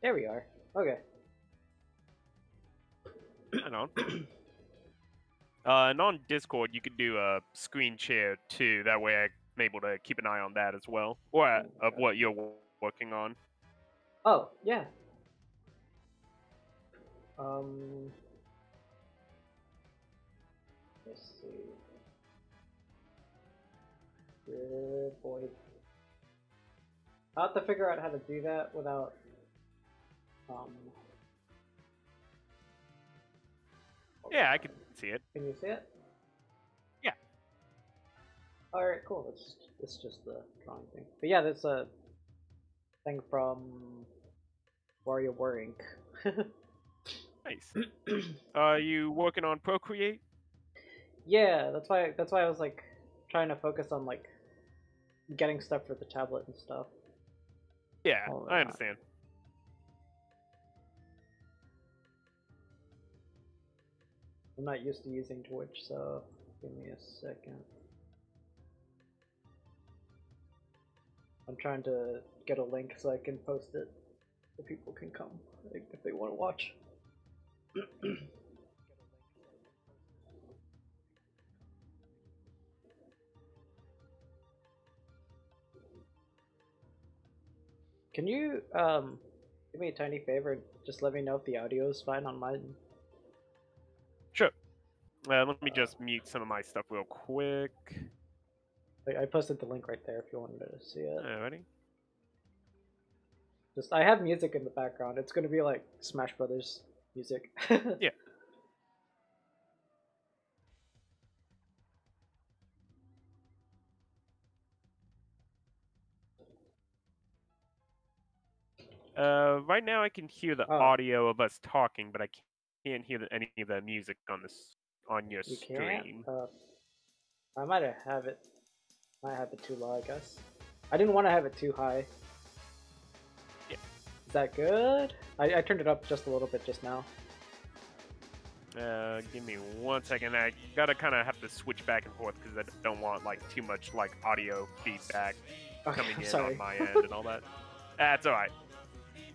There we are. Okay. I know. And on Discord, you could do a screen share too. That way, I'm able to keep an eye on that as well, or of what you're working on. Oh, yeah. Um, let's see. Good boy. I'll have to figure out how to do that without, um, Yeah, I can see it. can you see it? Yeah. Alright, cool. It's just the drawing thing. But yeah, there's a thing from Warrior War Inc. Nice. Are you working on Procreate? Yeah, that's why I was like trying to focus on like getting stuff for the tablet and stuff. Yeah, All I that. understand. I'm not used to using Twitch, so give me a second. I'm trying to get a link so I can post it so people can come if they want to watch. Can you do me a tiny favor and just let me know if the audio is fine on mine? Sure. Let me just mute some of my stuff real quick. I posted the link right there if you wanted to see it. Alrighty. Just I have music in the background. It's gonna be like Smash Brothers music. Yeah. Right now I can hear the Oh, audio of us talking, but I can't hear any of the music on this on your you can't. stream. I might have it too low, I guess. I didn't want to have it too high. Yeah. Is that good? I turned it up just a little bit just now. Give me 1 second. I gotta kind of have to switch back and forth because I don't want like too much like audio feedback Okay, coming I'm in sorry. on my end and all that. That's all right.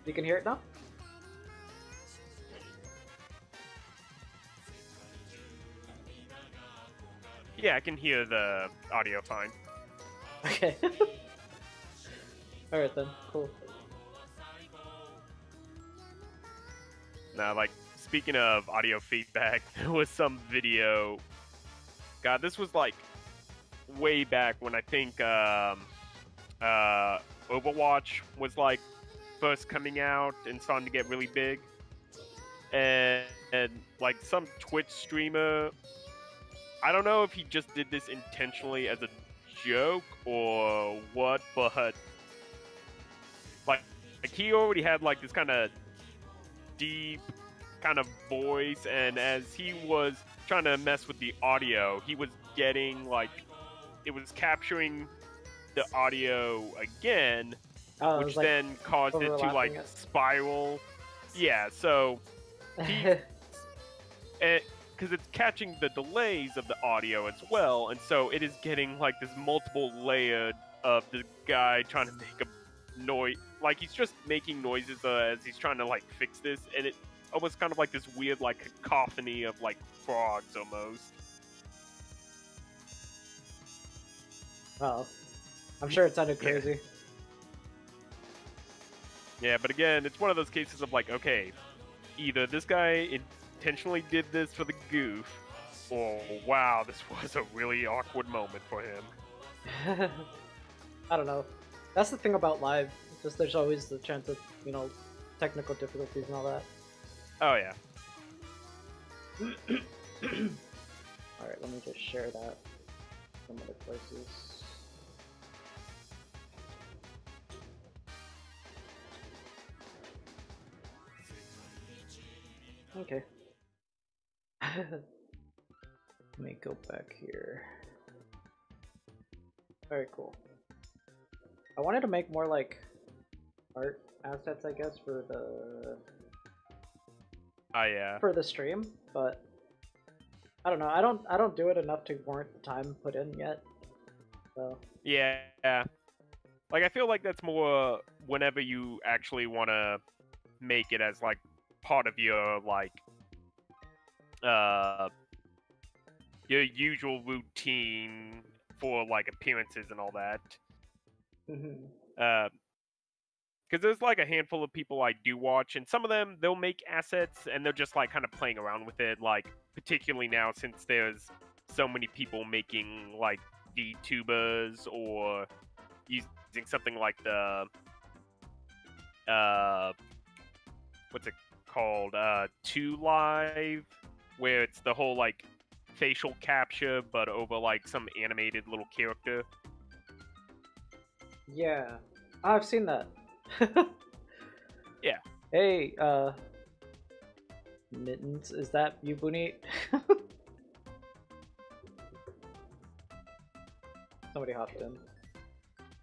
You can hear it now? Yeah, I can hear the audio fine. Okay. Alright then, cool. Now, like speaking of audio feedback, there was some video. God, this was like way back when I think Overwatch was like first coming out and starting to get really big, and like some Twitch streamer. I don't know if he just did this intentionally as a joke or what, but like he already had like this kind of deep kind of voice, and as he was trying to mess with the audio, he was getting like it was capturing the audio again, Oh, it was which like then caused it to like overlapping it. spiral. Yeah, so he because it's catching the delays of the audio as well, and so it is getting like this multiple layered of the guy trying to make a noise, like he's just making noises as he's trying to like fix this, and it almost kind of like this weird like cacophony of like frogs almost. Oh, I'm sure it sounded Yeah. crazy. Yeah, but again, it's one of those cases of like, okay, either this guy intentionally did this for the goof, or wow, this was a really awkward moment for him. I don't know. That's the thing about live. It's just there's always the chance of, technical difficulties and all that. Oh yeah. Alright, let me just share that some other places. Okay. Let me go back here. Very cool. I wanted to make more like art assets, I guess, for Yeah. the stream, but I don't know. I don't do it enough to warrant the time put in yet. So Yeah. Like I feel like that's more whenever you actually want to make it as like part of your like uh your usual routine for like appearances and all that. Hmm. Because there's like a handful of people I do watch, and some of them they'll make assets and they're just like kind of playing around with it. Like particularly now since there's so many people making like VTubers or using something like the uh what's it called 2 Live, where it's the whole like facial capture but over like some animated little character. Yeah, I've seen that. Yeah. Hey, Mittens, is that you, Bunny? Somebody hopped in.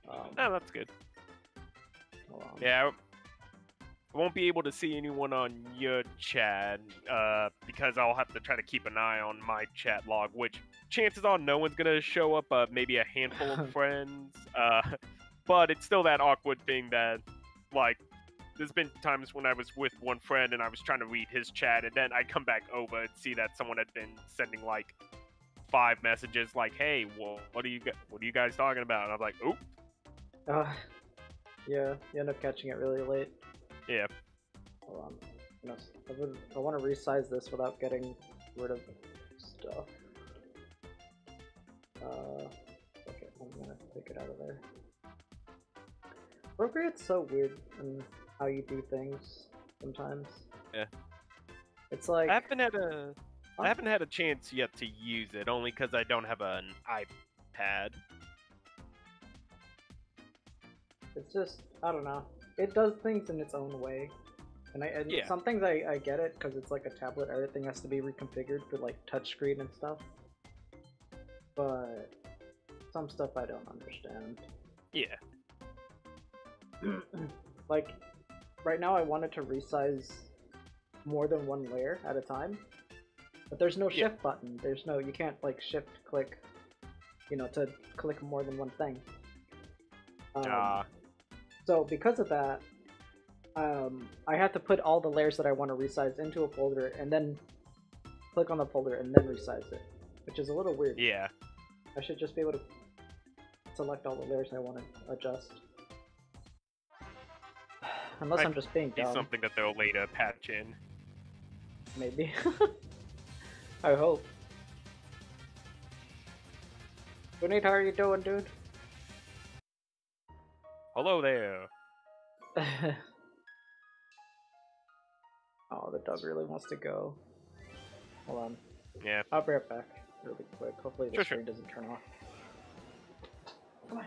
Oh, that's good. Hold on. Yeah, I won't be able to see anyone on your chat because I'll have to try to keep an eye on my chat log, which chances are no one's gonna show up. Maybe a handful of friends. But it's still that awkward thing that, like, there's been times when I was with one friend and I was trying to read his chat, and then I come back over and see that someone had been sending like 5 messages, like, "Hey, what are you guys talking about?" And I'm like, "Oop." Yeah, you end up catching it really late. Yeah. Hold on. I want to resize this without getting rid of stuff. Okay, I'm gonna take it out of there. Appropriate's so weird in how you do things sometimes. Yeah. It's like I haven't had a chance yet to use it, only because I don't have an iPad. it's just I don't know. It does things in its own way, and Yeah. some things I get it because it's like a tablet. Everything has to be reconfigured for like touchscreen and stuff. But some stuff I don't understand. Yeah. Like right now, I wanted to resize more than one layer at a time, but there's no Yeah. shift button. There's no you can't like shift click, to click more than one thing. So because of that, I have to put all the layers that I want to resize into a folder and then click on the folder and then resize it, which is a little weird. Yeah. I should just be able to select all the layers I want to adjust. Unless I'm just being Be dumb. something that they'll later patch in. Maybe. I hope. Bunny, how are you doing, dude? Hello there. Oh, the dog really wants to go. Hold on. Yeah. I'll be right back really quick. Hopefully the Sure. screen doesn't turn off. Come on.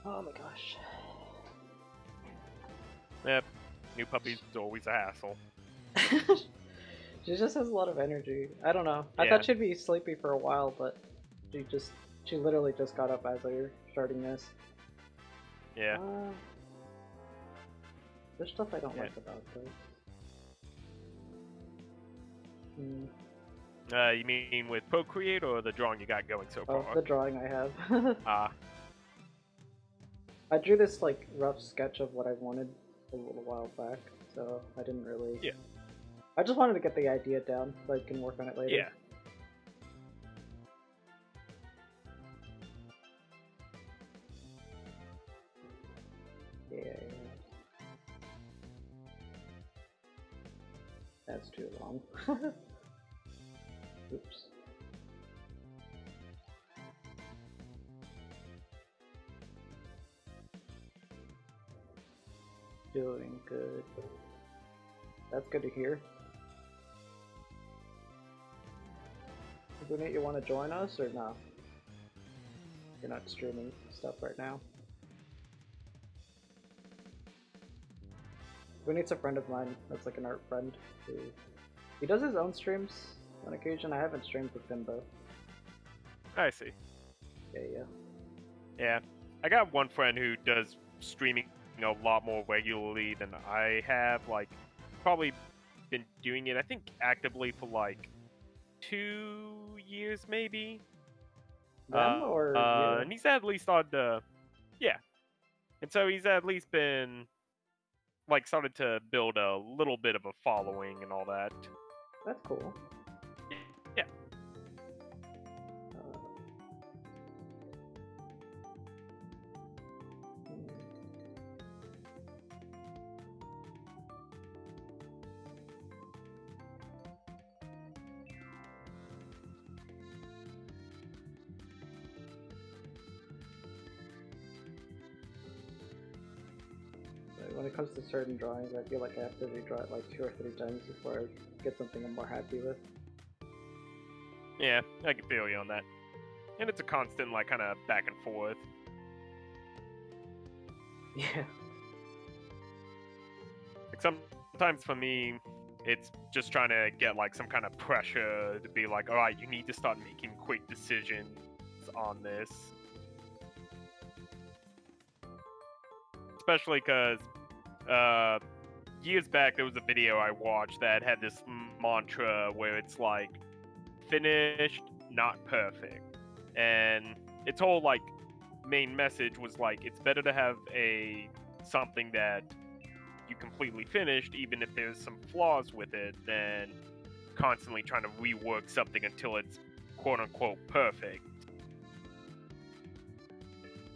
Oh my gosh. Yep. New puppy's always a hassle. She just has a lot of energy. I don't know. I Yeah. thought she'd be sleepy for a while, but she literally just got up as I was starting this. Yeah. There's stuff I don't like about this. You mean with Procreate or the drawing you got going so far? The drawing I have. I drew this like rough sketch of what I wanted a little while back, so I didn't really. Yeah. I just wanted to get the idea down so I can work on it later. Yeah. Yeah. That's too long. Oops. Doing good. That's good to hear. Brunette, you want to join us or no? You're not streaming stuff right now. Brunette's a friend of mine. That's like an art friend. He does his own streams on occasion. I haven't streamed with him though. I see. Yeah. Yeah. I got one friend who does streaming a lot more regularly than I have. Like, probably been doing it, I think, actively for like 2 years maybe. Them or you? And he's at least started to, yeah. And so he's at least been, like, started to build a little bit of a following and all that. That's cool. Yeah. When it comes to certain drawings, I feel like I have to redraw it like 2 or 3 times before I get something I'm more happy with. Yeah, I can feel you on that. And it's a constant, like, kind of back and forth. Yeah. Like, sometimes for me, it's just trying to get, like, some kind of pressure to be like, alright, you need to start making quick decisions on this. Especially because, years back, there was a video I watched that had this mantra where it's like, finished, not perfect. And its whole, like, main message was like, it's better to have something that you completely finished, even if there's some flaws with it, than constantly trying to rework something until it's quote-unquote perfect.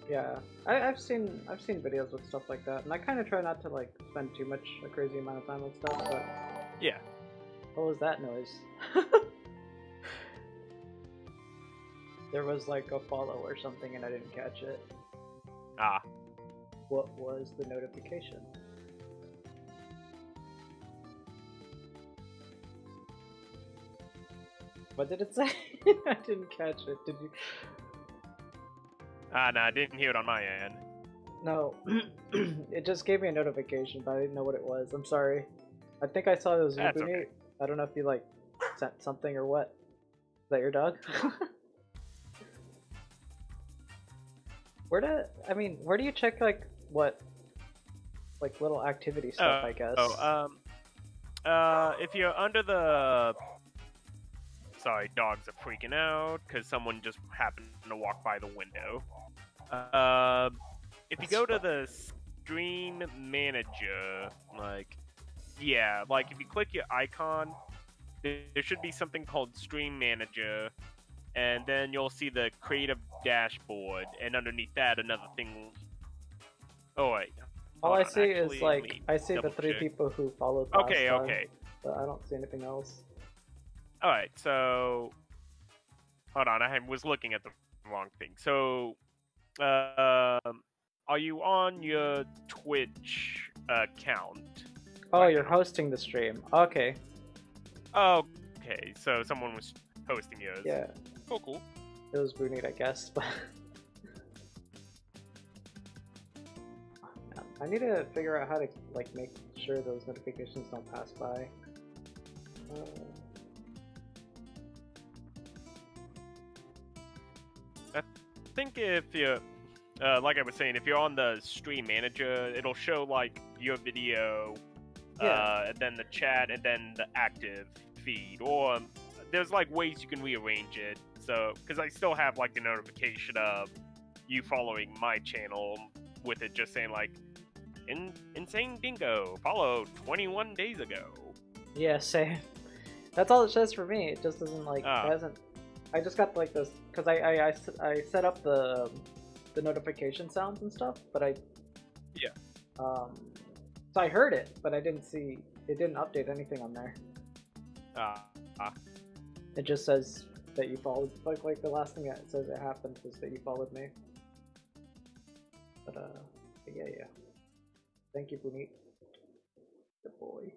Yeah, I've seen videos with stuff like that, and I kind of try not to like spend too much a crazy amount of time with stuff. But yeah, what was that noise? There was like a follow or something, and I didn't catch it. Ah, what was the notification? What did it say? I didn't catch it. Did you? no, I didn't hear it on my end. No, it just gave me a notification, but I didn't know what it was. I'm sorry. I think I saw it was That's Ubuntu. okay. I don't know if you like sent something or what. Is that your dog? Where do you check like what, like little activity stuff? I guess. If you're under the, sorry, dogs are freaking out because someone just happened to walk by the window. If you go to the stream manager, like, yeah, like if you click your icon, there should be something called stream manager, and then you'll see the creative dashboard, and underneath that another thing. Oh wait. All I see is like I see the 3 people who followed last time, okay. but I don't see anything else. All right, so hold on, I was looking at the wrong thing. So, are you on your Twitch account? Oh, right you're now? hosting the stream. Okay. Okay, so someone was hosting yours. Yeah. Cool. It was Brunette, I guess, but I need to figure out how to like make sure those notifications don't pass by. I think if you're, like I was saying, if you're on the stream manager, it'll show like your video, and then the chat, and then the active feed. Or there's like ways you can rearrange it. So, because I still have like the notification of you following my channel with it just saying like, Insanedingo followed 21 days ago. Yeah, same. That's all it says for me. It just doesn't like, it hasn't. I just got like this because I set up the notification sounds and stuff, but so I heard it, but I didn't see it. Didn't update anything on there. It just says that you followed. Like the last thing that it says it happened was that you followed me. But yeah. Thank you, Brunette. Good boy.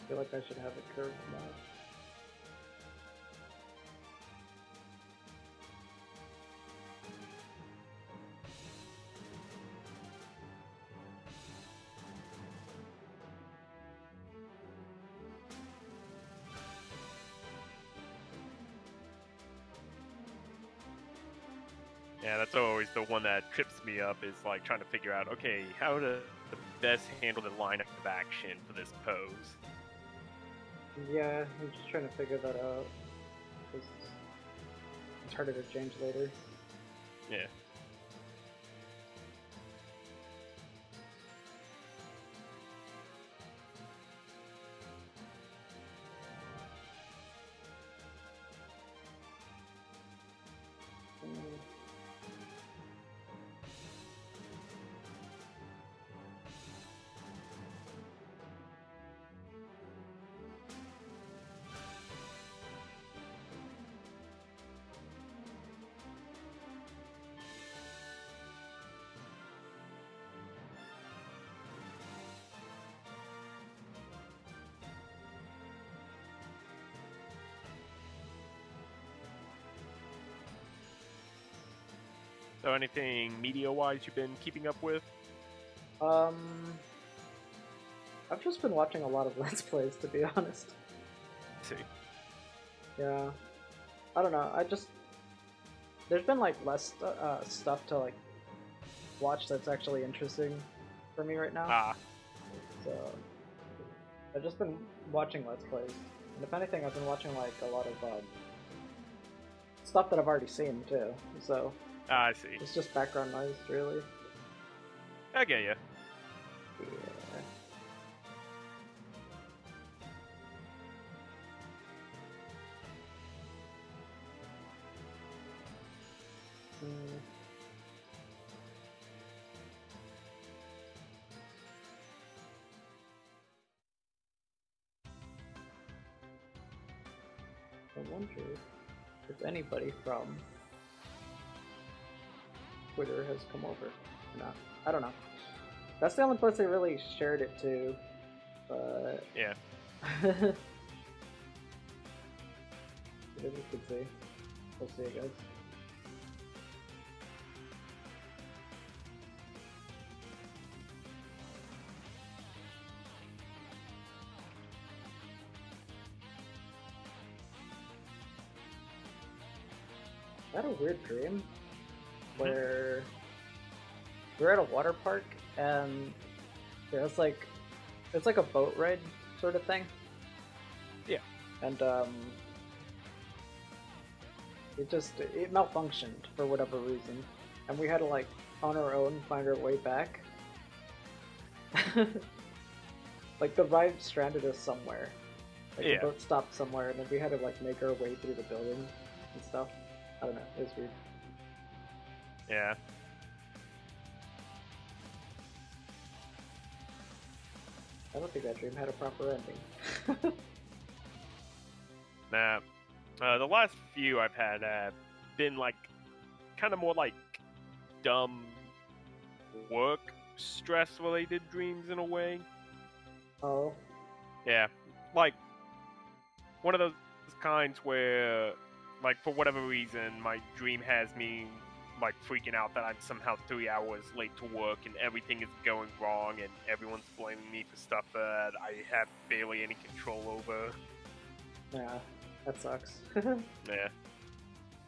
I feel like I should have it curved more. Yeah, that's always the one that trips me up, is like trying to figure out, okay, how to best handle the line of action for this pose. Yeah, I'm just trying to figure that out. Because it's harder to change later. Yeah. So anything media-wise you've been keeping up with? I've just been watching a lot of Let's Plays, to be honest. Let's see. Yeah. I don't know, there's been like less stuff to like watch that's actually interesting for me right now. Ah. So I've just been watching Let's Plays. And if anything, I've been watching like a lot of stuff that I've already seen too. So I see. it's just background noise, really. I get ya. Yeah. I wonder if anybody from Twitter has come over or not. I don't know. That's the only place I really shared it to, but... Yeah. As you can see. We'll see, guys. I had a weird dream where we're at a water park and there's like, it's like a boat ride sort of thing. Yeah. And it malfunctioned for whatever reason, and we had to like on our own find our way back. Like the ride stranded us somewhere. Like Yeah. the boat stopped somewhere, and then we had to like make our way through the building and stuff. I don't know, it was weird. Yeah. I don't think that dream had a proper ending. Nah. The last few I've had have been like kind of more like dumb work stress related dreams in a way. Oh. Yeah. Like one of those kinds where like for whatever reason my dream has me like freaking out that I'm somehow 3 hours late to work and everything is going wrong and everyone's blaming me for stuff that I have barely any control over. Yeah, that sucks. Yeah.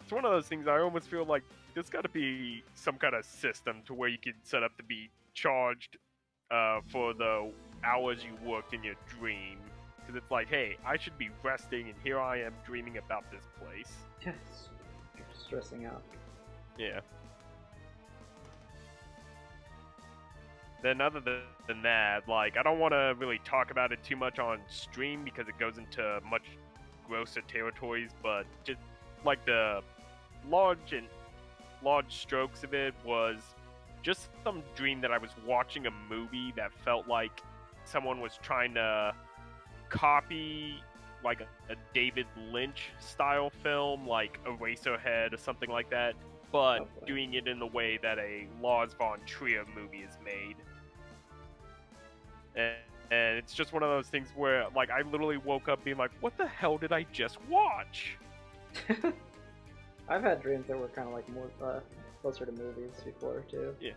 It's one of those things I almost feel like there's got to be some kind of system to where you can set up to be charged for the hours you worked in your dream. Because it's like, hey, I should be resting and here I am dreaming about this place. Yes. You're stressing out. Yeah. Then other than that, like, I don't want to really talk about it too much on stream because it goes into much grosser territories, but just, like, the large strokes of it was just some dream that I was watching a movie that felt like someone was trying to copy, like, a David Lynch style film, like Eraserhead or something like that, but doing it in the way that a Lars von Trier movie is made. And it's just one of those things where, like, I literally woke up being like, what the hell did I just watch? I've had dreams that were kind of like more closer to movies before, too. Yeah.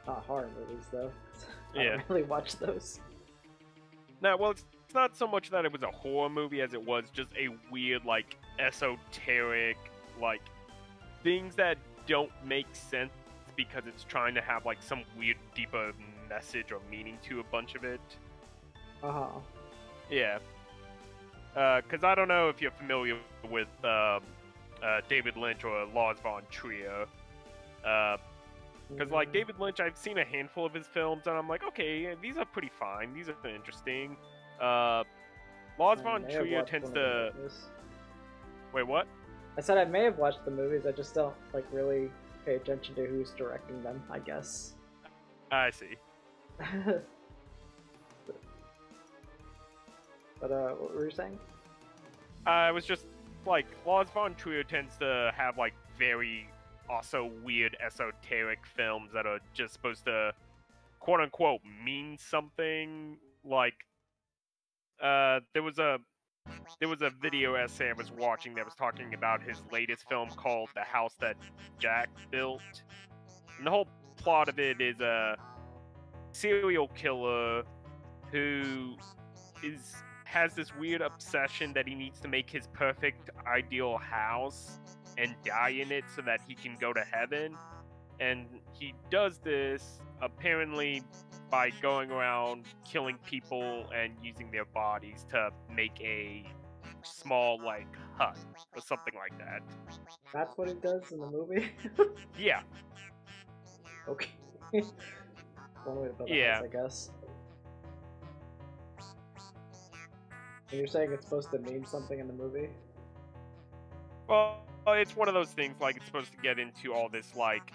Not horror movies, though. I Yeah. don't really watch those. No, well, it's not so much that it was a horror movie as it was just a weird, like, esoteric, like, things that don't make sense because it's trying to have, like, some weird, deeper message or meaning to a bunch of it. Uh-huh. Yeah. Because I don't know if you're familiar with David Lynch or Lars von Trier. Because, like, David Lynch, I've seen a handful of his films, and I'm like, okay, these are pretty fine. These are interesting. Lars von Trier tends to... Wait, what? I said I may have watched the movies, I just don't, like, really pay attention to who's directing them, I guess. I see. But, what were you saying? I was just, like, Lars von Trier tends to have, like, very also weird esoteric films that are just supposed to, quote-unquote, mean something. Like, there was a video essay I was watching that was talking about his latest film called The House That Jack Built. And the whole plot of it is a serial killer who has this weird obsession that he needs to make his perfect ideal house and die in it so that he can go to heaven. And he does this apparently by going around killing people and using their bodies to make a small, like, hut or something like that. That's what he does in the movie? Yeah. Okay. One way to build a house, I guess. And you're saying it's supposed to mean something in the movie? Well, it's one of those things, like, it's supposed to get into all this, like,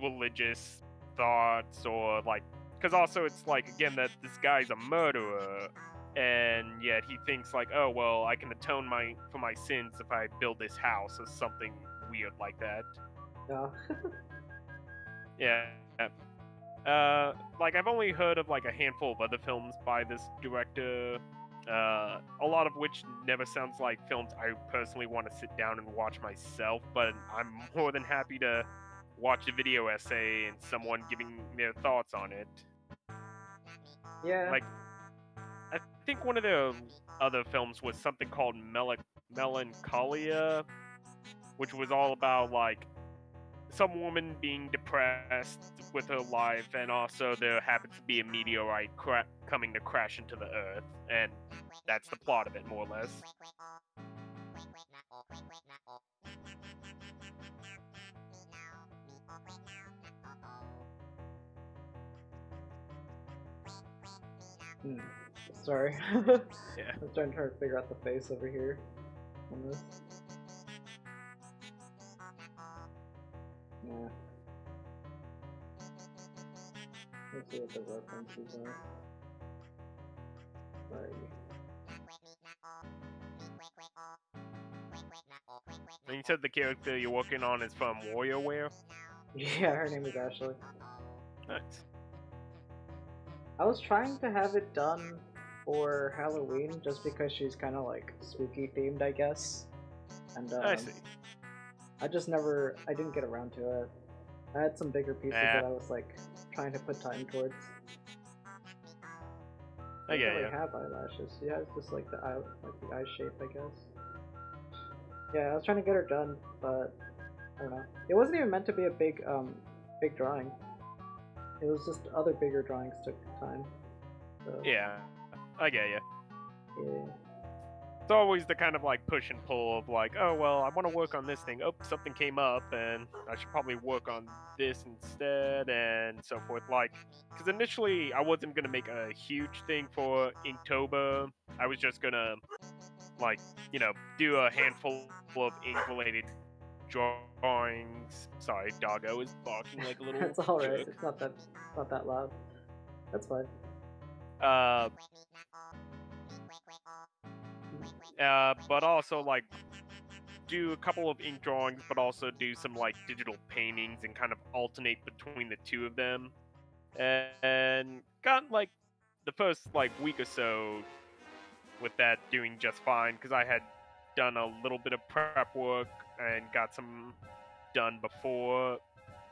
religious thoughts, or, like, because also it's, like, again, that this guy's a murderer, and yet he thinks, like, oh, well, I can atone for my sins if I build this house, or something weird like that. Yeah. Yeah. Like, I've only heard of, like, a handful of other films by this director, a lot of which never sounds like films I personally want to sit down and watch myself, but I'm more than happy to watch a video essay and someone giving their thoughts on it. Yeah. Like, I think one of the other films was something called Melancholia, which was all about, like, some woman being depressed with her life, and also there happens to be a meteorite coming to crash into the Earth, and that's the plot of it, more or less. Sorry. Yeah. I'm trying to figure out the face over here on this. Yeah. Let's see what the references are. Sorry. And you said the character you're working on is from WarioWare? Yeah, her name is Ashely. Nice. I was trying to have it done for Halloween just because she's kind of like spooky themed, I guess. And I see. I didn't get around to it. I had some bigger pieces that I was like trying to put time towards. I get really have eyelashes. She has just like the eye shape, I guess. Yeah, I was trying to get her done, but I don't know. It wasn't even meant to be a big drawing. It was just other bigger drawings took time. So, yeah, I get you. Yeah. It's always the kind of, like, push and pull of, like, oh, well, I want to work on this thing. Oh, something came up, and I should probably work on this instead, and so forth. Like, because initially I wasn't going to make a huge thing for Inktober. I was just going to, like, you know, do a handful of ink-related drawings. Sorry, doggo is barking like a little It's alright. jerk. It's not that loud. That's fine. But also, like, do a couple of ink drawings, but also do some, like, digital paintings and kind of alternate between the two of them. and got like the first like week or so with that doing just fine because I had done a little bit of prep work and got some done before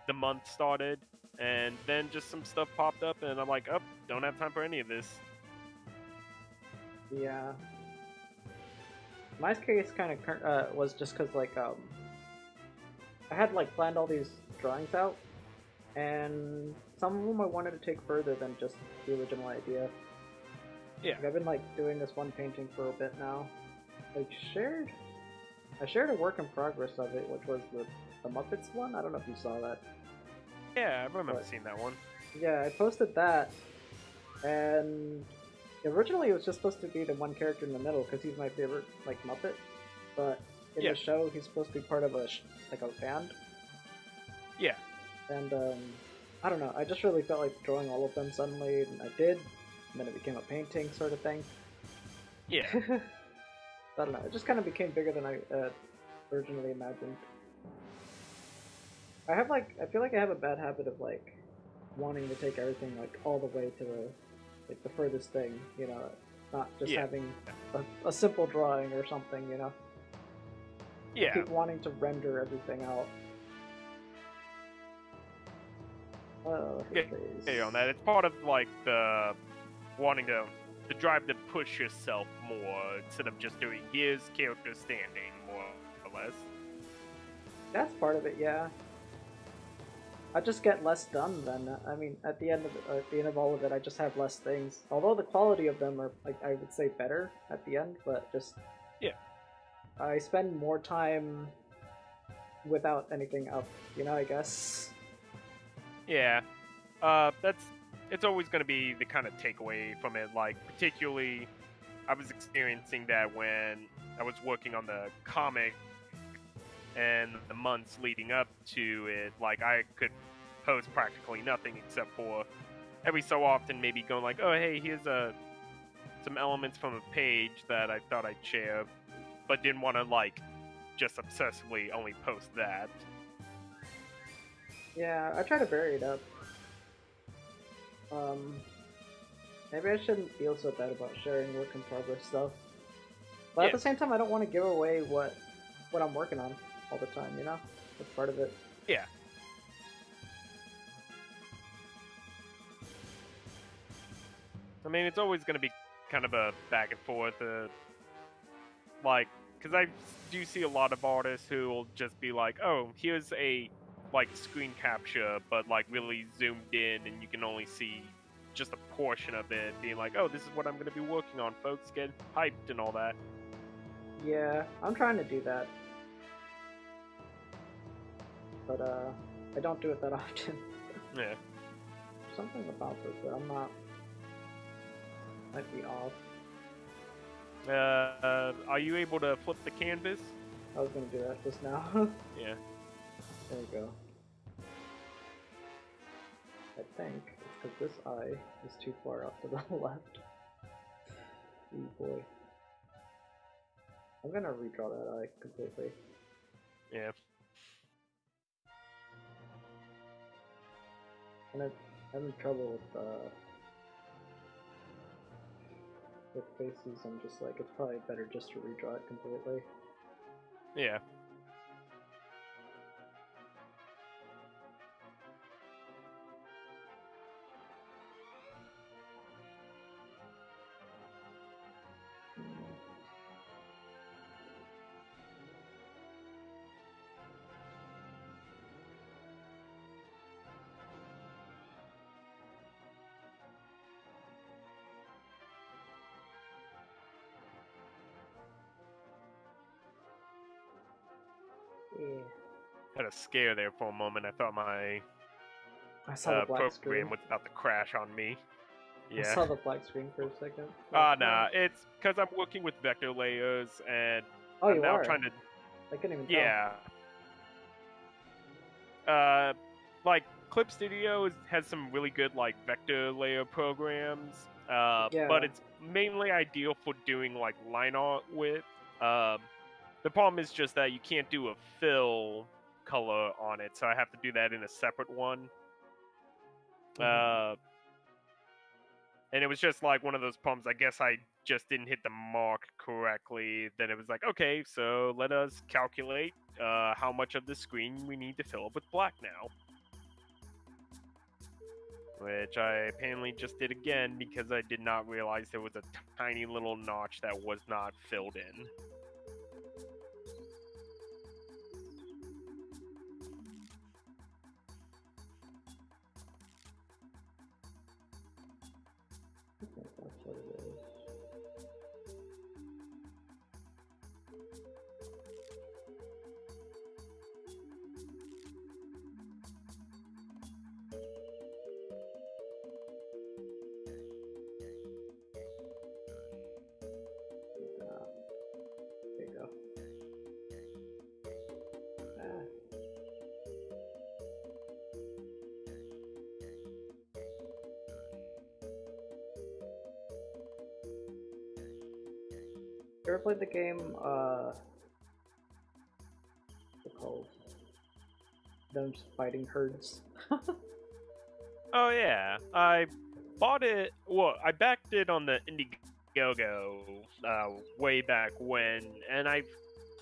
the month started, and then just some stuff popped up, and I'm like, oh, don't have time for any of this. Yeah. My case kind of was just because like I had like planned all these drawings out, and some of them I wanted to take further than just the original idea. Yeah. Like, I've been like doing this one painting for a bit now. I shared a work in progress of it, which was the Muppets one. I don't know if you saw that. Yeah, I remember seeing that one. Yeah, I posted that, and originally it was just supposed to be the one character in the middle because he's my favorite like Muppet, but in the show he's supposed to be part of a band. Yeah. And I don't know. I just really felt like drawing all of them suddenly, and I did. And then it became a painting sort of thing. Yeah. I don't know. It just kind of became bigger than I originally imagined. I feel like I have a bad habit of like wanting to take everything like all the way to the furthest thing, you know, not just having a simple drawing or something, you know. Yeah. I keep wanting to render everything out. Yeah, on that. It's part of like the wanting to drive to push yourself more instead of just doing his character standing more or less. That's part of it, yeah. I just get less done then. I mean, at the end of all of it, I just have less things. Although the quality of them are, like, I would say better at the end, but just I spend more time without anything up, you know, I guess. Yeah. It's always going to be the kind of takeaway from it. Like, particularly, I was experiencing that when I was working on the comic and the months leading up to it. Like, I could post practically nothing except for every so often maybe going like, oh, hey, here's some elements from a page that I thought I'd share, but didn't want to, like, just obsessively only post that. Yeah, I try to vary it up. Maybe I shouldn't feel so bad about sharing work in progress stuff. But at the same time, I don't want to give away what I'm working on all the time, you know? That's part of it. Yeah. I mean, it's always going to be kind of a back and forth, like, because I do see a lot of artists who will just be like, oh, here's a, like, screen capture, but, like, really zoomed in, and you can only see just a portion of it, being like, oh, this is what I'm going to be working on, folks, get hyped and all that. Yeah, I'm trying to do that. But, I don't do it that often. Yeah. Something about this that I'm not... might be off. Are you able to flip the canvas? I was gonna do that just now. Yeah. There we go. I think it's because this eye is too far up to the left. Oh boy. I'm gonna redraw that eye completely. Yeah. And I'm having trouble with faces. I'm just like, it's probably better just to redraw it completely. Yeah. Yeah. Had a scare there for a moment. I thought my program screen was about to crash on me. Yeah. I saw the black screen for a second. Nah, it's because I'm working with vector layers, and I'm now trying to... I couldn't even tell. Yeah. Like, Clip Studio has some really good, like, vector layer programs, but it's mainly ideal for doing, like, line art with. The problem is just that you can't do a fill color on it, so I have to do that in a separate one. And it was just like one of those problems. I guess I just didn't hit the mark correctly. Then it was like, okay, so let us calculate how much of the screen we need to fill up with black now. Which I apparently just did again because I did not realize there was a tiny little notch that was not filled in. That's what it is. There you go. You ever played the game, what's it called? Them fighting herds? Oh yeah, I bought it. Well, I backed it on the Indiegogo way back when, and I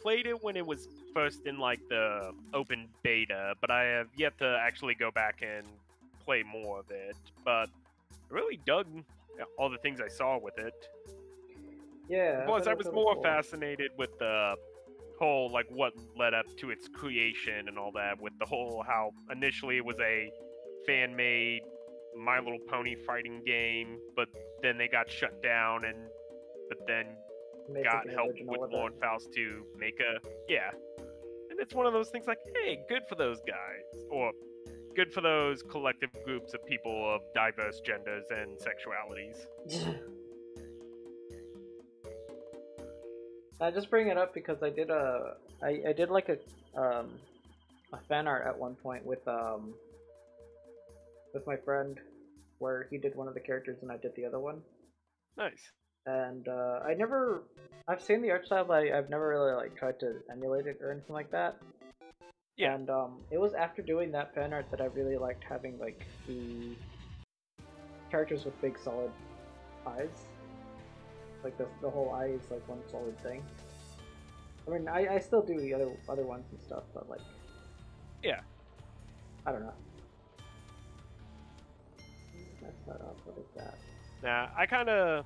played it when it was first in like the open beta. But I have yet to actually go back and play more of it. But I really dug all the things I saw with it. Yeah. Plus, I was more fascinated with the whole like what led up to its creation and all that. With the whole how initially it was a fan-made My Little Pony fighting game, but then they got shut down, but then got help with Lorne Faust to make a and it's one of those things like, hey, good for those guys, or good for those collective groups of people of diverse genders and sexualities. I just bring it up because I did I did like a fan art at one point with my friend, where he did one of the characters and I did the other one. Nice. And I've seen the art style, but I've never really like tried to emulate it or anything like that. Yeah. And it was after doing that fan art that I really liked having like the characters with big solid eyes. Like the whole eye is like one solid thing. I mean, I still do the other ones and stuff, but like, yeah, I don't know. Mess that up. What is that? Nah, I kind of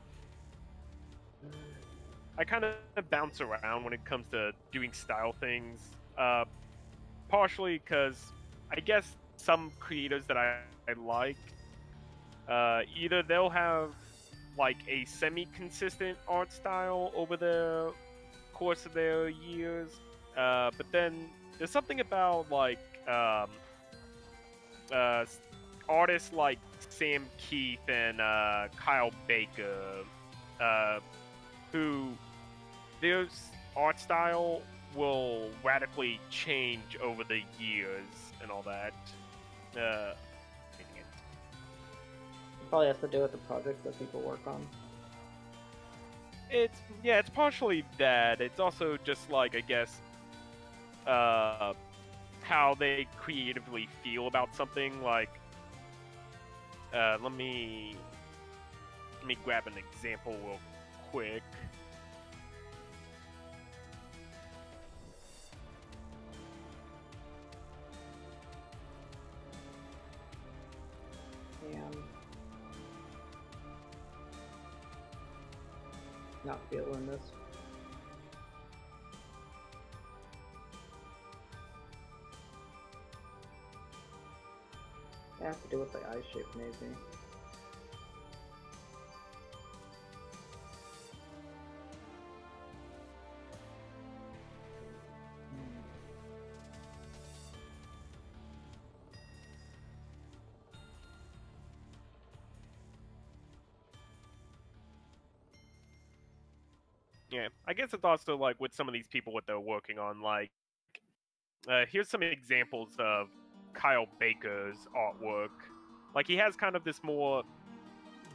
bounce around when it comes to doing style things. Partially because I guess some creators that I like, either they'll have like a semi-consistent art style over the course of their years, but then there's something about like artists like Sam Keith and Kyle Baker, who their art style will radically change over the years and all that. Probably has to do with the projects that people work on. It's partially that. It's also just like, I guess, how they creatively feel about something. Like, let me grab an example real quick. Not feeling this. It has to do with the eye shape, maybe. Yeah, I guess it's also like with some of these people what they're working on. Like, here's some examples of Kyle Baker's artwork. Like, he has kind of this more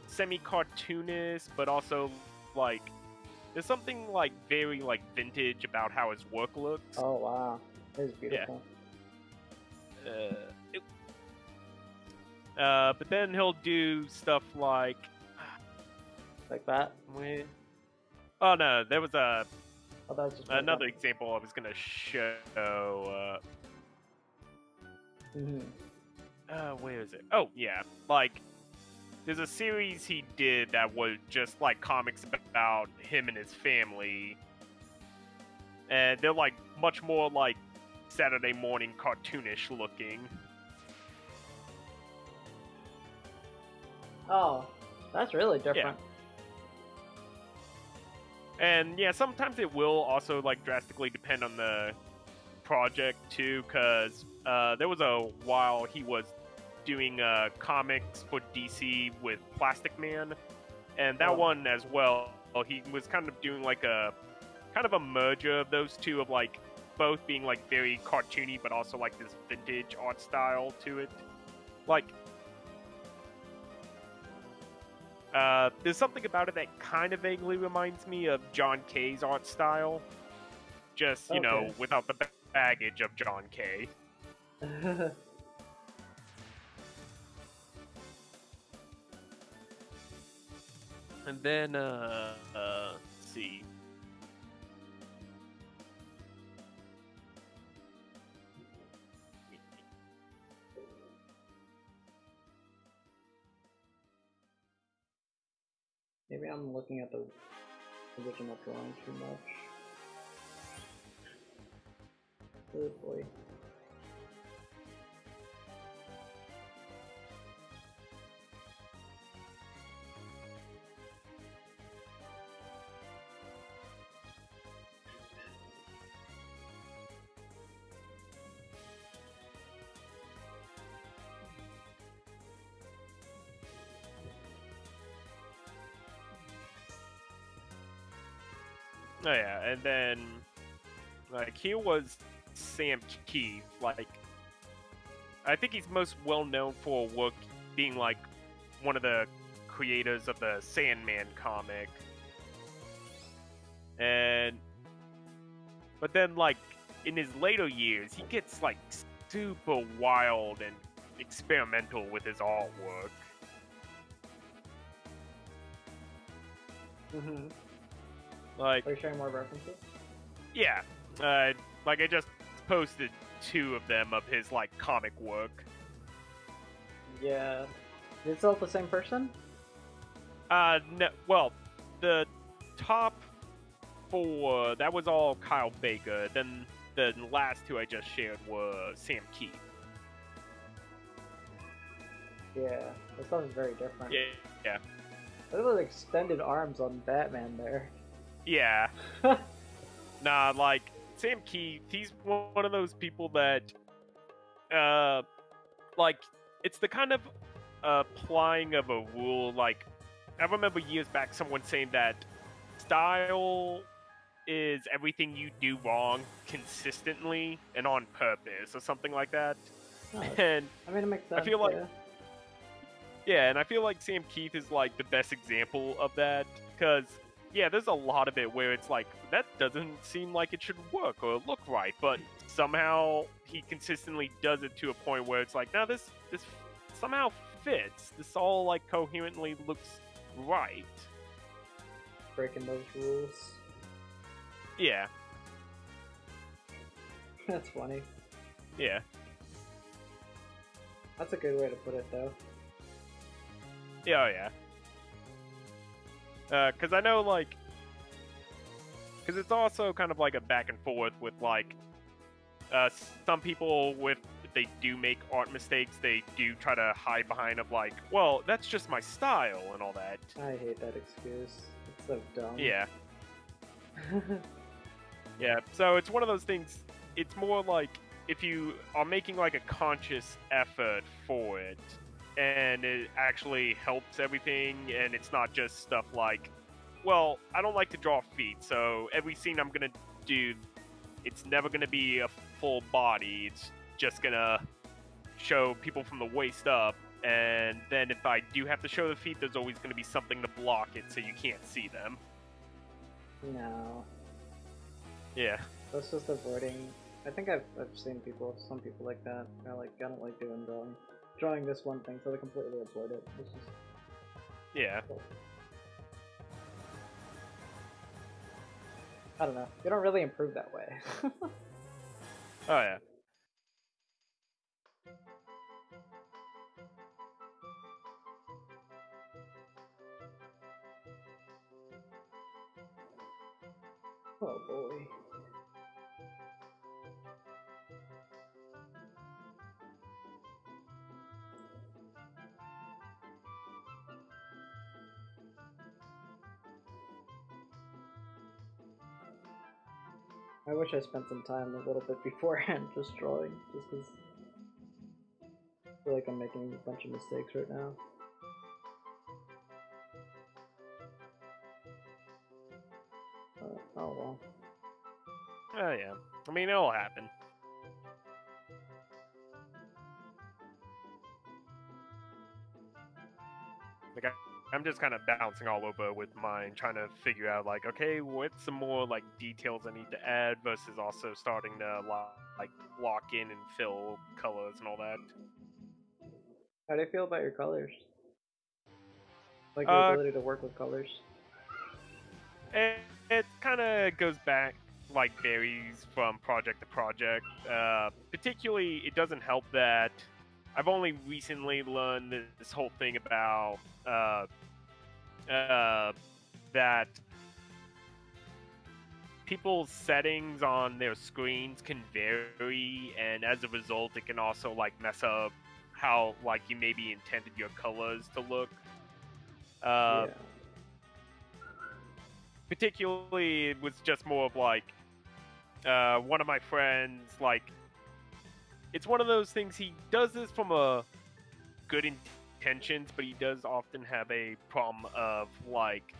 semi-cartoonist, but also like there's something like very like vintage about how his work looks. Oh wow, it is beautiful. But then he'll do stuff like that. Oh no, there was Oh, that was just another example I was gonna show. Where is it? Oh yeah, like there's a series he did that was just like comics about him and his family, and they're like much more like Saturday morning cartoonish looking. Oh, that's really different. Yeah. And yeah, sometimes it will also like drastically depend on the project too, because there was a while he was doing comics for DC with Plastic Man, and that one as well, he was kind of doing like a kind of a merger of those two, of like both being like very cartoony but also like this vintage art style to it. Like there's something about it that kind of vaguely reminds me of John K's art style, just you know, without the baggage of John K. And then, let's see. Maybe I'm looking at the original drawing too much. Oh boy. Oh yeah, and then like here was Sam Keith. Like I think he's most well known for work being like one of the creators of the Sandman comic. But then like in his later years, he gets like super wild and experimental with his artwork. Like, are you showing more references? Yeah, like I just posted 2 of them of his like comic work. Yeah, is it all the same person? No, well, the top 4 that was all Kyle Baker. Then the last 2 I just shared were Sam Keith. Yeah, this stuff is very different. Yeah. Look at those extended arms on Batman there. Yeah. Nah, like, Sam Keith, he's one of those people that, like, it's the kind of applying of a rule, like, I remember years back someone saying that style is everything you do wrong consistently and on purpose, or something like that. Oh, and I mean, it makes sense, I feel like, yeah, and I feel like Sam Keith is, like, the best example of that, because yeah, there's a lot of it where it's like, that doesn't seem like it should work or look right, but somehow he consistently does it to a point where it's like, no, this somehow fits. This all like coherently looks right. Breaking those rules. Yeah. That's funny. Yeah. That's a good way to put it, though. Yeah, oh yeah. Because I know, like, because it's also kind of like a back and forth with, like, some people if they do make art mistakes, they do try to hide behind of, like, well, that's just my style and all that. I hate that excuse. It's so dumb. Yeah. Yeah, so it's one of those things, it's more like, if you are making, like, a conscious effort for it, and it actually helps everything, and it's not just stuff like, well, I don't like to draw feet, so every scene I'm gonna do, it's never gonna be a full body, it's just gonna show people from the waist up, and then if I do have to show the feet, there's always gonna be something to block it so you can't see them. No. Yeah. That's just avoiding... I think I've seen some people like that. They're like, I don't like doing drawing drawing this one thing, so they completely avoid it. It's just... Yeah. Cool. I don't know. You don't really improve that way. Oh yeah. Oh boy. I wish I spent some time a little bit beforehand just drawing, just because I feel like I'm making a bunch of mistakes right now. Oh well. Oh yeah. I mean, it'll happen. Like I'm just kind of bouncing all over with mine, trying to figure out like, okay, what's some more like details I need to add versus also starting to like lock in and fill colors and all that. How do you feel about your colors? Like your ability to work with colors? It kind of goes back, like varies from project to project. Particularly, it doesn't help that I've only recently learned this whole thing about that people's settings on their screens can vary, and as a result, it can also like mess up how like you maybe intended your colors to look. Yeah. Particularly, it was just more of like one of my friends, like, it's one of those things, he does this from a good intentions, but he does often have a problem of like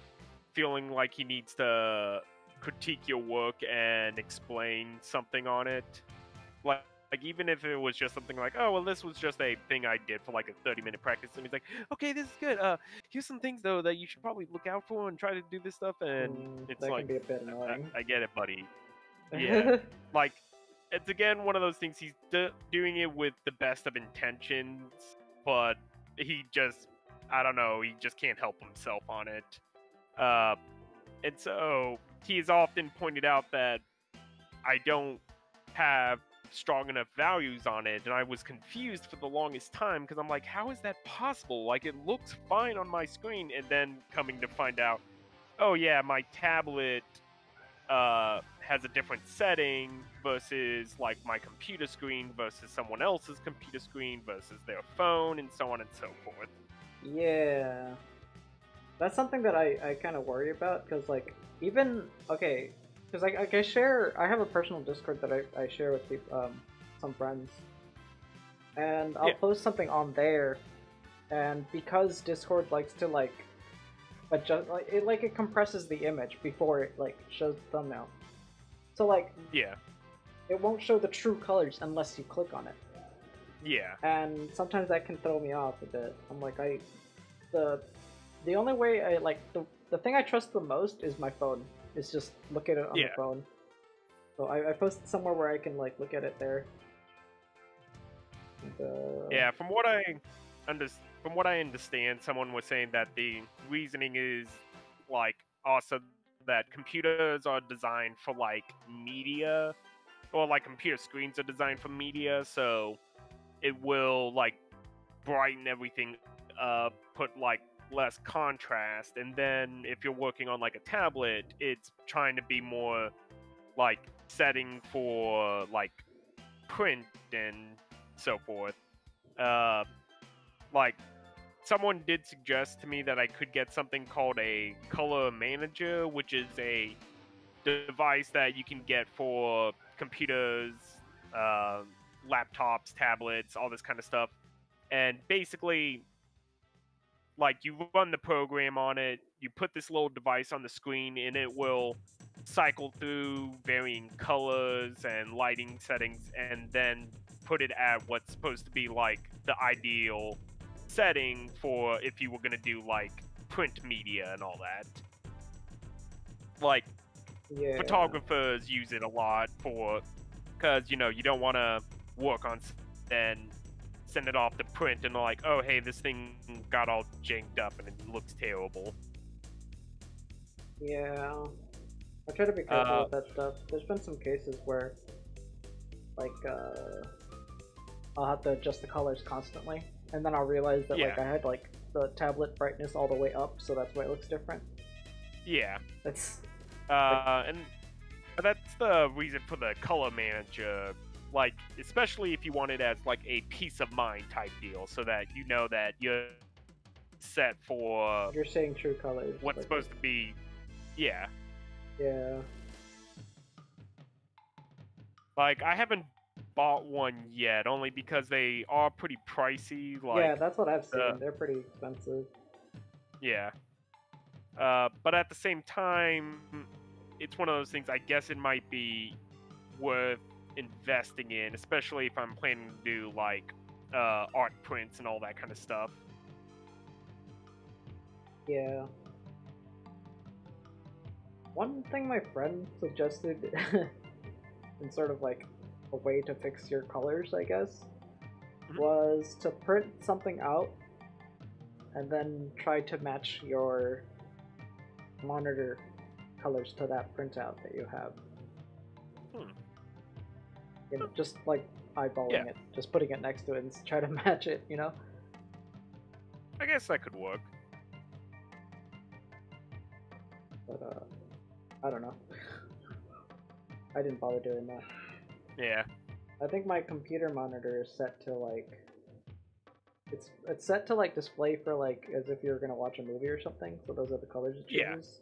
feeling like he needs to critique your work and explain something on it. Like even if it was just something like, oh well, this was just a thing I did for like a 30-minute practice, and he's like, okay, this is good. Here's some things though that you should probably look out for and try to do this stuff. And it's that like, can be a bit annoying. I get it, buddy. Yeah, like it's again one of those things. He's doing it with the best of intentions, but he just, I don't know, he just can't help himself on it. And so he has often pointed out that I don't have strong enough values on it, and I was confused for the longest time because I'm like, how is that possible? Like, it looks fine on my screen, and then coming to find out, oh yeah, my tablet has a different setting versus like my computer screen versus someone else's computer screen versus their phone, and so on and so forth. Yeah. That's something that I kind of worry about, because like, even, okay, because like I have a personal Discord that I share with people, some friends, and I'll post something on there, and because Discord likes to like adjust, like it compresses the image before it like shows the thumbnail, so like it won't show the true colors unless you click on it. Yeah. And sometimes that can throw me off a bit. I'm like, the only way I like the thing I trust the most is my phone. Is just look at it on the phone. So I posted somewhere where I can like look at it there. And, yeah, from what I understand, someone was saying that the reasoning is like also that computers are designed for like media, or like computer screens are designed for media, so it will like brighten everything up, put like less contrast, and then if you're working on like a tablet, it's trying to be more like setting for like print and so forth. Like someone did suggest to me that I could get something called a color manager, which is a device that you can get for computers, laptops, tablets, all this kind of stuff. And basically, like, you run the program on it, you put this little device on the screen, and it will cycle through varying colors and lighting settings, and then put it at what's supposed to be like the ideal setting for if you were going to do like print media and all that. Like, photographers use it a lot for, because you know, you don't want to work on and send it off to print, and they're like, oh, hey, this thing got all janked up and it looks terrible. Yeah. I try to be careful with that stuff. There's been some cases where, like, I'll have to adjust the colors constantly, and then I'll realize that, like, I had, like, the tablet brightness all the way up, so that's why it looks different. Yeah. That's... and that's the reason for the color manager, like, especially if you want it as, like, a peace of mind type deal, so that you know that you're set for... You're saying true colors. What's like supposed to be... Yeah. Yeah. Like, I haven't bought one yet, only because they are pretty pricey. Like, yeah, that's what I've seen. They're pretty expensive. Yeah. But at the same time, it's one of those things, I guess it might be worth investing in, especially if I'm planning to do, like, art prints and all that kind of stuff. Yeah. One thing my friend suggested, in sort of like a way to fix your colors, I guess, was to print something out and then try to match your monitor colors to that printout that you have. You know, just like eyeballing it, just putting it next to it and try to match it, you know? I guess that could work. But, I don't know. I didn't bother doing that. Yeah. I think my computer monitor is set to, like... It's set to, like, display for, like, as if you were gonna watch a movie or something, so those are the colors it chooses.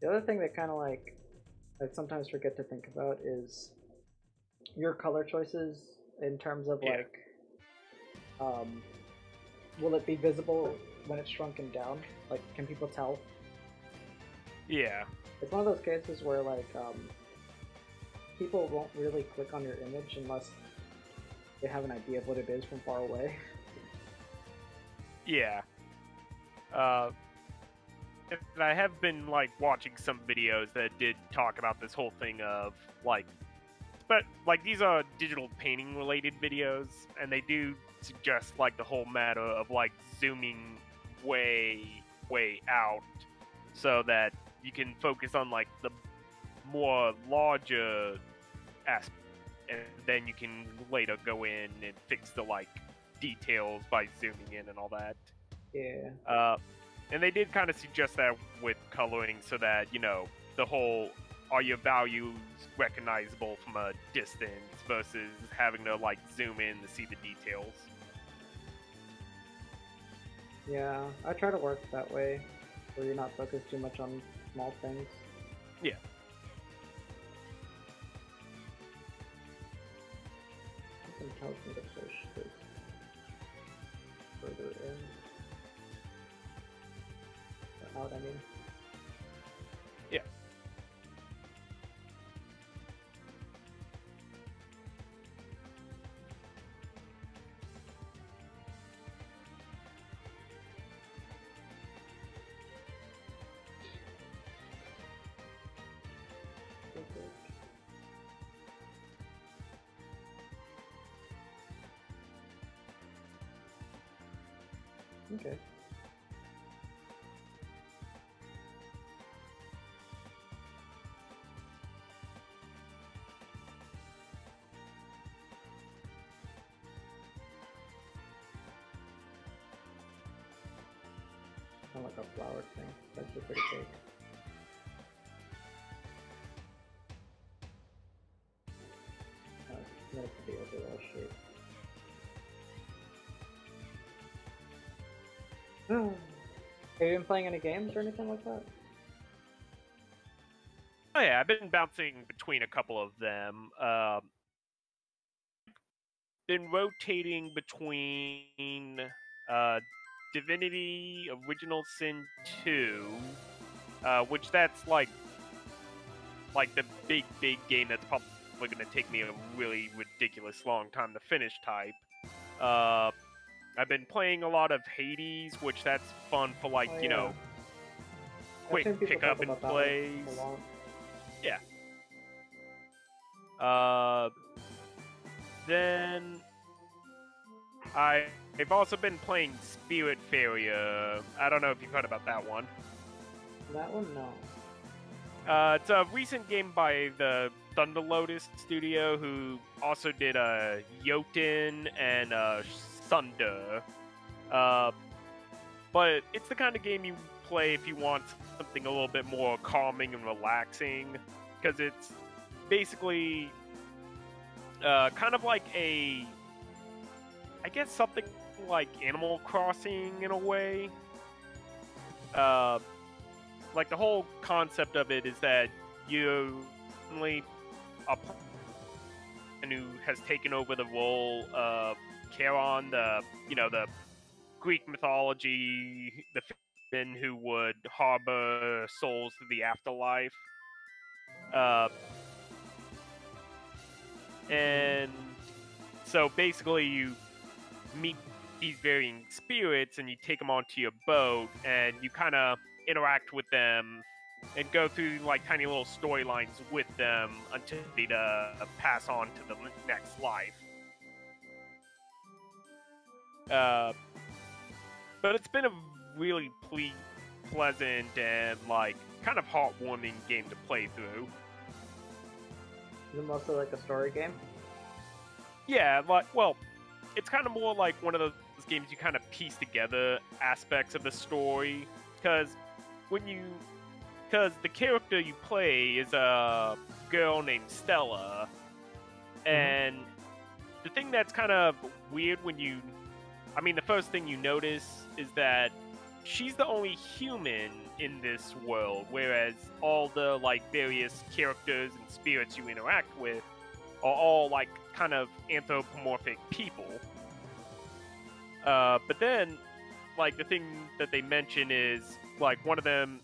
The other thing that kind of, like, I sometimes forget to think about is your color choices in terms of, like, will it be visible when it's shrunken down? Like, can people tell? Yeah. It's one of those cases where, like, people won't really click on your image unless they have an idea of what it is from far away. Yeah. And I have been, like, watching some videos that did talk about this whole thing of, like, but, like, these are digital painting related videos, and they do suggest, like, the whole matter of, like, zooming way out so that you can focus on, like, the more larger aspect, and then you can later go in and fix the, like, details by zooming in and all that. Yeah. And they did kind of suggest that with coloring so that, you know, the whole, are your values recognizable from a distance versus having to, like, zoom in to see the details. Yeah, I try to work that way, where you're not focused too much on small things. Yeah. Something tells me to push this further in. Out, I mean. Yeah. Okay. Kind of like a flower thing. That's actually pretty big. Nice to be overall shape. Have you been playing any games or anything like that? Oh yeah, I've been bouncing between a couple of them. Been rotating between Divinity Original Sin 2, which that's like the big game that's probably going to take me a really ridiculous long time to finish type. I've been playing a lot of Hades, which that's fun for like, you know, quick pick up and plays. Yeah. Then I've also been playing Spiritfarer. I don't know if you've heard about that one. That one, no. It's a recent game by the Thunder Lotus studio, who also did Jotun and Thunder. But it's the kind of game you play if you want something a little bit more calming and relaxing, because it's basically kind of like I guess something like Animal Crossing in a way. Like the whole concept of it is that you only a person who has taken over the role of Charon, the Greek mythology, the Finn who would harbor souls to the afterlife. And so basically you meet these varying spirits and you take them onto your boat and you kind of interact with them and go through like tiny little storylines with them until they pass on to the next life. But it's been a really pleasant and like kind of heartwarming game to play through. Is it mostly like a story game? Yeah, like, well, it's kind of more like one of those games you kind of piece together aspects of the story, because the character you play is a girl named Stella, and the thing that's kind of weird the first thing you notice is that she's the only human in this world, whereas all the like various characters and spirits you interact with are all like kind of anthropomorphic people. But then, like, the thing that they mention is like one of them,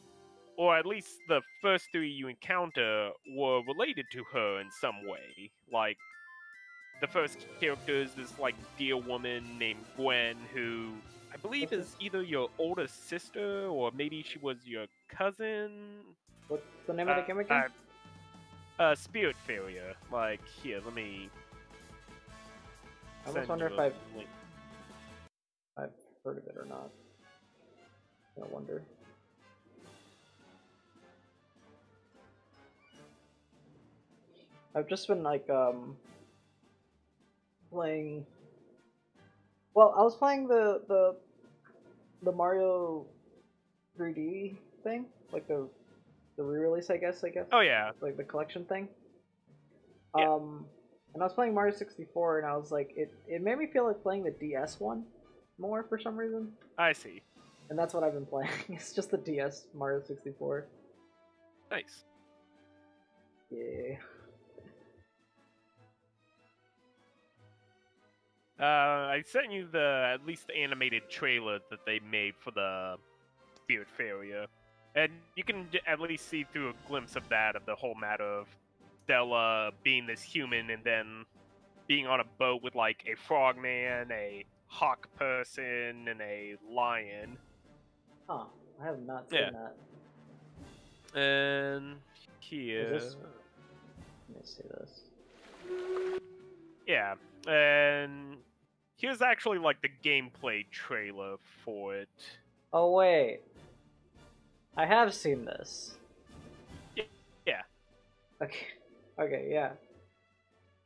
or at least the first three you encounter, were related to her in some way. Like, the first character is this like dear woman named Gwen, who I believe is either your older sister or maybe she was your cousin. What's the name of the game again? Spiritfarer. Like, here, let me. I almost wonder if I've heard of it or not. I wonder. I've just been like playing. Well, I was playing the Mario 3D thing, like the re-release, I guess. Oh yeah. Like the collection thing. Yeah. And I was playing Mario 64, and I was like, it made me feel like playing the DS one more for some reason. I see. And that's what I've been playing. It's just the DS Mario 64. Nice. Yeah. I sent you at least the animated trailer that they made for the Spiritfarer, and you can at least see through a glimpse of that, of the whole matter of Stella being this human and then being on a boat with like a frogman, a hawk person, and a lion. Huh, I have not seen that. And here... Let me see this. Yeah, and here's actually like the gameplay trailer for it. Oh wait, I have seen this. Yeah. Okay, yeah.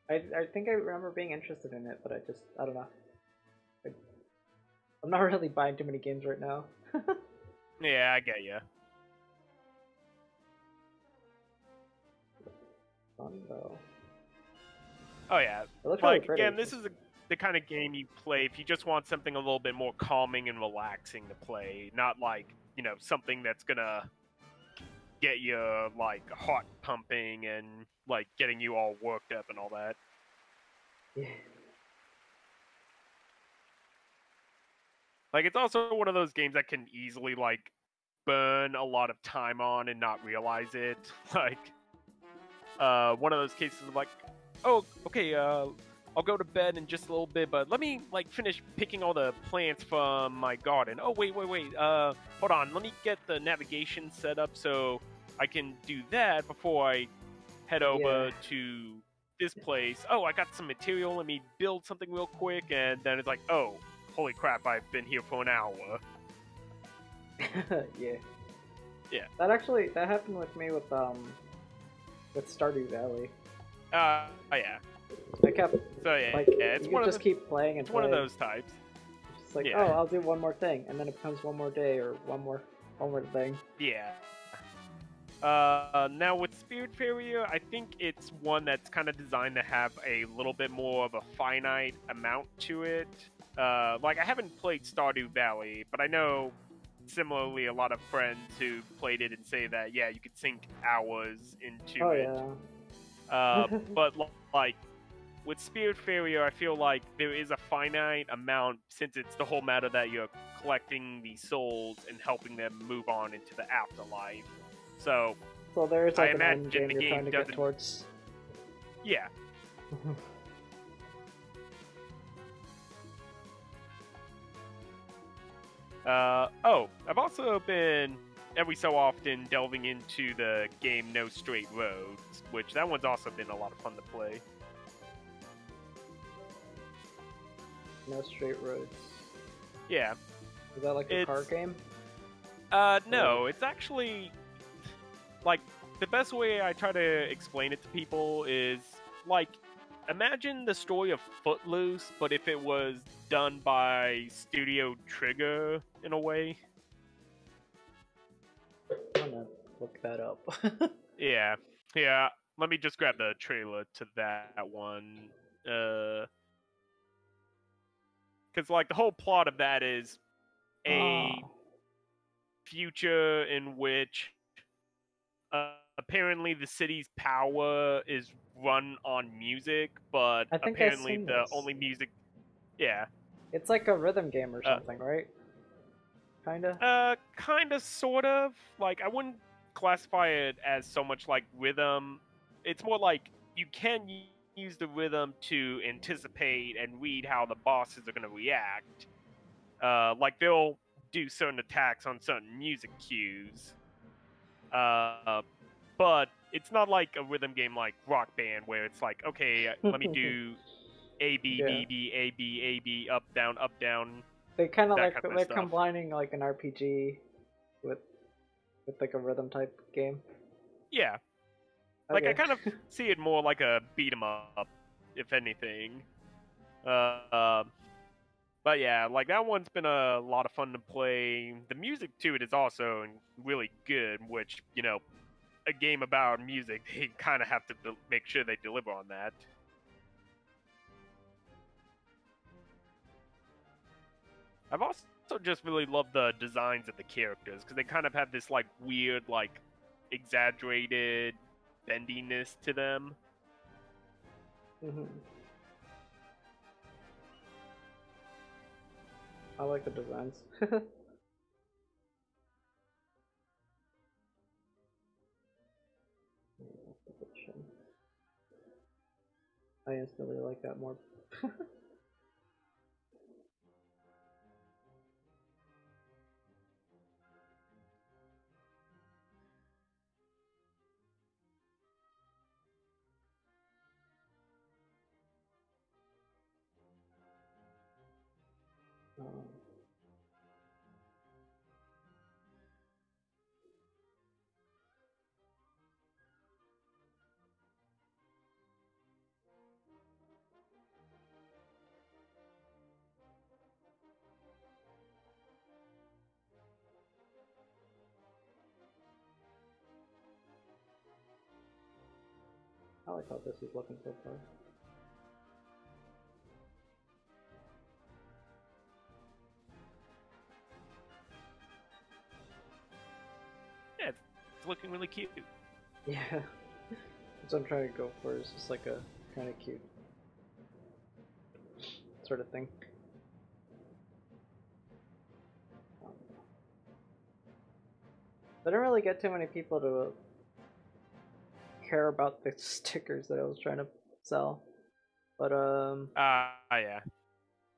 I think I remember being interested in it, but I don't know. I'm not really buying too many games right now. Yeah, I get ya. Fun though. Oh yeah, like really again, this is the kind of game you play if you just want something a little bit more calming and relaxing to play, not like, something that's gonna get you like heart pumping and like getting you all worked up and all that. Yeah. Like, it's also one of those games that can easily like burn a lot of time on and not realize it. Like, one of those cases of like, oh, okay, I'll go to bed in just a little bit, but let me like finish picking all the plants from my garden. Oh wait. Hold on. Let me get the navigation set up so I can do that before I head over to this place. Oh, I got some material. Let me build something real quick, and then it's like, oh, holy crap! I've been here for an hour. Yeah. Yeah. That happened with me with Stardew Valley. Oh yeah. I kept it's you just keep playing and one of those types. It's like, oh, I'll do one more thing, and then it becomes one more day or one more thing. Yeah. Now with Spirit Failure, I think it's one that's kind of designed to have a little bit more of a finite amount to it. Like I haven't played Stardew Valley, but I know similarly a lot of friends who played it and say that you could sink hours into it. But like with Spirit Failure, I feel like there is a finite amount since it's the whole matter that you're collecting these souls and helping them move on into the afterlife. So there's like an end game you're trying to get towards. Yeah. I've also been every so often delving into the game No Straight Roads, which that one's also been a lot of fun to play. No Straight Roads. Yeah. Is that like a car game? No, it's actually like the best way I try to explain it to people is like imagine the story of Footloose, but if it was done by Studio Trigger in a way. I'm gonna look that up. Yeah. Let me just grab the trailer to that one. Because like the whole plot of that is a future in which apparently the city's power is run on music, but apparently the only music. Yeah. It's like a rhythm game or something, right? Kinda? Kinda, sort of. Like, I wouldn't classify it as so much like rhythm. It's more like you can use the rhythm to anticipate and read how the bosses are going to react. Like, they'll do certain attacks on certain music cues. But it's not like a rhythm game like Rock Band where it's like, okay, let me do A, B, B, B, A, B, A, B, up, down. They kind of like they're combining like an RPG with like a rhythm type game. Yeah. Like I kind of see it more like a beat 'em up, if anything. But yeah, like that one's been a lot of fun to play. The music to it is also really good, which, you know, a game about music, they kind of have to make sure they deliver on that. I've also just really loved the designs of the characters, because they kind of have this, like, weird, like, exaggerated bendiness to them. Mm-hmm. I like the designs. I instantly like that more. I like how this is looking so far. Yeah, it's looking really cute. Yeah, that's what I'm trying to go for, is just like a kind of cute sort of thing. I didn't really get too many people to care about the stickers that I was trying to sell. But yeah.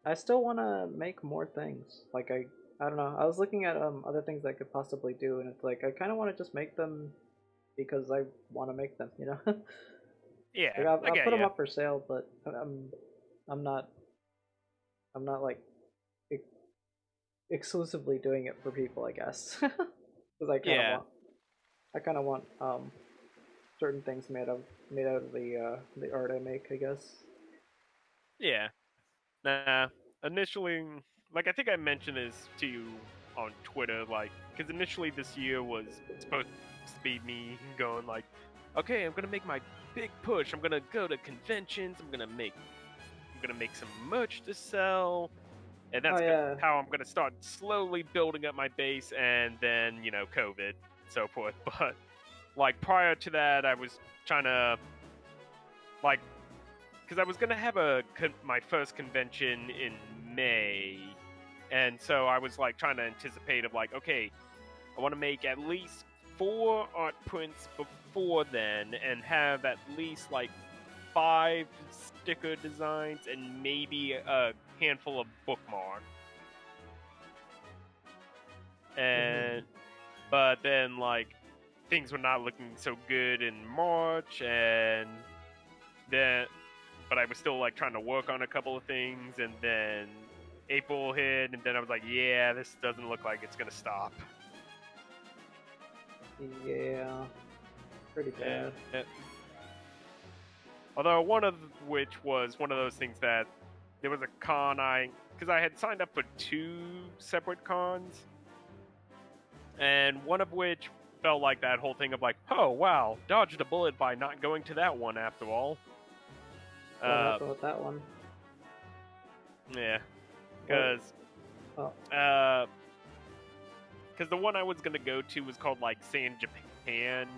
I still want to make more things. Like I don't know. I was looking at other things I could possibly do, and it's like I kind of want to just make them because I want to make them. You know. Yeah, Like I I'll get put them you. up for sale, but I'm not I'm not like ex- exclusively doing it for people, I guess. Because Yeah, I kind of want certain things made out of the art I make, I guess. yeah. Nah, initially, like I think I mentioned this to you on Twitter, like, because initially this year was supposed to be me going like, okay, I'm gonna make my big push. I'm gonna go to conventions. I'm gonna make some merch to sell, and Oh that's yeah. how I'm gonna start slowly building up my base. And then COVID, and so forth. But like prior to that, I was trying to like because I was gonna have my first convention in May, and so I was like trying to anticipate of like, okay, I want to make at least 4 art prints before then, and have at least like 5 sticker designs and maybe a handful of bookmarks. Mm-hmm. And but then like things were not looking so good in March, and then but I was still like trying to work on a couple of things, and then April hit, and then I was like, yeah, this doesn't look like it's gonna stop. Yeah. Pretty bad. Although one of which was one of those things that there was a con because I had signed up for 2 separate cons, and one of which felt like that whole thing of like, oh wow, dodged a bullet by not going to that one after all. What happened with that one? Yeah, because the one I was gonna go to was called like San Japan,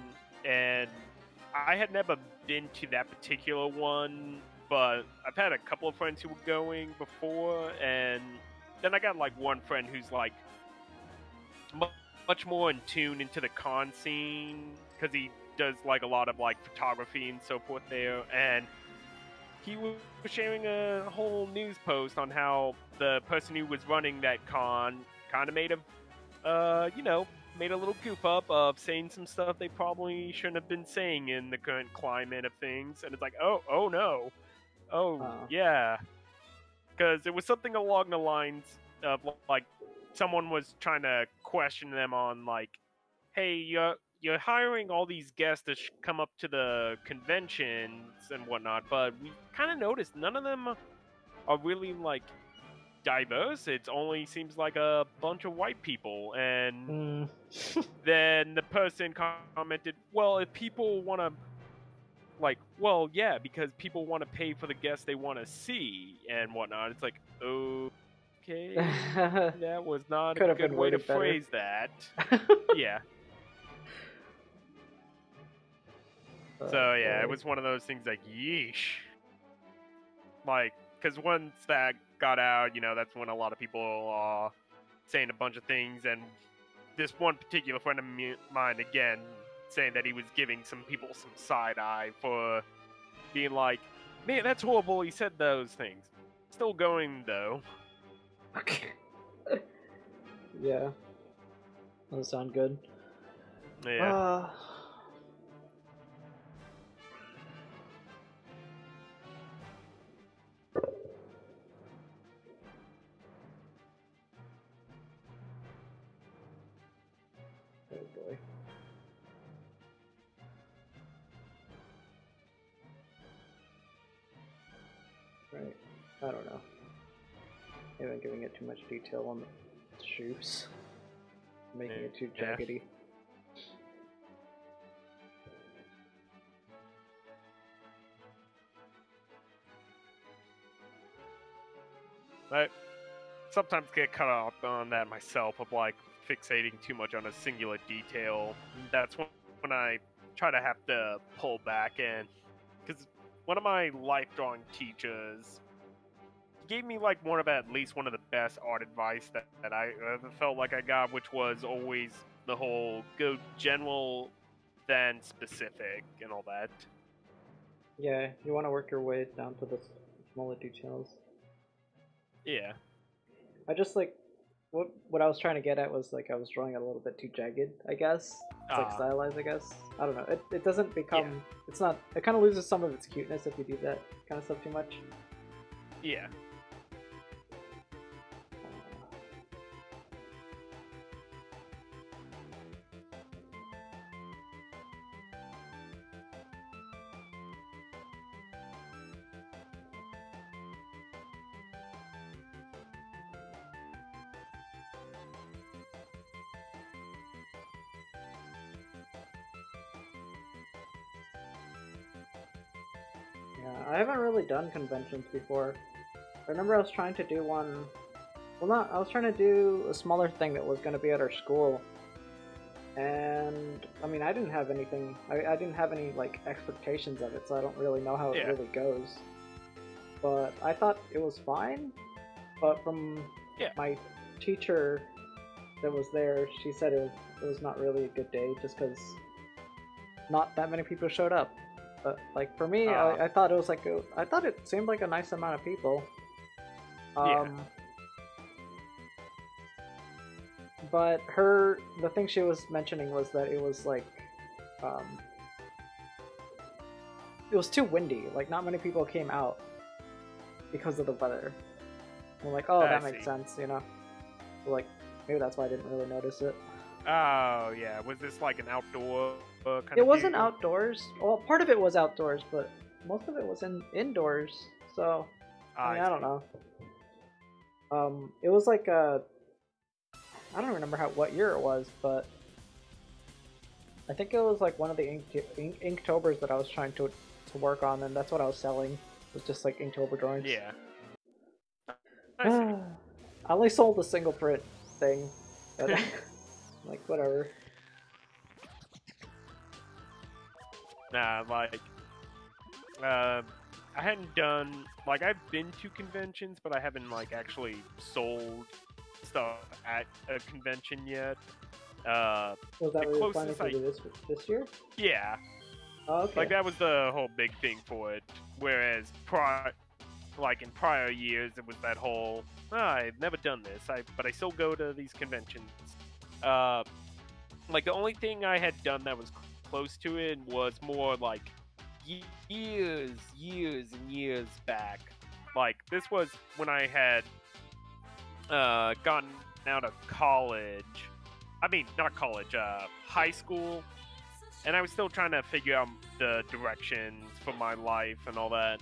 and I had never been to that particular one, but I've had a couple of friends who were going before, and then I got like one friend who's like much more in tune into the con scene because he does like a lot of like photography and so forth there, and he was sharing a whole news post on how the person who was running that con kind of made a little goof up of saying some stuff they probably shouldn't have been saying in the current climate of things, and it's like, oh no, yeah, because it was something along the lines of like someone was trying to question them on like, hey, you're hiring all these guests to come up to the conventions and whatnot, but we kind of noticed none of them are really like diverse. It only seems like a bunch of white people. And then the person commented, well, if people want to, like, well, yeah, because people want to pay for the guests they want to see and whatnot. It's like, okay, that was not Could a have good been way to worded better. phrase that. Yeah. So yeah, it was one of those things like, yeesh. Like, because once that got out, that's when a lot of people are saying a bunch of things, and this one particular friend of mine, again, saying that he was giving some people some side eye for being like, man, that's horrible, he said those things. Still going, though. Yeah. Doesn't sound good. Yeah. Oh boy. Right. I don't know. Maybe I'm giving it too much detail on the shoes. Making it too jaggedy. I sometimes get caught up on that myself of like fixating too much on a singular detail. That's when I try to have to pull back in, because one of my life drawing teachers gave me like at least one of the best art advice that I ever felt like I got, which was always the whole go general then specific and all that. Yeah, you want to work your way down to the smaller details. Yeah. I just like what I was trying to get at was like I was drawing it a little bit too jagged, I guess. It's like stylized, I guess. I don't know. It doesn't become. Yeah. It's not. It kind of loses some of its cuteness if you do that kind of stuff too much. Yeah. Yeah, I haven't really done conventions before. I remember I was trying to do one. Well, not. I was trying to do a smaller thing that was going to be at our school. And I mean, I didn't have anything. I didn't have any like expectations of it, so I don't really know how it really goes. But I thought it was fine. But from my teacher that was there, she said it was not really a good day, just because not that many people showed up. But like for me, I thought it was like I thought it seemed like a nice amount of people. But the thing she was mentioning was that it was like, it was too windy. Like not many people came out because of the weather. I'm like, oh, that makes sense, you know. So, like maybe that's why I didn't really notice it. Oh yeah, was this like an outdoor kind of? It wasn't outdoors. Well, part of it was outdoors, but most of it was indoors. So I mean, I don't know. It was like I don't remember what year it was, but I think it was like one of the Inktober's that I was trying to work on, and that's what I was selling. It was just like Inktober drawings. Yeah. I see. I only sold a single print thing, but like whatever. Nah, like, I hadn't done, like, I've been to conventions, but I haven't like actually sold stuff at a convention yet. Was that what you were planning to do this year? Yeah. Oh, okay. Like that was the whole big thing for it. Whereas like in prior years, it was that whole I've never done this, but I still go to these conventions. Like the only thing I had done that was close to it was more like years and years back. Like this was when I had gotten out of college. I mean, not college, high school. And I was still trying to figure out the directions for my life and all that.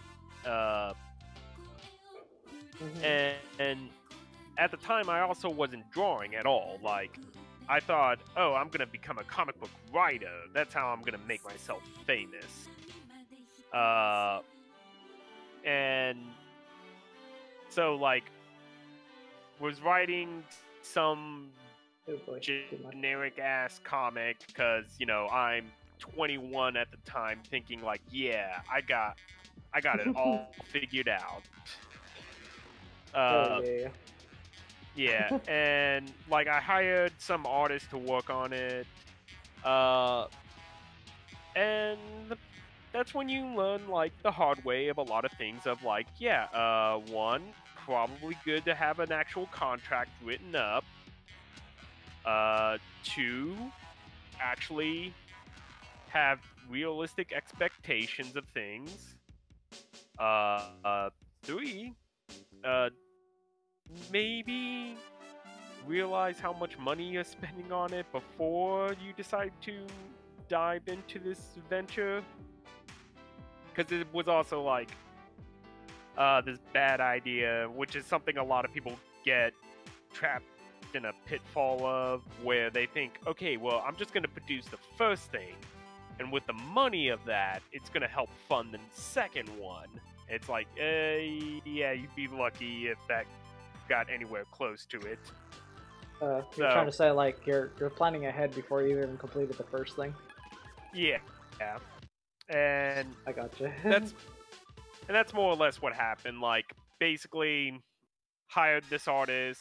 And at the time, I also wasn't drawing at all. Like, I thought, oh, I'm going to become a comic book writer. That's how I'm going to make myself famous. And so, like, was writing some generic-ass comic because, you know, I'm 21 at the time thinking, like, yeah, I got it all figured out. Yeah, and like I hired some artists to work on it, and that's when you learn like the hard way of a lot of things. Of like, yeah, one, probably good to have an actual contract written up. Two, actually have realistic expectations of things. Three, maybe realize how much money you're spending on it before you decide to dive into this venture. Because it was also like this bad idea, which is something a lot of people get trapped in a pitfall of, where they think, okay, well, I'm just going to produce the first thing, and with the money of that, it's going to help fund the second one. It's like, yeah, you'd be lucky if that got anywhere close to it. You're trying to say like you're planning ahead before you even completed the first thing. Yeah, and I gotcha. that's more or less what happened. Like, basically, hired this artist.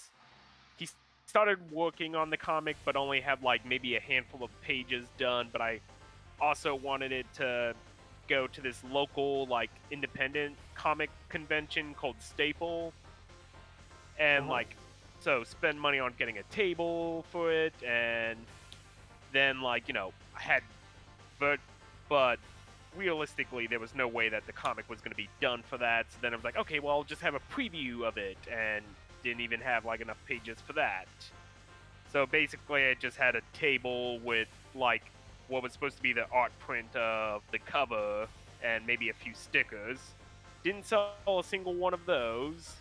He started working on the comic, but only had like maybe a handful of pages done. But I also wanted it to go to this local, like, independent comic convention called Staple, and, like, so spend money on getting a table for it, and then, like, you know, I had, but realistically, there was no way that the comic was going to be done for that, so then I was like, okay, well, I'll just have a preview of it, and didn't even have, like, enough pages for that. So basically, I just had a table with, like, what was supposed to be the art print of the cover, and maybe a few stickers. Didn't sell a single one of those.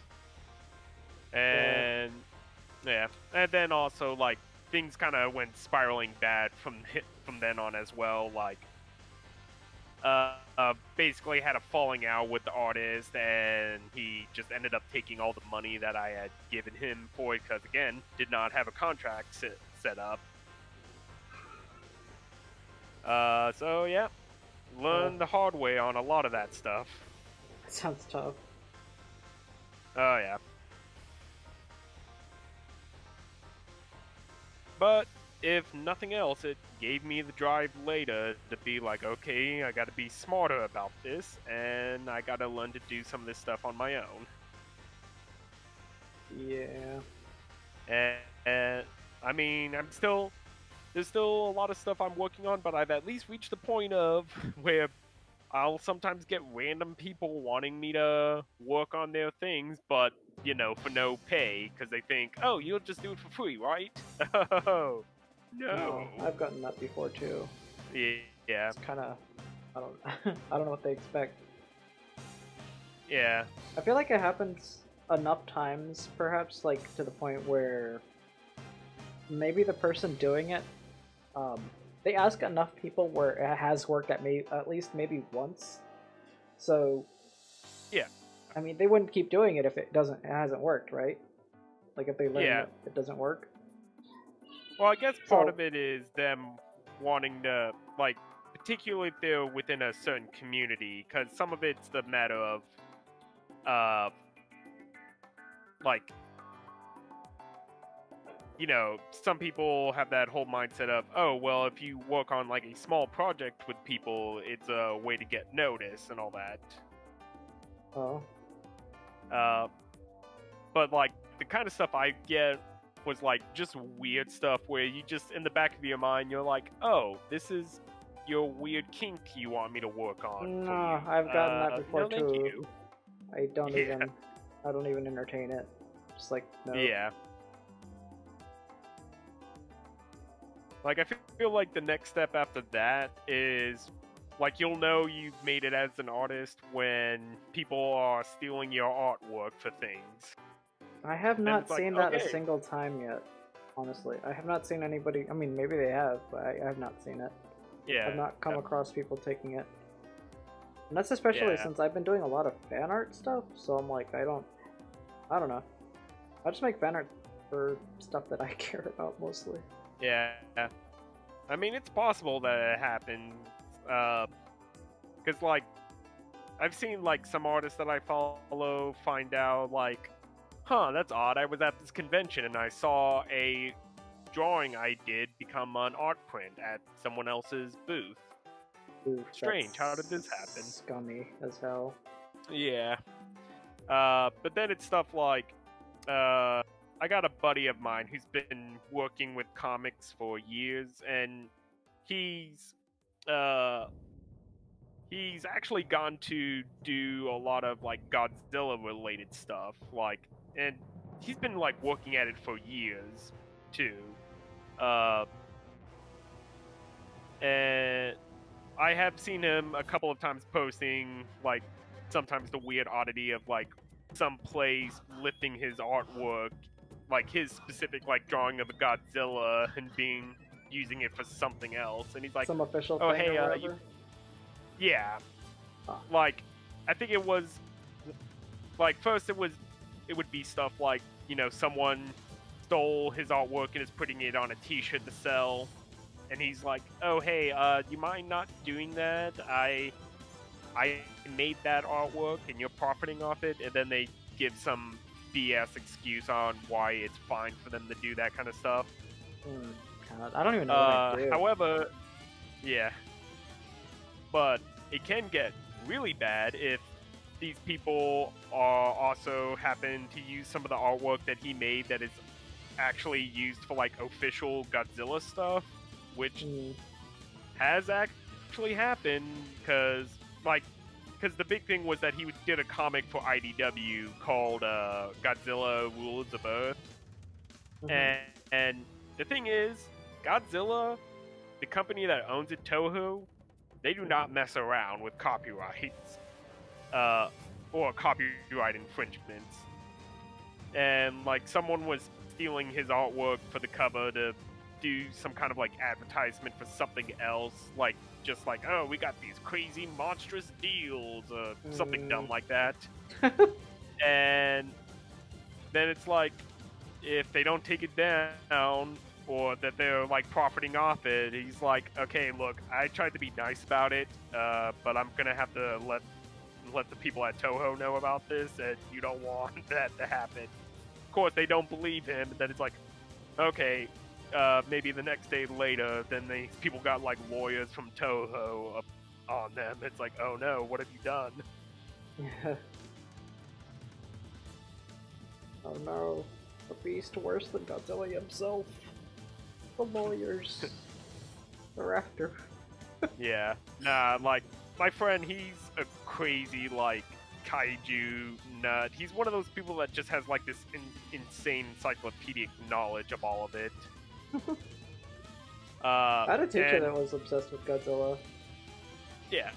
And, yeah. And then also, like, things kind of went spiraling bad from then on as well, like, basically had a falling out with the artist, and he just ended up taking all the money that I had given him for it, because, again, did not have a contract set up. So, yeah, learned the hard way on a lot of that stuff. That sounds tough. Oh, yeah. But if nothing else, it gave me the drive later to be like, okay, I gotta be smarter about this, and I gotta learn to do some of this stuff on my own. Yeah. And I mean, there's still a lot of stuff I'm working on, but I've at least reached the point of where I'll sometimes get random people wanting me to work on their things, but, you know, for no pay, because they think, oh, you'll just do it for free, right? Oh. No. I've gotten that before too. Yeah. It's kind of, I don't, I don't know what they expect. Yeah. I feel like it happens enough times, perhaps, like to the point where maybe the person doing it, they ask enough people where it has worked at least maybe once. So, yeah. I mean, they wouldn't keep doing it if it hasn't worked, right? Like if they learn that it doesn't work. Well, I guess part of it is them wanting to, like, particularly if they're within a certain community, because some of it's the matter of, like, you know, some people have that whole mindset of, oh, well, if you work on, like, a small project with people, it's a way to get noticed and all that. Oh. But, like, the kind of stuff I get was, like, just weird stuff where you just, in the back of your mind, you're like, oh, this is your weird kink you want me to work on. No, I've gotten that before no, too. Thank you. I don't even entertain it. Just like, no. Yeah. Like, I feel like the next step after that is, like, you'll know you've made it as an artist when people are stealing your artwork for things. I have not seen that a single time yet, honestly. I have not seen anybody, I mean, maybe they have, but I have not seen it. Yeah. I've not come across people taking it. And that's especially since I've been doing a lot of fan art stuff, so I'm like, I don't know. I just make fan art for stuff that I care about, mostly. Yeah. I mean, it's possible that it happens, because, like, I've seen, like, some artists that I follow find out, like, huh, that's odd, I was at this convention and I saw a drawing I did become an art print at someone else's booth. Ooh, strange, how did this happen? Scummy as hell. Yeah. But then it's stuff like, I got a buddy of mine who's been working with comics for years, and he's actually gone to do a lot of, like, Godzilla-related stuff, like, and he's been, like, working at it for years, too. And I have seen him a couple of times posting, like, sometimes the weird oddity of, like, some place lifting his artwork, like, his specific, like, drawing of a Godzilla and using it for something else, and he's like, some official oh, thing hey, or whatever? Yeah. Like, I think it was, like, first it would be stuff like, you know, someone stole his artwork and is putting it on a t-shirt to sell, and he's like, oh, hey, do you mind not doing that? I made that artwork and you're profiting off it, and then they give some BS excuse on why it's fine for them to do that kind of stuff. God, I don't even know what I do. However, yeah. But it can get really bad if these people are also happen to use some of the artwork that he made that is actually used for like official Godzilla stuff, which has actually happened because the big thing was that he did a comic for IDW called Godzilla Rules of Earth, and the thing is, Godzilla, the company that owns it, Toho, they do not mess around with copyrights or copyright infringements. And like someone was stealing his artwork for the cover to do some kind of like advertisement for something else, like just like, oh, we got these crazy monstrous deals or something dumb like that. And then it's like, if they don't take it down or that they're like profiting off it, he's like, okay, look, I tried to be nice about it, but I'm gonna have to let the people at Toho know about this, and you don't want that to happen. Of course, they don't believe him, and then it's like, okay, maybe the next day later, then these people got like lawyers from Toho up on them. It's like, oh no, what have you done? Yeah. Oh no, the beast worse than Godzilla himself. The lawyers. They're after. Yeah, nah, like, my friend, he's a crazy, like, kaiju nut. He's one of those people that just has, like, this insane encyclopedic knowledge of all of it. I had a teacher that was obsessed with Godzilla. Yeah.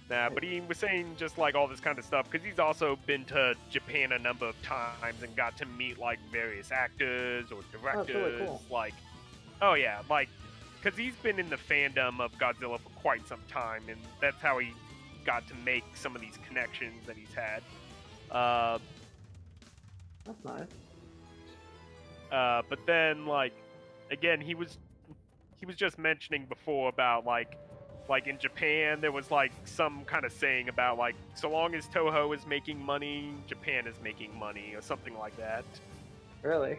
Nah, but he was saying just, like, all this kind of stuff, because he's also been to Japan a number of times and got to meet, like, various actors or directors. Oh, really cool. Like, oh yeah, like, because he's been in the fandom of Godzilla for quite some time, and that's how he got to make some of these connections that he's had. That's nice. But then, like, again, he was just mentioning before about, like in Japan, there was, like, some kind of saying about, like, so long as Toho is making money, Japan is making money, or something like that. Really?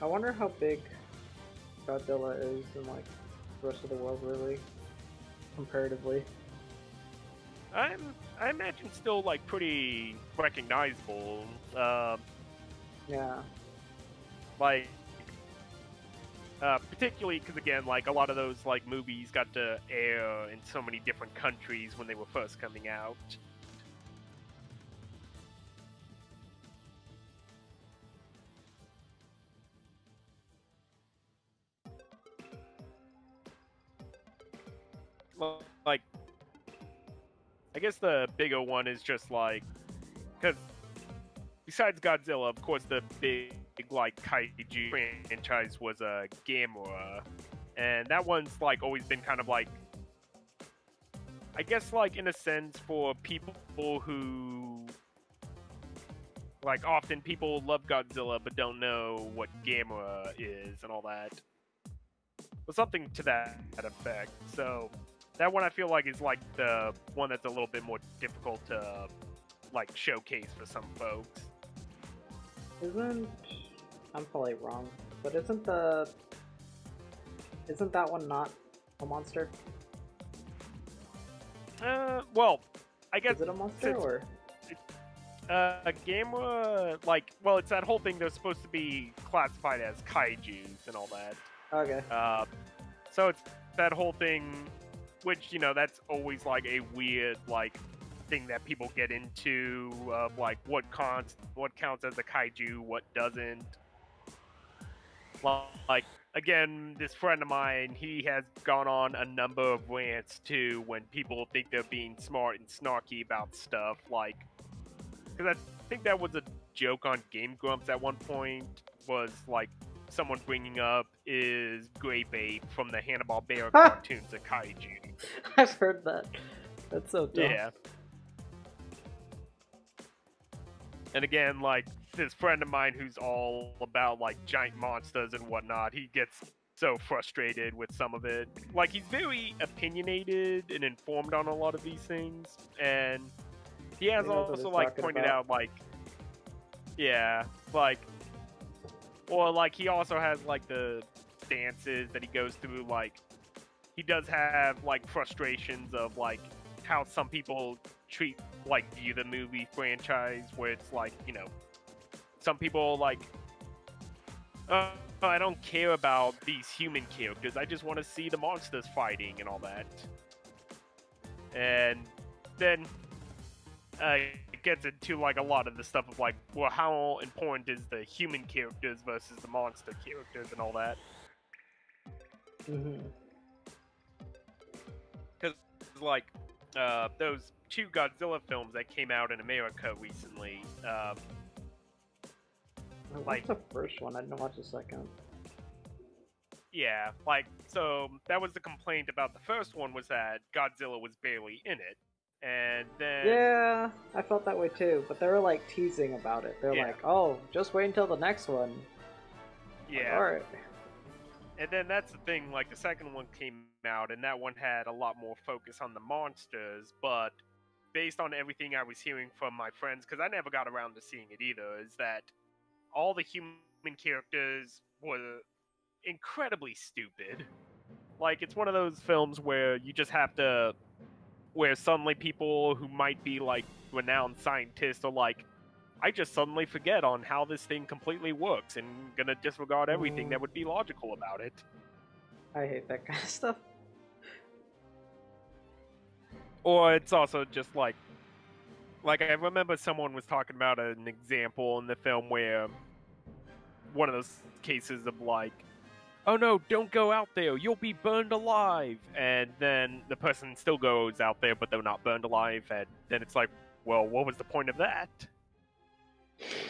I wonder how big Godzilla is in, like, the rest of the world, really, comparatively. I imagine still, like, pretty recognizable. Yeah. Like, particularly because, again, like, a lot of those, like, movies got to air in so many different countries when they were first coming out. Like, I guess the bigger one is just, like, because besides Godzilla, of course, the big, like, kaiju franchise was Gamera, and that one's, like, always been kind of, like, I guess, like, in a sense, for people who, like, often people love Godzilla but don't know what Gamera is and all that. Well, something to that effect, so that one I feel like is, like, the one that's a little bit more difficult to, like, showcase for some folks. I'm probably wrong, but isn't that one not a monster? Well, I guess... Is it a monster, or...? Gamera, like, well, it's that whole thing they're supposed to be classified as kaijus and all that. Okay. So it's that whole thing, which, you know, that's always, like, a weird, like, thing that people get into, of, like, what counts as a kaiju, what doesn't. Like, again, this friend of mine, he has gone on a number of rants, too, when people think they're being smart and snarky about stuff, like, because I think that was a joke on Game Grumps at one point, was, like, someone bringing up, is Grape Ape from the Hanna-Barbera cartoons a kaiju? I've heard that. That's so dumb. Yeah. And again, like, this friend of mine who's all about, like, giant monsters and whatnot, he gets so frustrated with some of it. Like, he's very opinionated and informed on a lot of these things, and he has also like pointed out like, yeah, like, or like he also has like the dances that he goes through. Like, he does have like frustrations of like how some people view the movie franchise, where it's like, you know, some people like, I don't care about these human characters, I just want to see the monsters fighting and all that. And then it gets into like a lot of the stuff of like, well, how important is the human characters versus the monster characters and all that. Because like those 2 Godzilla films that came out in America recently, I watched the first one, I didn't watch the second. Yeah, like, so that was the complaint about the first one, was that Godzilla was barely in it. And then... Yeah, I felt that way too, but they were like teasing about it. They're like, oh, just wait until the next one. Yeah. Like, alright. And then that's the thing, like, the second one came out, and that one had a lot more focus on the monsters, but based on everything I was hearing from my friends, because I never got around to seeing it either, is that all the human characters were incredibly stupid. Like, it's one of those films where you just have to... where suddenly people who might be, like, renowned scientists are like, I just suddenly forget on how this thing completely works and gonna disregard everything that would be logical about it. I hate that kind of stuff. Or it's also just like I remember someone was talking about an example in the film where one of those cases of like, oh no, don't go out there, you'll be burned alive. And then the person still goes out there, but they're not burned alive. And then it's like, well, what was the point of that?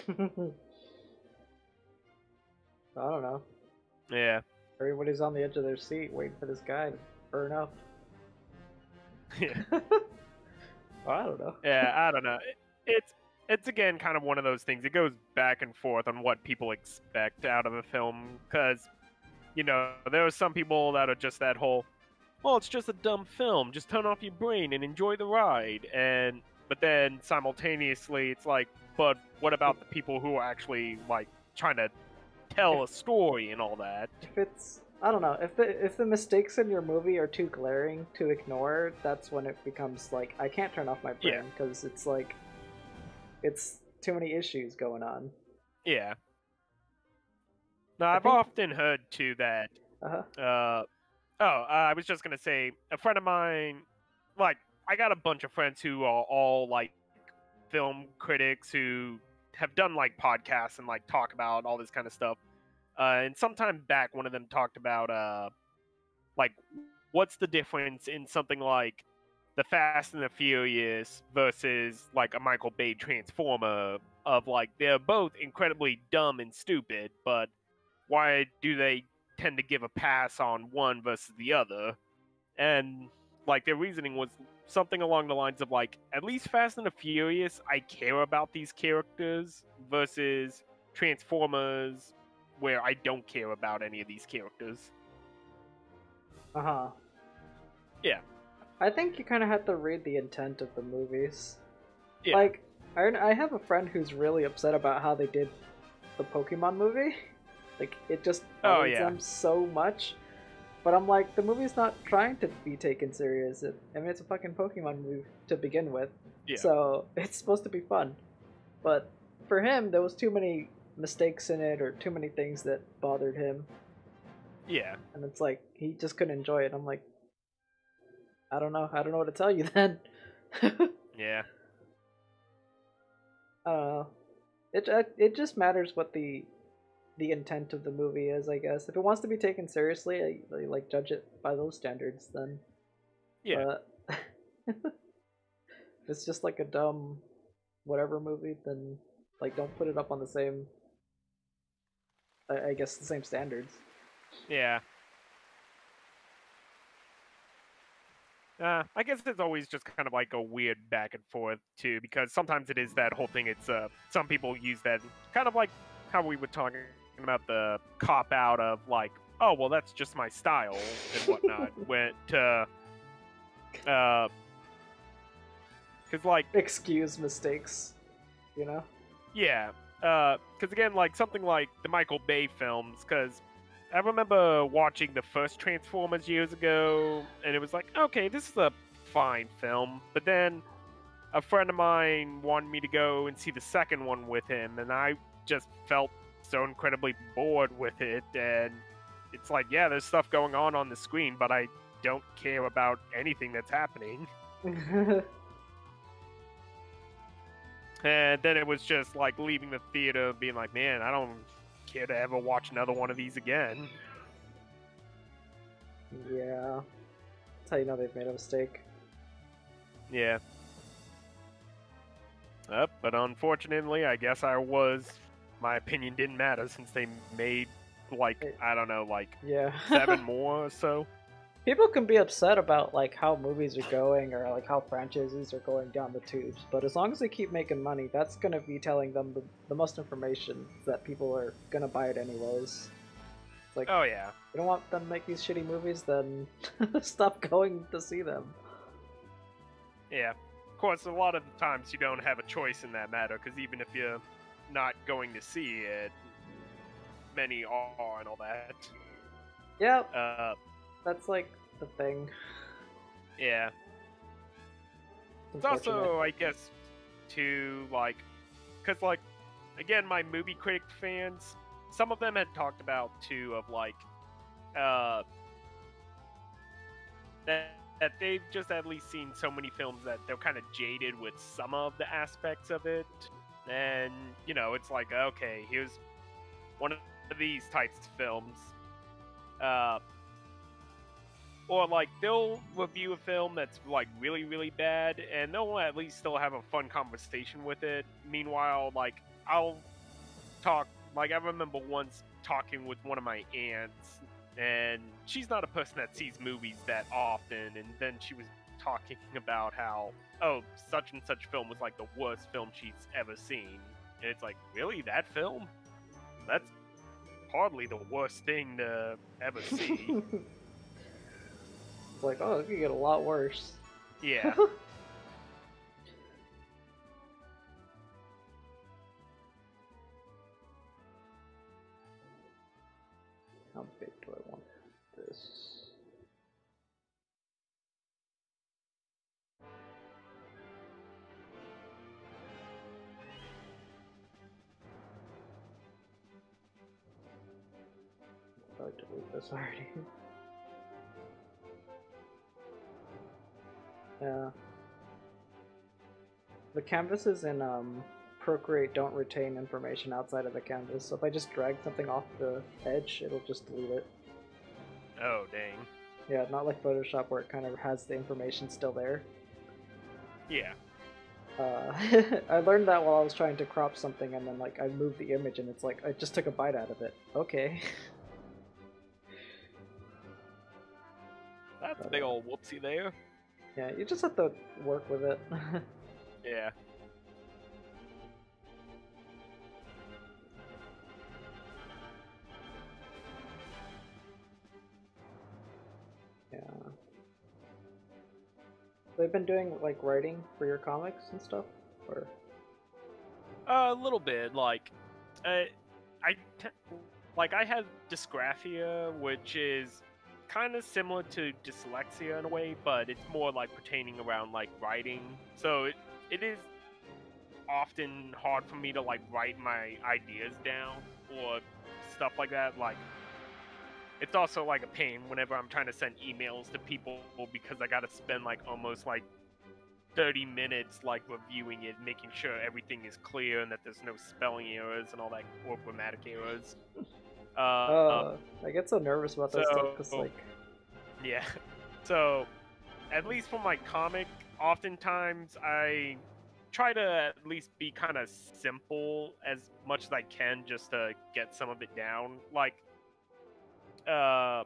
I don't know. Yeah. Everybody's on the edge of their seat waiting for this guy to burn up. Yeah. Well, I don't know. Yeah, I don't know. It's again kind of one of those things. It goes back and forth on what people expect out of a film, because, you know, there are some people that are just that whole, well, it's just a dumb film, just turn off your brain and enjoy the ride. But then simultaneously it's like, but what about the people who are actually like trying to tell a story and all that? If it's, I don't know, if the mistakes in your movie are too glaring to ignore, that's when it becomes like, I can't turn off my brain, because it's like, it's too many issues going on. Yeah. Now, I've often heard too that I was just gonna say, a friend of mine, like, I got a bunch of friends who are all like film critics who have done like podcasts and like talk about all this kind of stuff. And sometime back, one of them talked about like, what's the difference in something like the Fast and the Furious versus like a Michael Bay Transformer, of like, they're both incredibly dumb and stupid, but why do they tend to give a pass on one versus the other? And like, their reasoning was something along the lines of like, at least Fast and the Furious, I care about these characters, versus Transformers, where I don't care about any of these characters. Yeah. I think you kind of have to read the intent of the movies. Yeah. Like, I have a friend who's really upset about how they did the Pokemon movie. Like, it just bothers them so much. But I'm like, the movie's not trying to be taken serious. I mean, it's a fucking Pokemon movie to begin with. Yeah. So, it's supposed to be fun. But for him, there was too many mistakes in it, or too many things that bothered him. Yeah. And it's like, he just couldn't enjoy it. I'm like, I don't know what to tell you then. Yeah. I don't know. It just matters what the intent of the movie is, I guess. If it wants to be taken seriously, I like judge it by those standards, then. Yeah. If it's just like a dumb whatever movie, then like don't put it up on the same, I guess, the same standards. Yeah. I guess it's always just kind of like a weird back and forth too, because sometimes it is that whole thing. It's some people use that kind of like how we were talking about the cop out of like, oh, well, that's just my style and whatnot. Went to, because, like... Excuse mistakes, you know? Yeah, because again, like, something like the Michael Bay films, because I remember watching the first Transformers years ago, and it was like, okay, this is a fine film, but then a friend of mine wanted me to go and see the second one with him, and I just felt so incredibly bored with it, and it's like, yeah, there's stuff going on the screen, but I don't care about anything that's happening. And then it was just like leaving the theater being like, man, I don't care to ever watch another one of these again. Yeah. That's how you know they've made a mistake. Yeah. But unfortunately, I guess my opinion didn't matter since they made, like, I don't know, like, yeah. 7 more or so. People can be upset about, like, how movies are going or, like, how franchises are going down the tubes, but as long as they keep making money, that's going to be telling them the most information that people are going to buy it anyways. It's like, oh, yeah. You don't want them to make these shitty movies, then stop going to see them. Yeah. Of course, a lot of the times you don't have a choice in that matter, because even if you're not going to see it, many are and all that. Yeah. That's like the thing. Yeah. It's also, I guess, too, like, because, like, again, my movie critic fans, some of them had talked about, too, of, like, that they've just at least seen so many films that they're kind of jaded with some of the aspects of it. And, you know, it's like, okay, here's one of these types of films. Or, like, they'll review a film that's, like, really, really bad, and they'll at least still have a fun conversation with it. Meanwhile, like, I'll talk... Like, I remember once talking with one of my aunts, and she's not a person that sees movies that often, and then she was talking about how, oh, such and such film was, like, the worst film she's ever seen. And it's like, really? That film? That's hardly the worst thing to ever see. It's like, oh, it could get a lot worse. Yeah. How big do I want this? I delete this already. Yeah. The canvases in Procreate don't retain information outside of the canvas, so if I just drag something off the edge, it'll just delete it. Oh, dang. Yeah, not like Photoshop where it kind of has the information still there. Yeah. I learned that while I was trying to crop something, and then like I moved the image, and it's like I just took a bite out of it. Okay. That's a big old whoopsie there. Yeah, you just have to work with it. Yeah. Yeah. They've been doing like writing for your comics and stuff, or? A little bit, like, I have dysgraphia, which is kind of similar to dyslexia in a way, but it's more like pertaining around like writing. So it is often hard for me to like write my ideas down or stuff like that. Like, it's also like a pain whenever I'm trying to send emails to people because I gotta spend like almost like 30 minutes like reviewing it, making sure everything is clear and that there's no spelling errors and all that, or grammatic errors. I get so nervous about that stuff because like... Yeah. So, at least for my comic, oftentimes I try to at least be kind of simple as much as I can just to get some of it down. Like, I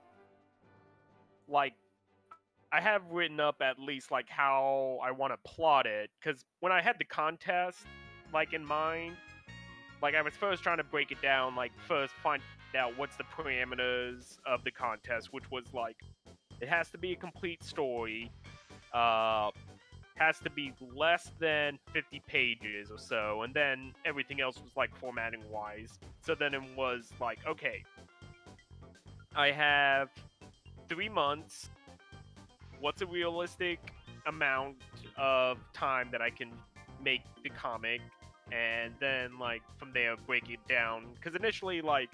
have written up at least like how I want to plot it, because when I had the contest like in mind, like I was first trying to break it down, like first find out what's the parameters of the contest, which was like, it has to be a complete story, has to be less than 50 pages or so, and then everything else was like formatting wise. So then it was like, okay, I have 3 months. What's a realistic amount of time that I can make the comic? And then, like, from there, break it down. Because initially, like,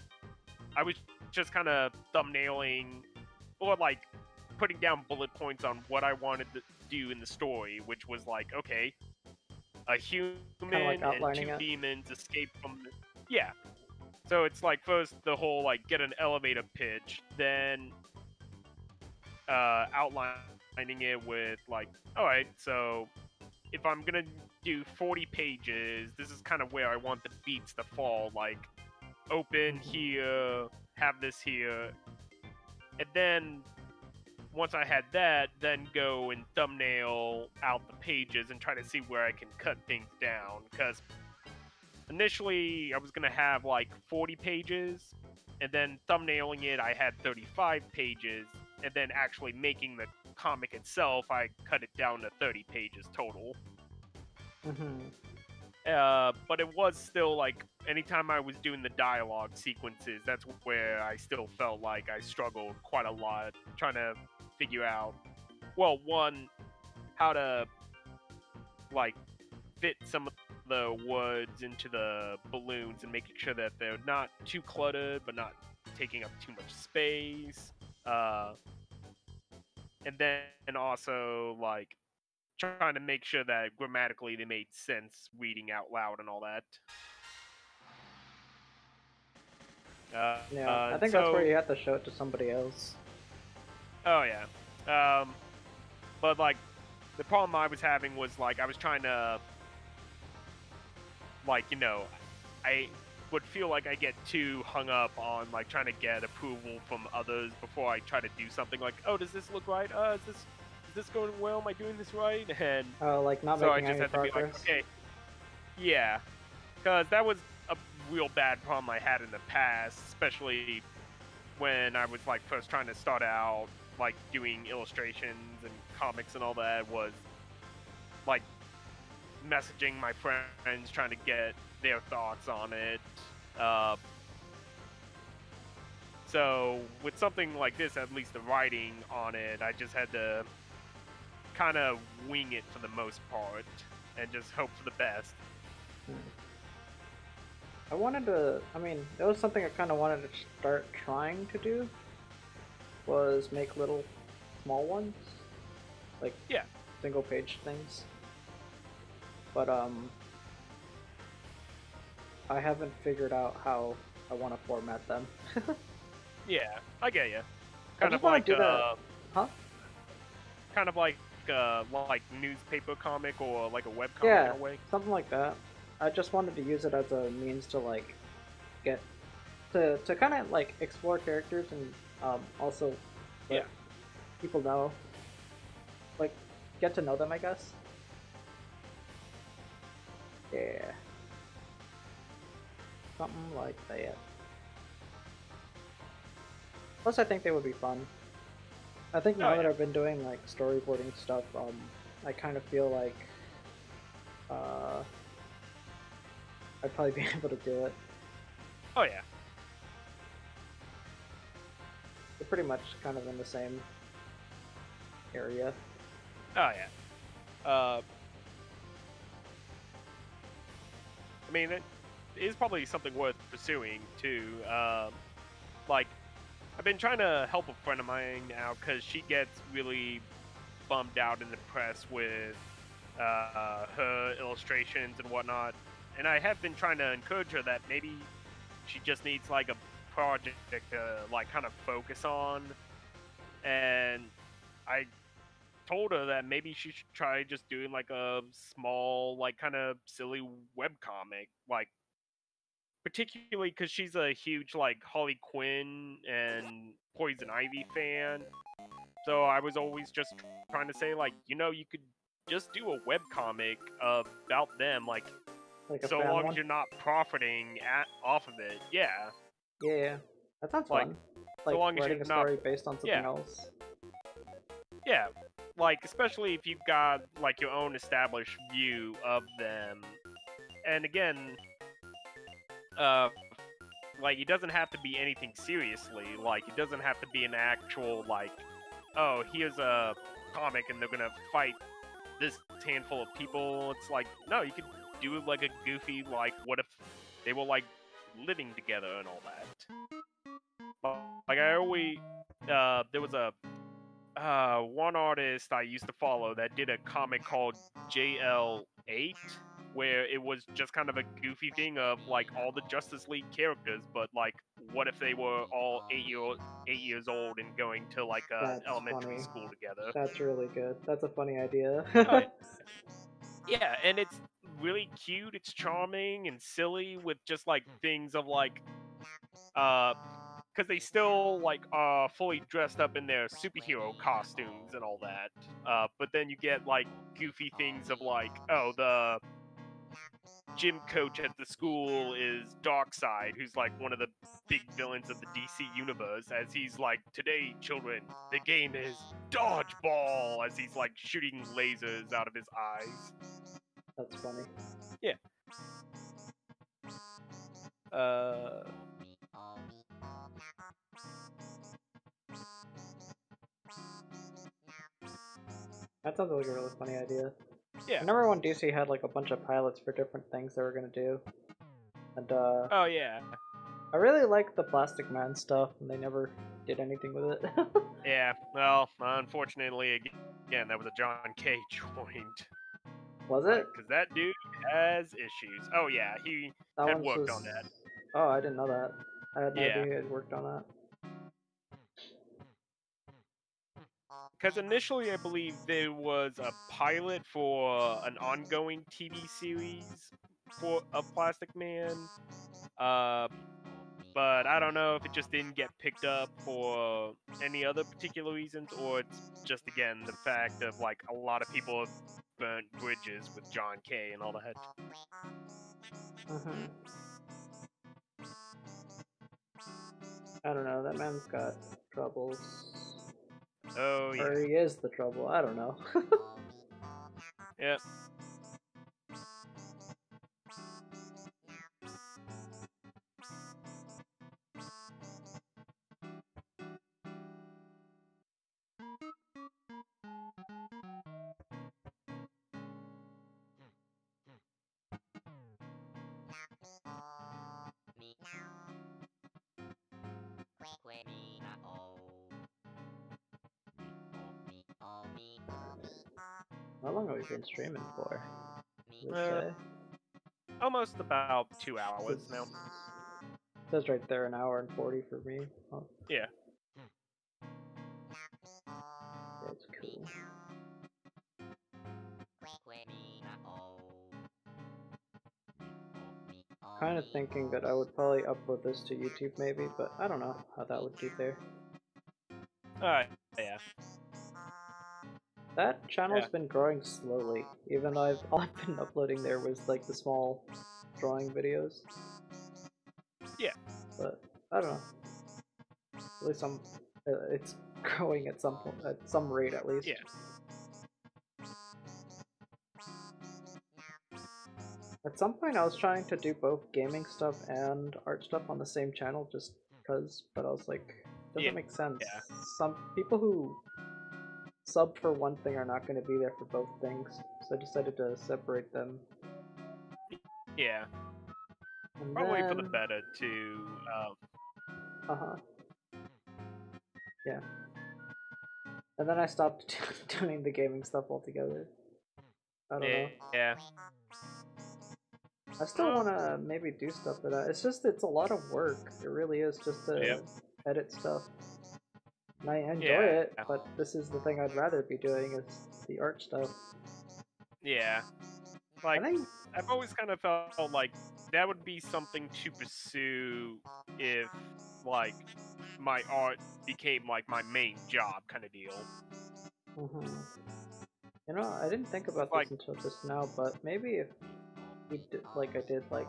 I was just kind of thumbnailing, or, like, putting down bullet points on what I wanted to do in the story, which was, like, okay, a human like and 2 demons escape from the... Yeah. So it's, like, first the whole, like, get an elevator pitch, then outlining it with, like, alright, so if I'm gonna do 40 pages, this is kind of where I want the beats to fall, like, open here, have this here, and then, once I had that, then go and thumbnail out the pages and try to see where I can cut things down, because initially I was gonna have, like, 40 pages, and then thumbnailing it, I had 35 pages, and then actually making the comic itself, I cut it down to 30 pages total. But it was still, like, anytime I was doing the dialogue sequences, that's where I still felt like I struggled quite a lot, trying to figure out, well, one, how to, like, fit some of the words into the balloons and making sure that they're not too cluttered, but not taking up too much space. And then also, like, trying to make sure that grammatically they made sense reading out loud and all that. Yeah, I think that's where you have to show it to somebody else. Oh, yeah. But, like, the problem I was having was, like, I was trying to, like, you know, I would feel like I get too hung up on, like, trying to get approval from others before I try to do something. Like, oh, does this look right? Is this going well? Am I doing this right? And like not so making I just any had to be like, okay, yeah, because that was a real bad problem I had in the past, especially when I was, like, first trying to start out, like, doing illustrations and comics and all that, was, like, messaging my friends, trying to get their thoughts on it. So with something like this, at least the writing on it, I just had to kind of wing it for the most part and just hope for the best. I wanted to, I mean, it was something I kind of wanted to start trying to do, was make little small ones, like, yeah, single page things. But I haven't figured out how I want to format them. yeah, I get you. Kind of like huh? Kind of like newspaper comic or like a web comic in a way. Something like that. I just wanted to use it as a means to, like, get to kind of, like, explore characters and also let people know, like, get to know them, I guess. Yeah. Something like that. Plus, I think they would be fun. I think now that I've been doing, like, storyboarding stuff, I kind of feel like I'd probably be able to do it. Oh yeah. They're pretty much kind of in the same area. Oh yeah. I mean, it is probably something worth pursuing too. Like, I've been trying to help a friend of mine now because she gets really bummed out and depressed with her illustrations and whatnot. And I have been trying to encourage her that maybe she just needs, like, a project to, like, kind of focus on. And I told her that maybe she should try just doing, like, a small, like, kind of silly webcomic, like, particularly because she's a huge, like, Harley Quinn and Poison Ivy fan. So I was always just trying to say, like, you know, you could just do a webcomic about them, like so long as you're not profiting off of it. Yeah. Yeah. That sounds like, fun. Like, so long as writing you're a story not, based on something else. Yeah, like, especially if you've got, like, your own established view of them. And again, like, it doesn't have to be anything seriously. Like, it doesn't have to be an actual, like, oh, here's a comic and they're gonna fight this handful of people. It's like, no, you could do, like, a goofy, like, what if they were, like, living together and all that. Like, I always, there was a, one artist I used to follow that did a comic called JL8, where it was just kind of a goofy thing of like all the Justice League characters, but like, what if they were all 8 years old and going to like That's elementary funny. school together? That's really good. That's a funny idea. Oh, yeah, and it's really cute. It's charming and silly with just like things of like, because they still like are fully dressed up in their superhero costumes and all that. But then you get like goofy things of like, oh, the gym coach at the school is Darkseid, who's like one of the big villains of the DC universe. As he's like, today, children, the game is dodgeball. As he's like shooting lasers out of his eyes. That's funny. Yeah. That sounds like a really funny idea. Yeah. I remember when DC had like a bunch of pilots for different things they were gonna do. And Oh yeah. I really liked the Plastic Man stuff, and they never did anything with it. Yeah, well, unfortunately, again, that was a John K. joint. Was it? Because that dude has issues. Oh yeah, he That had one's worked just... on that. Oh, I didn't know that. I had no Yeah. idea he had worked on that. Because initially, I believe there was a pilot for an ongoing TV series for a Plastic Man. But I don't know if it just didn't get picked up for any other particular reasons, or it's just, again, the fact of, like, a lot of people have burnt bridges with John K. and all that. Mm-hmm. I don't know, that man's got troubles. Oh, yeah. Or he is the trouble, I don't know. Yep. How long have we been streaming for? Does it say? Almost about 2 hours now. It says right there, 1 hour and 40 for me. Oh. Yeah. That's cool. Kind of thinking that I would probably upload this to YouTube maybe, but I don't know how that would do there. Alright, yeah. That channel's been growing slowly, even though all I've been uploading there was like the small drawing videos. Yeah. But I don't know. At least it's growing at some point, at some rate at least. Yeah. At some point I was trying to do both gaming stuff and art stuff on the same channel just cause, but I was like, doesn't make sense. Yeah. Some people who sub for one thing are not going to be there for both things, so I decided to separate them. Yeah. And Probably then... for the better to, Uh-huh. Yeah. And then I stopped doing the gaming stuff altogether. I don't know. Yeah. I still want to maybe do stuff for that. It's just, it's a lot of work. It really is, just to edit stuff. And I enjoy it, but this is the thing I'd rather be doing, is the art stuff. Yeah. Like, I've always kind of felt like that would be something to pursue if, like, my art became, like, my main job kind of deal. Mm-hmm. You know, I didn't think about this until just now, but maybe if we did, like, I did, like,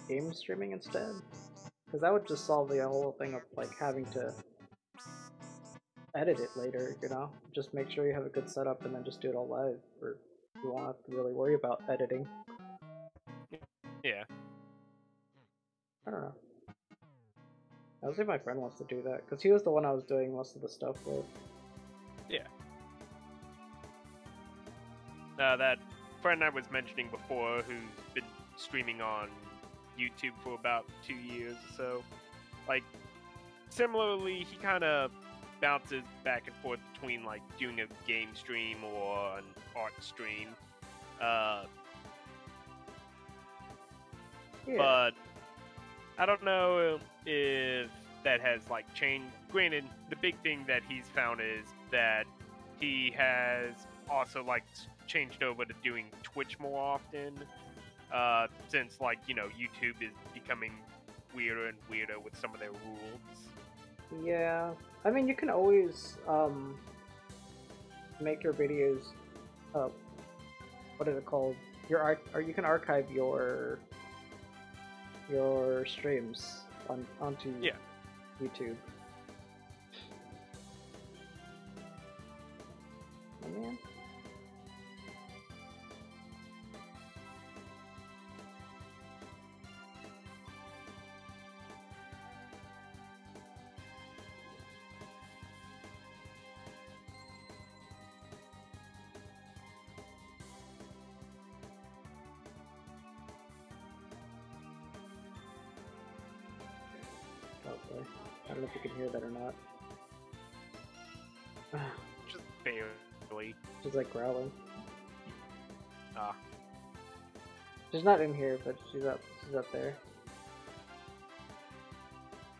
game streaming instead. Because that would just solve the whole thing of like having to edit it later, you know? Just make sure you have a good setup and then just do it all live, or you won't have to really worry about editing. Yeah. I don't know. I think my friend wants to do that, because he was the one I was doing most of the stuff with. Yeah. That friend I was mentioning before, who's been streaming on YouTube for about 2 years or so, like, similarly, he kind of bounces back and forth between, like, doing a game stream or an art stream. Yeah. But I don't know if that has, like, changed. Granted, the big thing that he's found is that he has also, like, changed over to doing Twitch more often, since, like, you know, YouTube is becoming weirder and weirder with some of their rules. Yeah, I mean, you can always make your videos, what is it called? Or you can archive your streams onto YouTube. Oh man. I don't know if you can hear that or not. Just barely. She's like growling. Ah. She's not in here, but she's up there.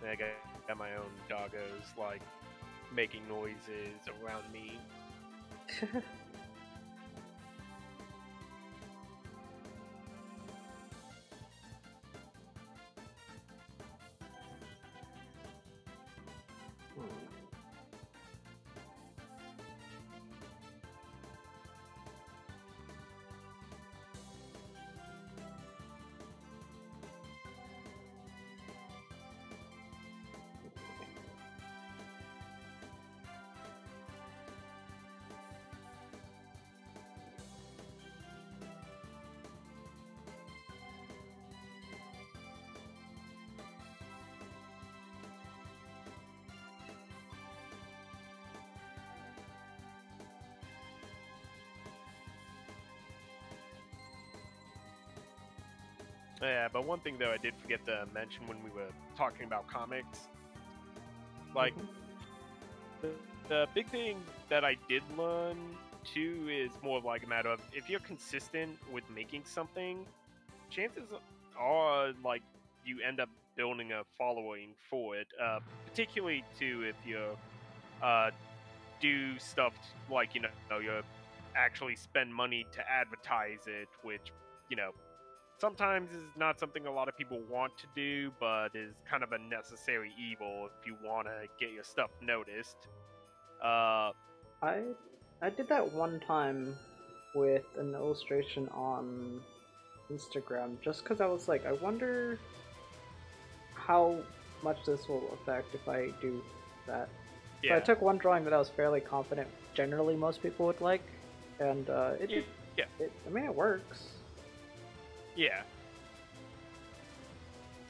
I got my own doggos, like, making noises around me. Yeah, but one thing though I did forget to mention when we were talking about comics, like, the big thing that I did learn too is more like a matter of, if you're consistent with making something, chances are, like, you end up building a following for it, particularly too if you do stuff like, you know, you actually spend money to advertise it, which, you know, sometimes is not something a lot of people want to do, but is kind of a necessary evil if you want to get your stuff noticed. I did that one time with an illustration on Instagram, just because I was like, I wonder how much this will affect if I do that. Yeah. So I took one drawing that I was fairly confident generally most people would like, and it did. Yeah. I mean, it works. Yeah.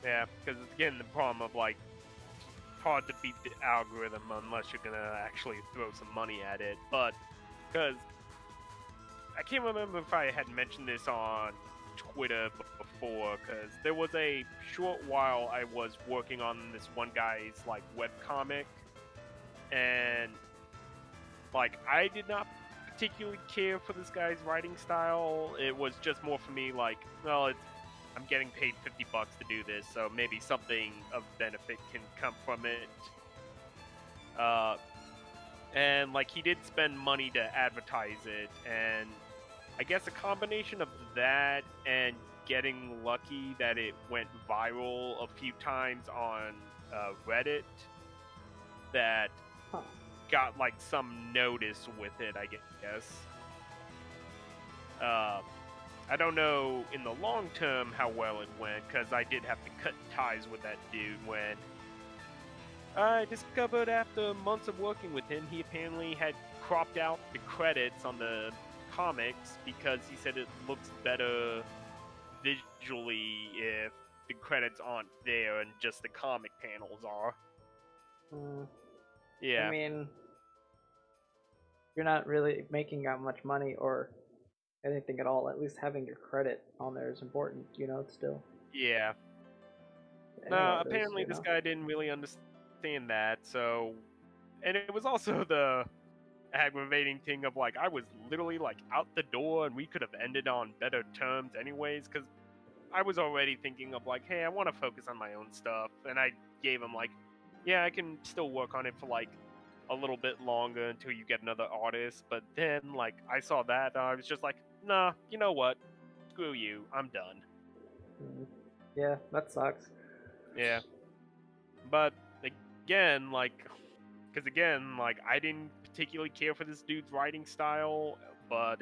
Yeah, because again, the problem of, like, hard to beat the algorithm unless you're gonna actually throw some money at it. But because I can't remember if I had mentioned this on Twitter before, because there was a short while I was working on this one guy's, like, webcomic, and, like, I did not particularly care for this guy's writing style. It was just more for me like, well, I'm getting paid $50 to do this, so maybe something of benefit can come from it. And, like, he did spend money to advertise it, and I guess a combination of that and getting lucky that it went viral a few times on Reddit that got, like, some notice with it, I guess. I don't know in the long term how well it went, because I did have to cut ties with that dude when I discovered after months of working with him, he apparently had cropped out the credits on the comics because he said it looks better visually if the credits aren't there and just the comic panels are. Yeah. I mean, you're not really making that much money or anything at all. At least having your credit on there is important, you know, still. Yeah. No, apparently this guy didn't really understand that, so... And it was also the aggravating thing of, like, I was literally, like, out the door and we could have ended on better terms anyways, because I was already thinking of, like, hey, I want to focus on my own stuff, and I gave him, like, yeah, I can still work on it for, like, a little bit longer until you get another artist, but then, like, I saw that, and I was just like, nah, you know what? Screw you, I'm done. Yeah, that sucks. Yeah. But, again, like, because again, like, I didn't particularly care for this dude's writing style, but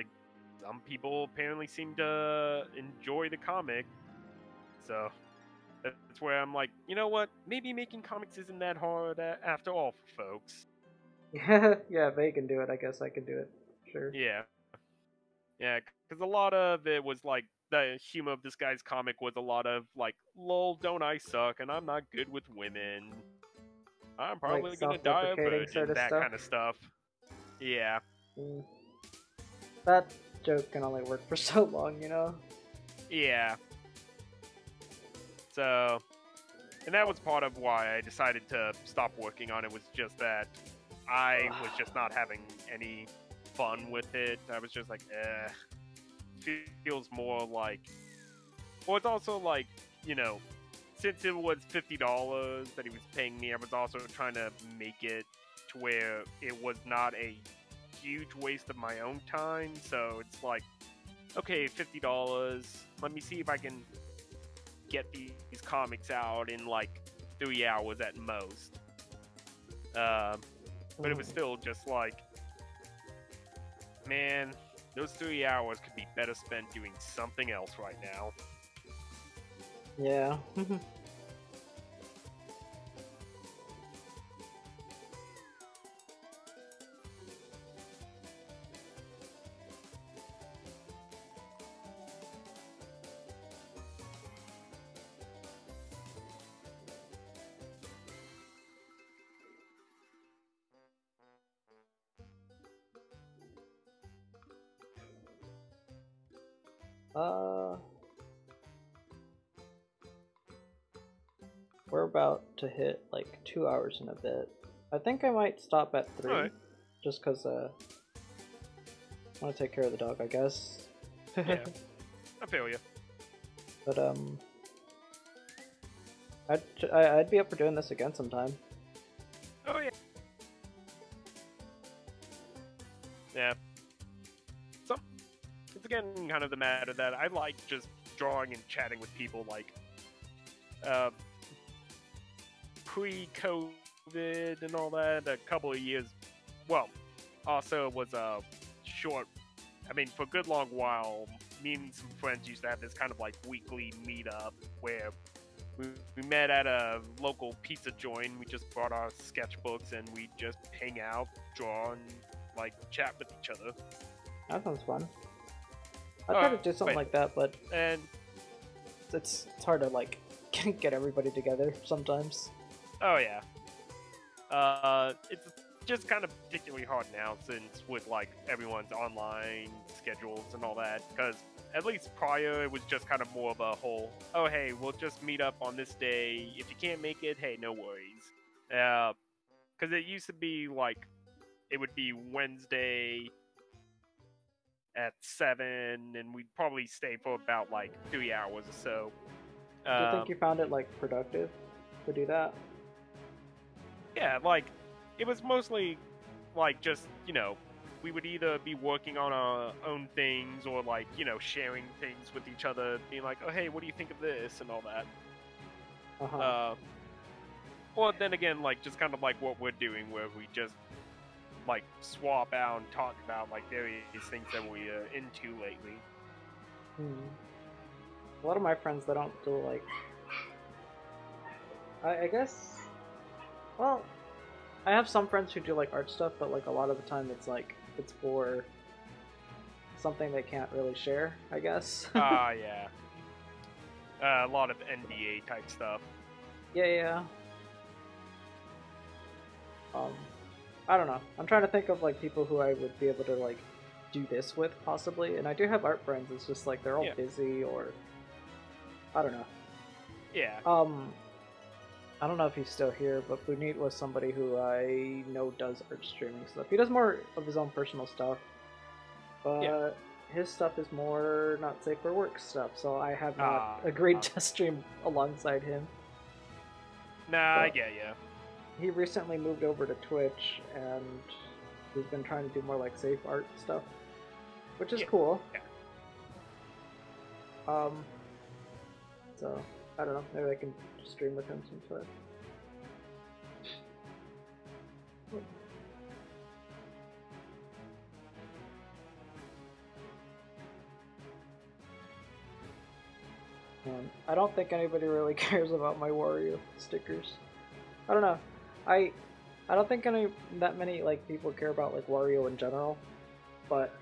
some people apparently seem to enjoy the comic, so that's where I'm like, you know what? Maybe making comics isn't that hard after all for folks. Yeah, if they can do it, I guess I can do it. Sure. Yeah. Yeah, because a lot of it was like, the humor of this guy's comic was a lot of like, lol, don't I suck, and I'm not good with women. I'm probably Like gonna die a self-deprecating virgin, sort of that stuff. kind of stuff. Yeah. That joke can only work for so long, you know? Yeah. So, and that was part of why I decided to stop working on it, was just that I was just not having any fun with it. I was just like, feels more like... Well, it's also like, you know, since it was $50 that he was paying me, I was also trying to make it to where it was not a huge waste of my own time. So it's like, okay, $50, let me see if I can get these comics out in like 3 hours at most. But it was still just like, man, those 3 hours could be better spent doing something else right now. Yeah. We're about to hit like 2 hours in a bit. I think I might stop at 3, right. just because I want to take care of the dog, I guess. Yeah, I feel you. But I'd be up for doing this again sometime. Oh yeah. Yeah. So, it's again kind of the matter that I like just drawing and chatting with people, like, pre-COVID and all that, a couple of years, well, also was a short, I mean, for a good long while, me and some friends used to have this kind of like weekly meetup where we met at a local pizza joint. We just brought our sketchbooks and we just hang out, draw, and like chat with each other. That sounds fun. I'd try to do something like that, but and it's hard to like get everybody together sometimes. Oh yeah. It's just kind of particularly hard now since with like everyone's online schedules and all that, because at least prior it was just kind of more of a whole, oh hey, we'll just meet up on this day. If you can't make it, hey, no worries. Because it used to be like, it would be Wednesday at 7, and we'd probably stay for about like 3 hours or so. Do you think you found it like productive to do that? Yeah, like, it was mostly like just, you know, we would either be working on our own things or like, you know, sharing things with each other, being like, oh hey, what do you think of this and all that. Or then again, like, just kind of like what we're doing, where we just like swap out and talk about like various things that we are into lately. A lot of my friends, they don't do like. I guess. Well, I have some friends who do like art stuff, but like a lot of the time it's for something they can't really share, I guess. Yeah. A lot of NDA type stuff. Yeah. I don't know. I'm trying to think of like people who I would be able to like do this with possibly, and I do have art friends. It's just like they're all busy or I don't know. Yeah. I don't know if he's still here, but Bunit was somebody who I know does art streaming stuff. He does more of his own personal stuff, but his stuff is more not safe for work stuff, so I have not agreed to stream alongside him. Nah, I get ya. He recently moved over to Twitch, and he's been trying to do more like safe art stuff, which is cool. Yeah. So I don't know. Maybe I can stream with him sometime. I don't think anybody really cares about my Wario stickers. I don't know. I don't think that many like people care about like Wario in general, but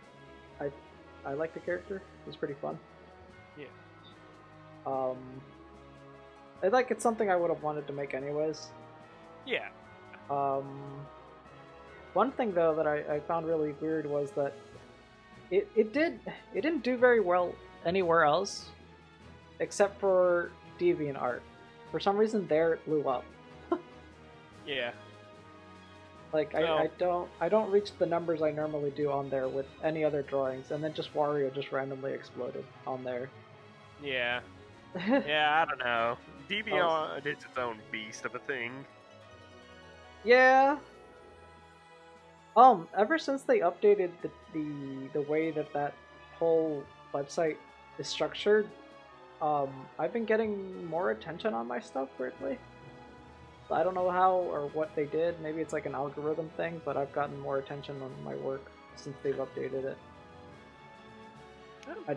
I like the character. It's pretty fun. Yeah. It's something I would have wanted to make anyways. Yeah. One thing though that I found really weird was that it didn't do very well anywhere else, except for DeviantArt. For some reason, there it blew up. Yeah. Like I don't reach the numbers I normally do on there with any other drawings, and then just Wario just randomly exploded on there. Yeah. Yeah, I don't know. DeviantArt is its own beast of a thing. Yeah. Ever since they updated the way that whole website is structured, I've been getting more attention on my stuff weirdly. I don't know how or what they did. Maybe it's like an algorithm thing, but I've gotten more attention on my work since they've updated it. I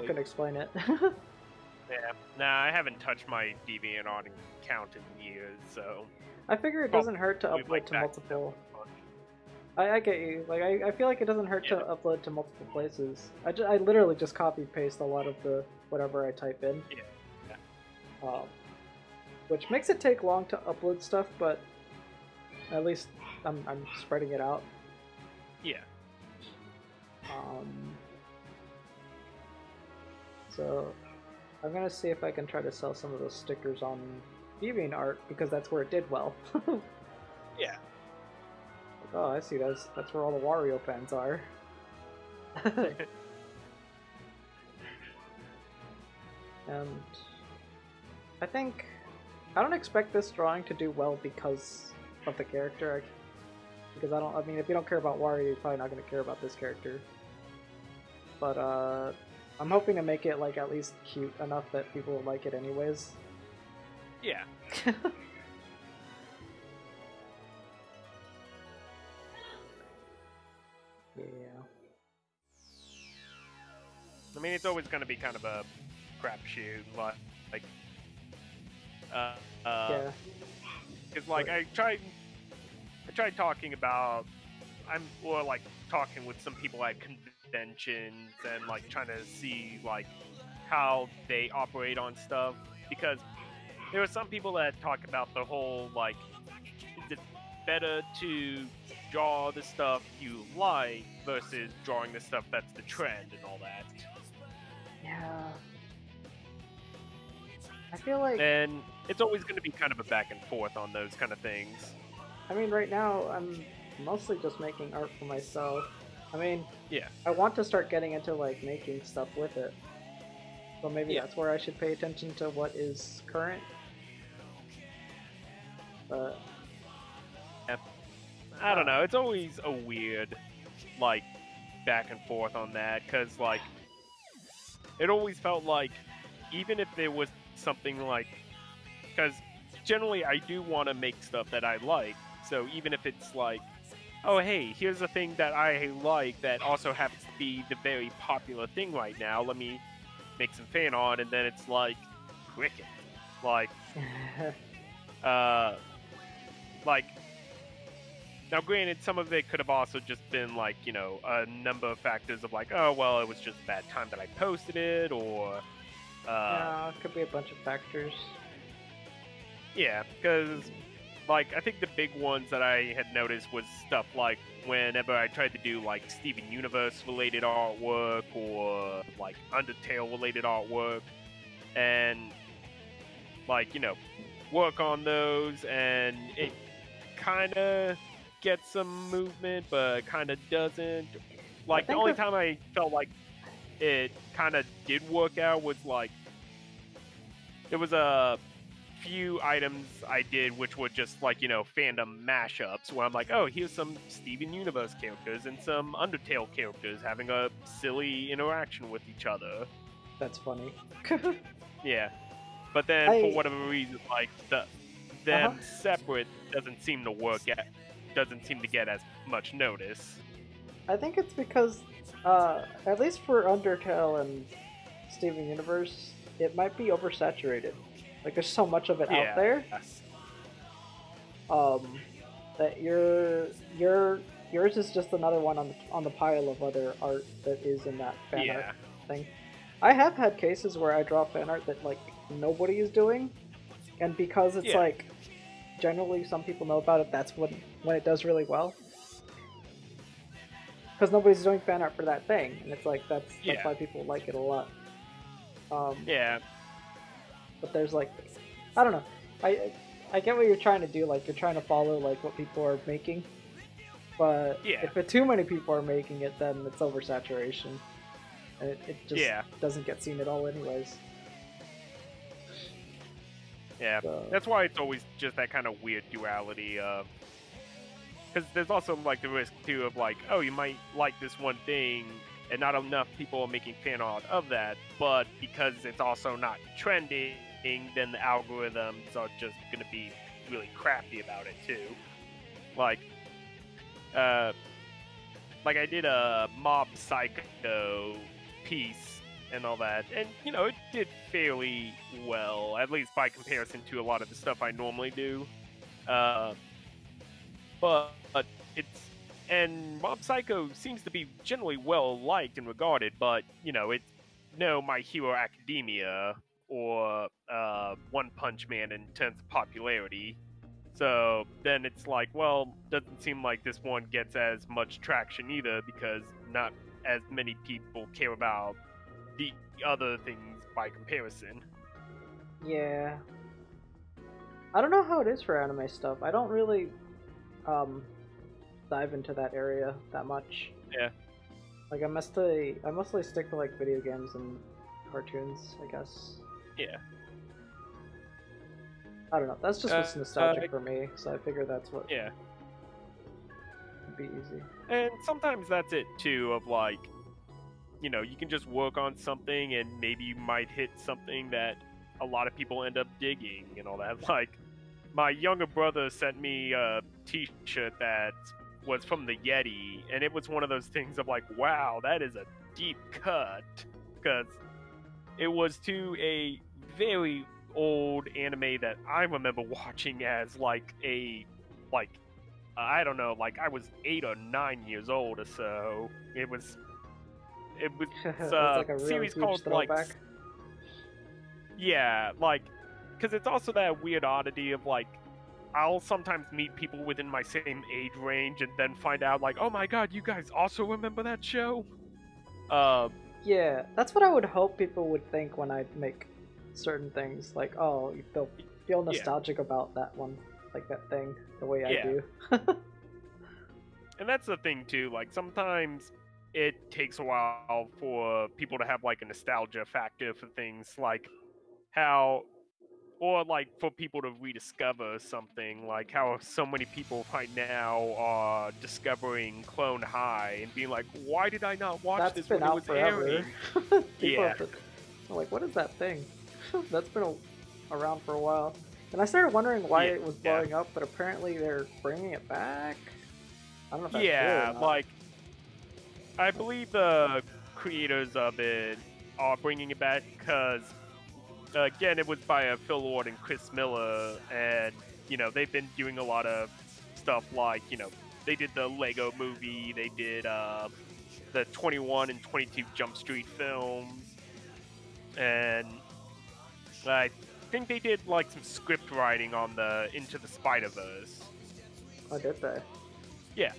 couldn't explain it. Yeah. Nah, I haven't touched my DeviantArt account in years, so I figure it doesn't hurt to upload to multiple. I get you. Like I feel like it doesn't hurt to upload to multiple places. I literally just copy paste a lot of the whatever I type in. Yeah. Which makes it take long to upload stuff, but at least I'm spreading it out. Yeah. So I'm gonna see if I can try to sell some of those stickers on DeviantArt because that's where it did well. Yeah. Oh, I see. That's where all the Wario fans are. And I don't expect this drawing to do well because of the character. Because I mean, if you don't care about Wario, you're probably not going to care about this character. But I'm hoping to make it like at least cute enough that people will like it anyways. Yeah. Yeah. I mean, it's always going to be kind of a crapshoot, like, yeah. Because like I tried talking about, like talking with some people at conventions and like trying to see like how they operate on stuff, because there are some people that talk about the whole like, is it better to draw the stuff you like versus drawing the stuff that's the trend and all that. Yeah. I feel like... And it's always going to be kind of a back and forth on those kind of things. I mean, right now, I'm mostly just making art for myself. I mean, yeah. I want to start getting into, like, making stuff with it. So maybe that's where I should pay attention to what is current. But... Yeah. I don't know, it's always a weird, like, back and forth on that, because, like, it always felt like, even if there was something like, because generally I do want to make stuff that I like, so even if it's like, oh hey, here's a thing that I like that also happens to be the very popular thing right now, let me make some fan art, and then it's like cricket. Like, like, now granted, some of it could have also just been like, you know, a number of factors of like, oh, well, it was just a bad time that I posted it, or... yeah, it could be a bunch of factors. Yeah, because, like, I think the big ones that I had noticed was stuff like whenever I tried to do, like, Steven Universe-related artwork, or, like, Undertale-related artwork, and, like, you know, work on those, and it kind of gets some movement, but kind of doesn't. Like, the only time I felt like it kind of did work out was, like, there was a few items I did which were just, like, you know, fandom mashups, where I'm like, oh, here's some Steven Universe characters and some Undertale characters having a silly interaction with each other. That's funny. Yeah. But then, for whatever reason, like, them separate doesn't seem to doesn't seem to get as much notice. I think it's because, at least for Undertale and Steven Universe, it might be oversaturated. Like, there's so much of it out there. That yours is just another one on the pile of other art that is in that fan art thing. I have had cases where I draw fan art that, like, nobody is doing, and because it's like generally some people know about it, that's when it does really well. Because nobody's doing fan art for that thing, and it's like that's why people like it a lot. But there's, like, I don't know. I get what you're trying to do. Like, you're trying to follow, like, what people are making. But if too many people are making it, then it's oversaturation, and it just doesn't get seen at all, anyways. Yeah, so that's why it's always just that kind of weird duality of... Because there's also, like, the risk, too, of, like, oh, you might like this one thing, and not enough people are making fan art of that, but because it's also not trending, then the algorithms are just going to be really crafty about it, too. Like, I did a Mob Psycho piece and all that, and, you know, it did fairly well, at least by comparison to a lot of the stuff I normally do. But it's... And Mob Psycho seems to be generally well liked and regarded, but, you know, it's no My Hero Academia or One Punch Man in terms of popularity. So then it's like, well, doesn't seem like this one gets as much traction either, because not as many people care about the other things by comparison. Yeah. I don't know how it is for anime stuff. I don't really dive into that area that much. Yeah. Like, I mostly stick to, like, video games and cartoons, I guess. Yeah. I don't know. That's just what's nostalgic for me, so I figure that's what would be easy. And sometimes that's it, too, of, like, you know, you can just work on something and maybe you might hit something that a lot of people end up digging and all that. Like, my younger brother sent me a t-shirt that was from the Yeti, and it was one of those things of like, wow, that is a deep cut, because it was to a very old anime that I remember watching as like I don't know, like I was 8 or 9 years old or so. It was like a really series called throwback. like, yeah, like, because it's also that weird oddity of like, I'll sometimes meet people within my same age range and then find out like, oh my god, you guys also remember that show? Yeah, that's what I would hope people would think when I make certain things. Like, oh, they'll feel nostalgic about that one, like that thing, the way I do. And that's the thing too, like sometimes it takes a while for people to have like a nostalgia factor for things, like how... Or, like, for people to rediscover something, like how so many people right now are discovering Clone High and being like, why did I not watch this when it was airing? I'm like, what is that thing? That's been around for a while. And I started wondering why it was blowing up, but apparently they're bringing it back? I don't know if that's true or not. Like, I believe the creators of it are bringing it back because, again, it was by Phil Lord and Chris Miller, and they've been doing a lot of stuff like they did the Lego Movie, they did the 21 and 22 Jump Street films, and I think they did like some script writing on the Into the Spider-Verse. Oh, did they? Yeah.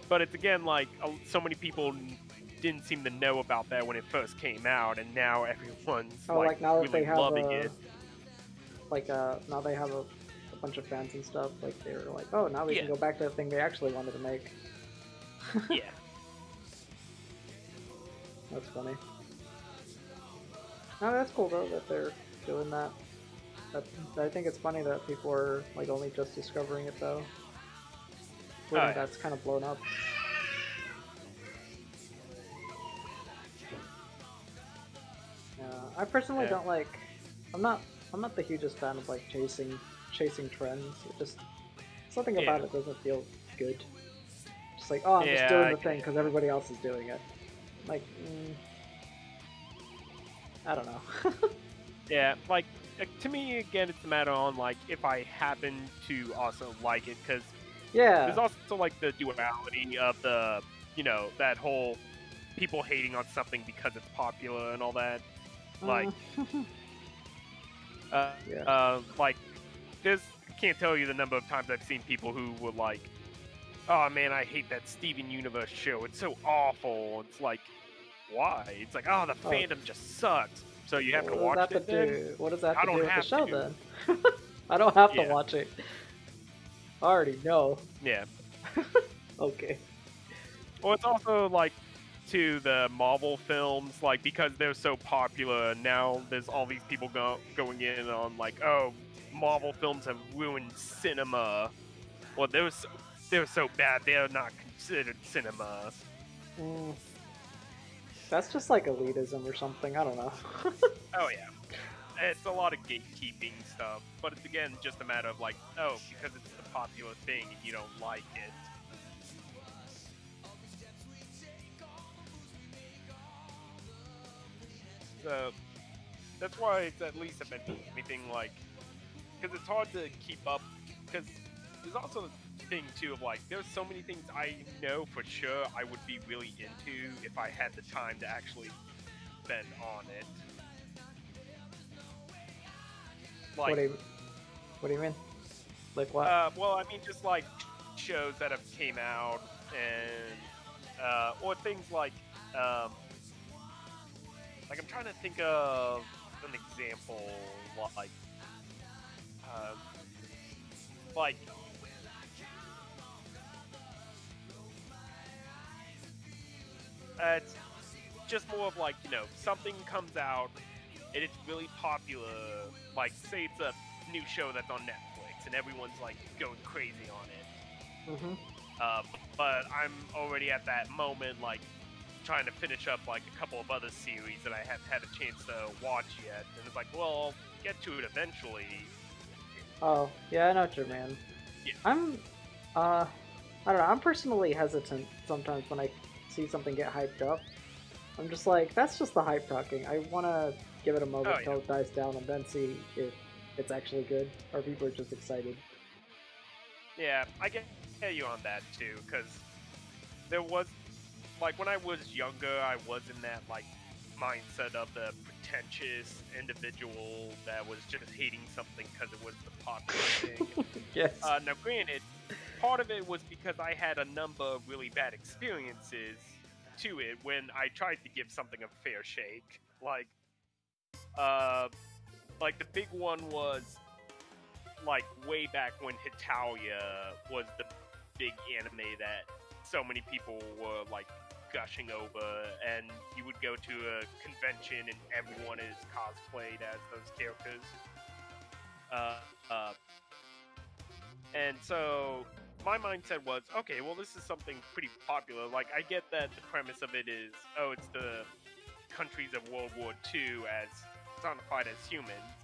But it's again like so many people didn't seem to know about that when it first came out, and now everyone's like now really that they have loving it. Now they have a bunch of fans and stuff. Like they're like, oh, now we can go back to the thing they actually wanted to make. Yeah. That's funny. No, that's cool though that they're doing that. I think it's funny that people are like only just discovering it though. That's kind of blown up. I personally don't like. I'm not the hugest fan of like chasing trends. It just something about it doesn't feel good. Just like, oh, I'm just doing the thing because everybody else is doing it. Like, I don't know. Yeah, like to me again, it's a matter on like if I happen to also like it, because there's also like the duality of the that whole people hating on something because it's popular and all that. Like, like there's I can't tell you the number of times I've seen people who were like, oh man, I hate that Steven Universe show. It's so awful. It's like, why? It's like, oh, the fandom just sucks. So you have to watch it then? What does that have to do with the show then? I don't have to watch it. I already know. Yeah. Okay. Well, it's also like to the Marvel films, like because they're so popular, now there's all these people going in on like, oh, Marvel films have ruined cinema. Well, they're so bad, they're not considered cinema. That's just like elitism or something, I don't know. Oh yeah. It's a lot of gatekeeping stuff, but it's again just a matter of like, oh, because it's the popular thing and you don't like it. So that's why it's at least if anything like, because it's hard to keep up, because there's also the thing too of like, there's so many things I know for sure I would be really into if I had the time to actually spend on it. Like, what do you mean? Like what? Well, I mean just like shows that have came out and or things like I'm trying to think of an example like it's just more of like, something comes out and it's really popular, like say it's a new show that's on Netflix and everyone's like going crazy on it. But I'm already at that moment like trying to finish up like a couple of other series that I haven't had a chance to watch yet, and it's like, well, I'll get to it eventually. Oh, yeah, I know what you mean. Yeah. I don't know, I'm personally hesitant sometimes when I see something get hyped up. I'm just like, that's just the hype talking. I want to give it a moment until it dies down and then see if it's actually good, or people are just excited. Yeah, I get you on that too, because there was, like, when I was younger, I was in that, like, mindset of the pretentious individual that was just hating something because it was the popular thing. Yes. Now, granted, part of it was because I had a number of really bad experiences to it when I tried to give something a fair shake. Like the big one was, like, way back when Hitalia was the big anime that so many people were, like, gushing over, and you would go to a convention and everyone is cosplayed as those characters. And so my mindset was, okay, well, this is something pretty popular. Like, I get that the premise of it is, oh, it's the countries of World War II as personified as humans.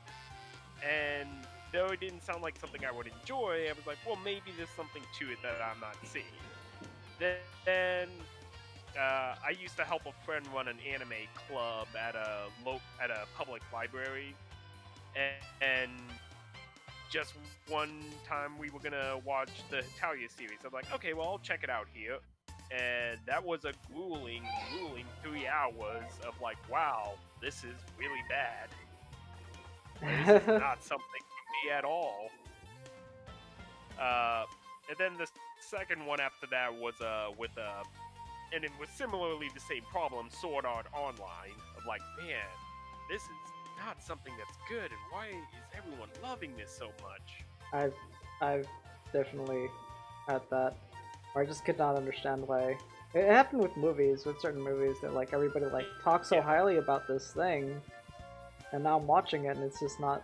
And though it didn't sound like something I would enjoy, I was like, well, maybe there's something to it that I'm not seeing. Then I used to help a friend run an anime club at a public library, and just one time we were gonna watch the Italia series. I'm like, okay, well I'll check it out here, and that was a grueling 3 hours of like, wow, this is really bad. This is not something for me at all. And then the second one after that was and it was similarly the same problem, Sword Art Online. Of like, man, this is not something that's good, and why is everyone loving this so much? I've definitely had that. Or I just could not understand why. It happened with movies, with certain movies that like everybody like talks so highly about this thing, and now I'm watching it and it's just not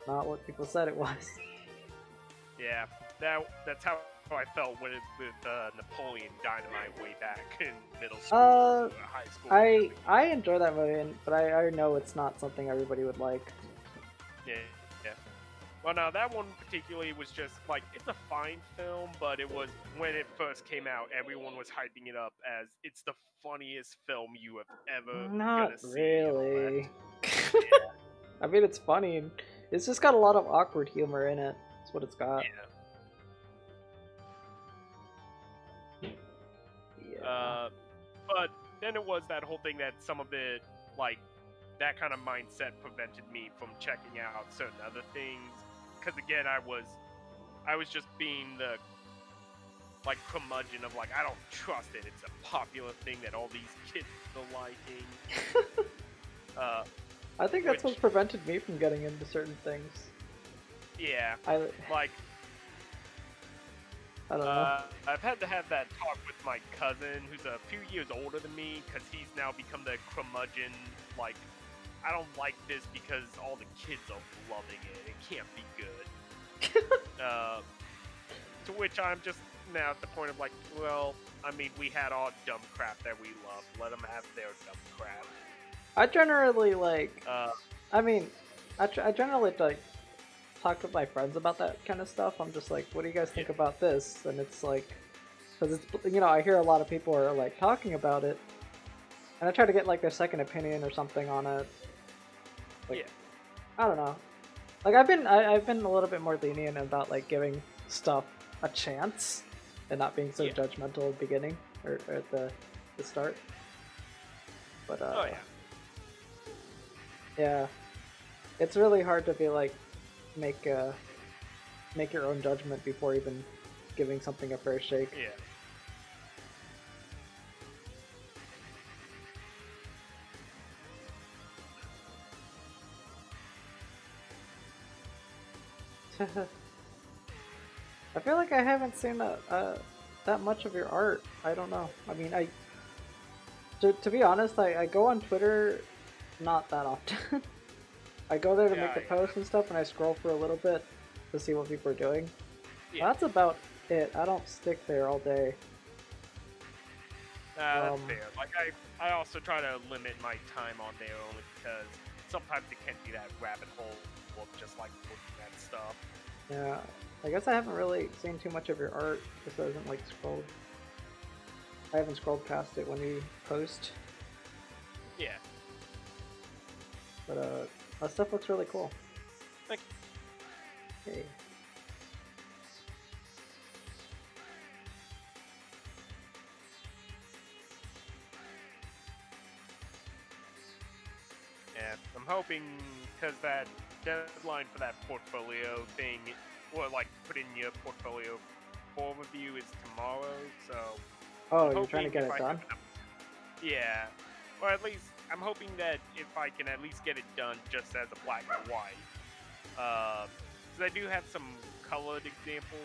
what people said it was. Yeah, that's how I felt with Napoleon Dynamite way back in middle school, high school. I enjoy that movie, but I know it's not something everybody would like. Yeah. Well, now that one particularly was just like, it's a fine film, but it was, when it first came out, everyone was hyping it up as it's the funniest film you have ever Not gonna really. See. I mean, it's funny. It's just got a lot of awkward humor in it. That's what it's got. Yeah. But then it was that whole thing that some of it, like, that kind of mindset prevented me from checking out certain other things. Because again, I was just being the like curmudgeon of like, I don't trust it. It's a popular thing that all these kids are liking. I think that's what prevented me from getting into certain things. Yeah. I don't know. I've had to have that talk with my cousin, who's a few years older than me, because he's now become the curmudgeon, like, I don't like this because all the kids are loving it. It can't be good. To which I'm just now at the point of like, well, I mean, we had all dumb crap that we love. Let them have their dumb crap. I generally like. I mean, I generally like talk with my friends about that kind of stuff. I'm just like, what do you guys think about this? And it's like, because it's, you know, I hear a lot of people are like talking about it, and I try to get like their second opinion or something on it. Like, I don't know. Like I've been a little bit more lenient about like giving stuff a chance and not being so judgmental at the beginning or at the start. But yeah, it's really hard to be like make your own judgment before even giving something a fair shake. Yeah. I feel like I haven't seen that much of your art. I don't know. I mean, to be honest, I go on Twitter not that often. I go there to make the posts and stuff, and I scroll for a little bit to see what people are doing. Yeah. That's about it. I don't stick there all day. That's fair. Like, I also try to limit my time on there only because sometimes it can be that rabbit hole of just like looking at stuff. Yeah, I guess I haven't really seen too much of your art because I haven't like scrolled. I haven't scrolled past it when you post. Yeah. But that stuff looks really cool. Thank you. Hey. Yeah, I'm hoping, because that deadline for that portfolio thing, or like put in your portfolio for review, is tomorrow, so... Oh, you're trying to get it done? Yeah, or at least, I'm hoping that if I can at least get it done just as a black and white. Because I do have some colored examples,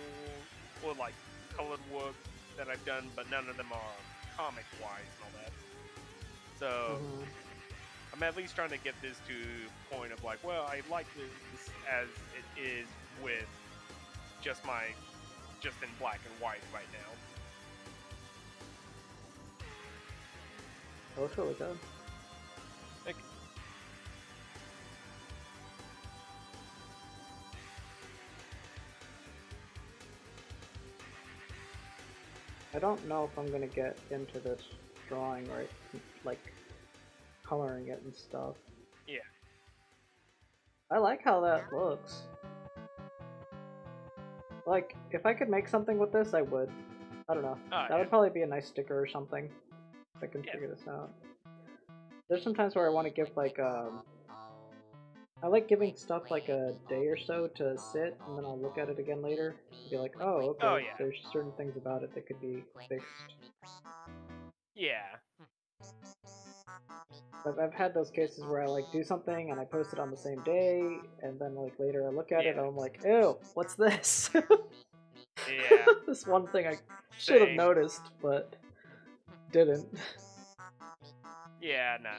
or like colored work that I've done, but none of them are comic-wise and all that. So... I'm at least trying to get this to a point of like, well, I like this as it is with just in black and white right now. That looks really good. Thank you. I don't know if I'm gonna get into this drawing right, like coloring it and stuff. Yeah. I like how that looks. Like, if I could make something with this, I would. I don't know. That would probably be a nice sticker or something. If I can figure this out. There's some times where I want to give like I like giving stuff like a day or so to sit, and then I'll look at it again later and be like, oh, okay, there's certain things about it that could be fixed. Yeah. I've had those cases where I like do something and I post it on the same day, and then like later I look at it and I'm like, ew, what's this? Yeah. This one thing I should have noticed, but didn't. Yeah, nah.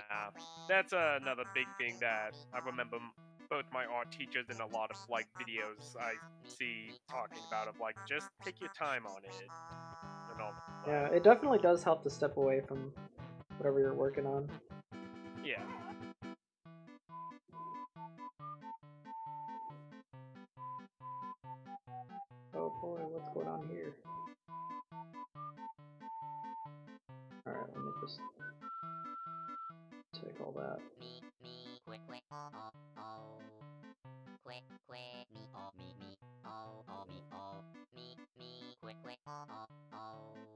That's another big thing that I remember both my art teachers and a lot of like videos I see talking about of like just take your time on it and all that. Yeah, it definitely does help to step away from whatever you're working on. Yeah. Oh boy, what's going on here? Alright, let me just take all that.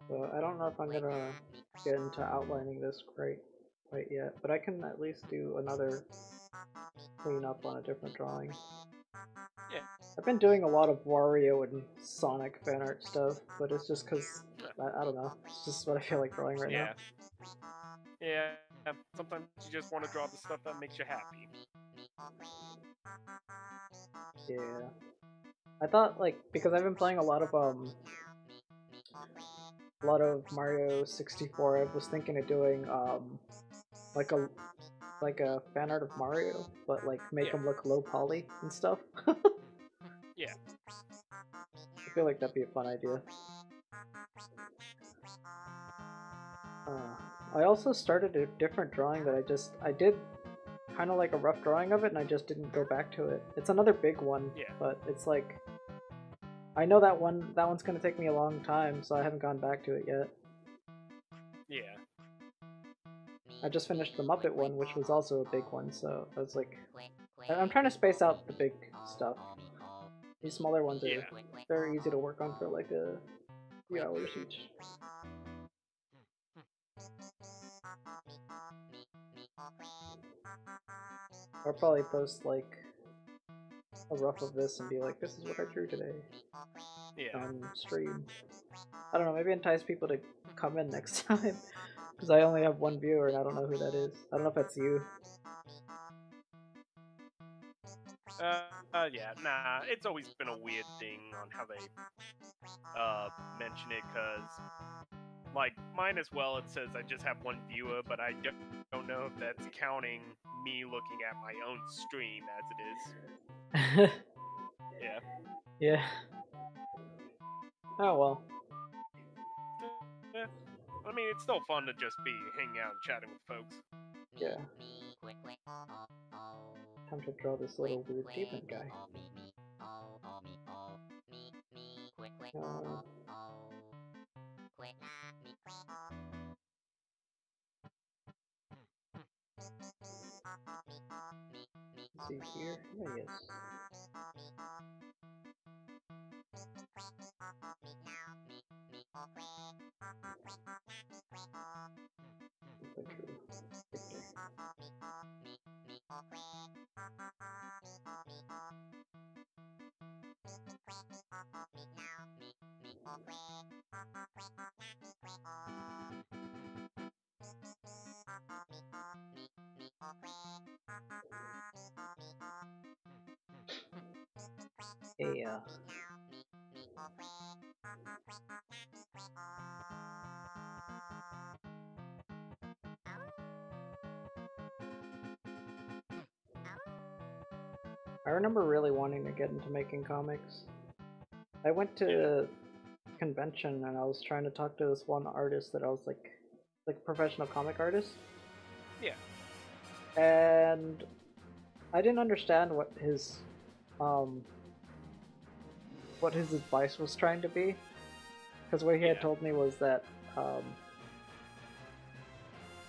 So I don't know if I'm gonna get into outlining this quite yet, but I can at least do another cleanup on a different drawing. Yeah. I've been doing a lot of Wario and Sonic fan art stuff, but it's just because, I don't know, it's just what I feel like drawing right now. Yeah, sometimes you just want to draw the stuff that makes you happy. Yeah. I thought, like, because I've been playing a lot of Mario 64, I was thinking of doing, like a fan art of Mario, but like make him look low poly and stuff. Yeah. I feel like that'd be a fun idea. I also started a different drawing that I did kind of like a rough drawing of it, and I just didn't go back to it. It's another big one, but it's like, I know that one's gonna take me a long time, so I haven't gone back to it yet. Yeah. I just finished the Muppet one, which was also a big one, so I was like, I'm trying to space out the big stuff. These smaller ones are very easy to work on for like a few hours each. I'll probably post like a rough of this and be like, this is what I drew today. On stream. I don't know, maybe entice people to come in next time. Because I only have one viewer and I don't know who that is. I don't know if that's you. Yeah, nah, it's always been a weird thing on how they, mention it, because, like, mine as well, it says I just have one viewer, but I don't know if that's counting me looking at my own stream as it is. Yeah. Yeah. Oh well. Yeah. I mean, it's still fun to just be hanging out and chatting with folks. Yeah. Time to draw this little weird demon guy. Is he here? Yeah, he is. Hey, I remember really wanting to get into making comics. I went to a convention and I was trying to talk to this one artist that I was like professional comic artist. Yeah. And I didn't understand what his advice was trying to be. because what he had told me was that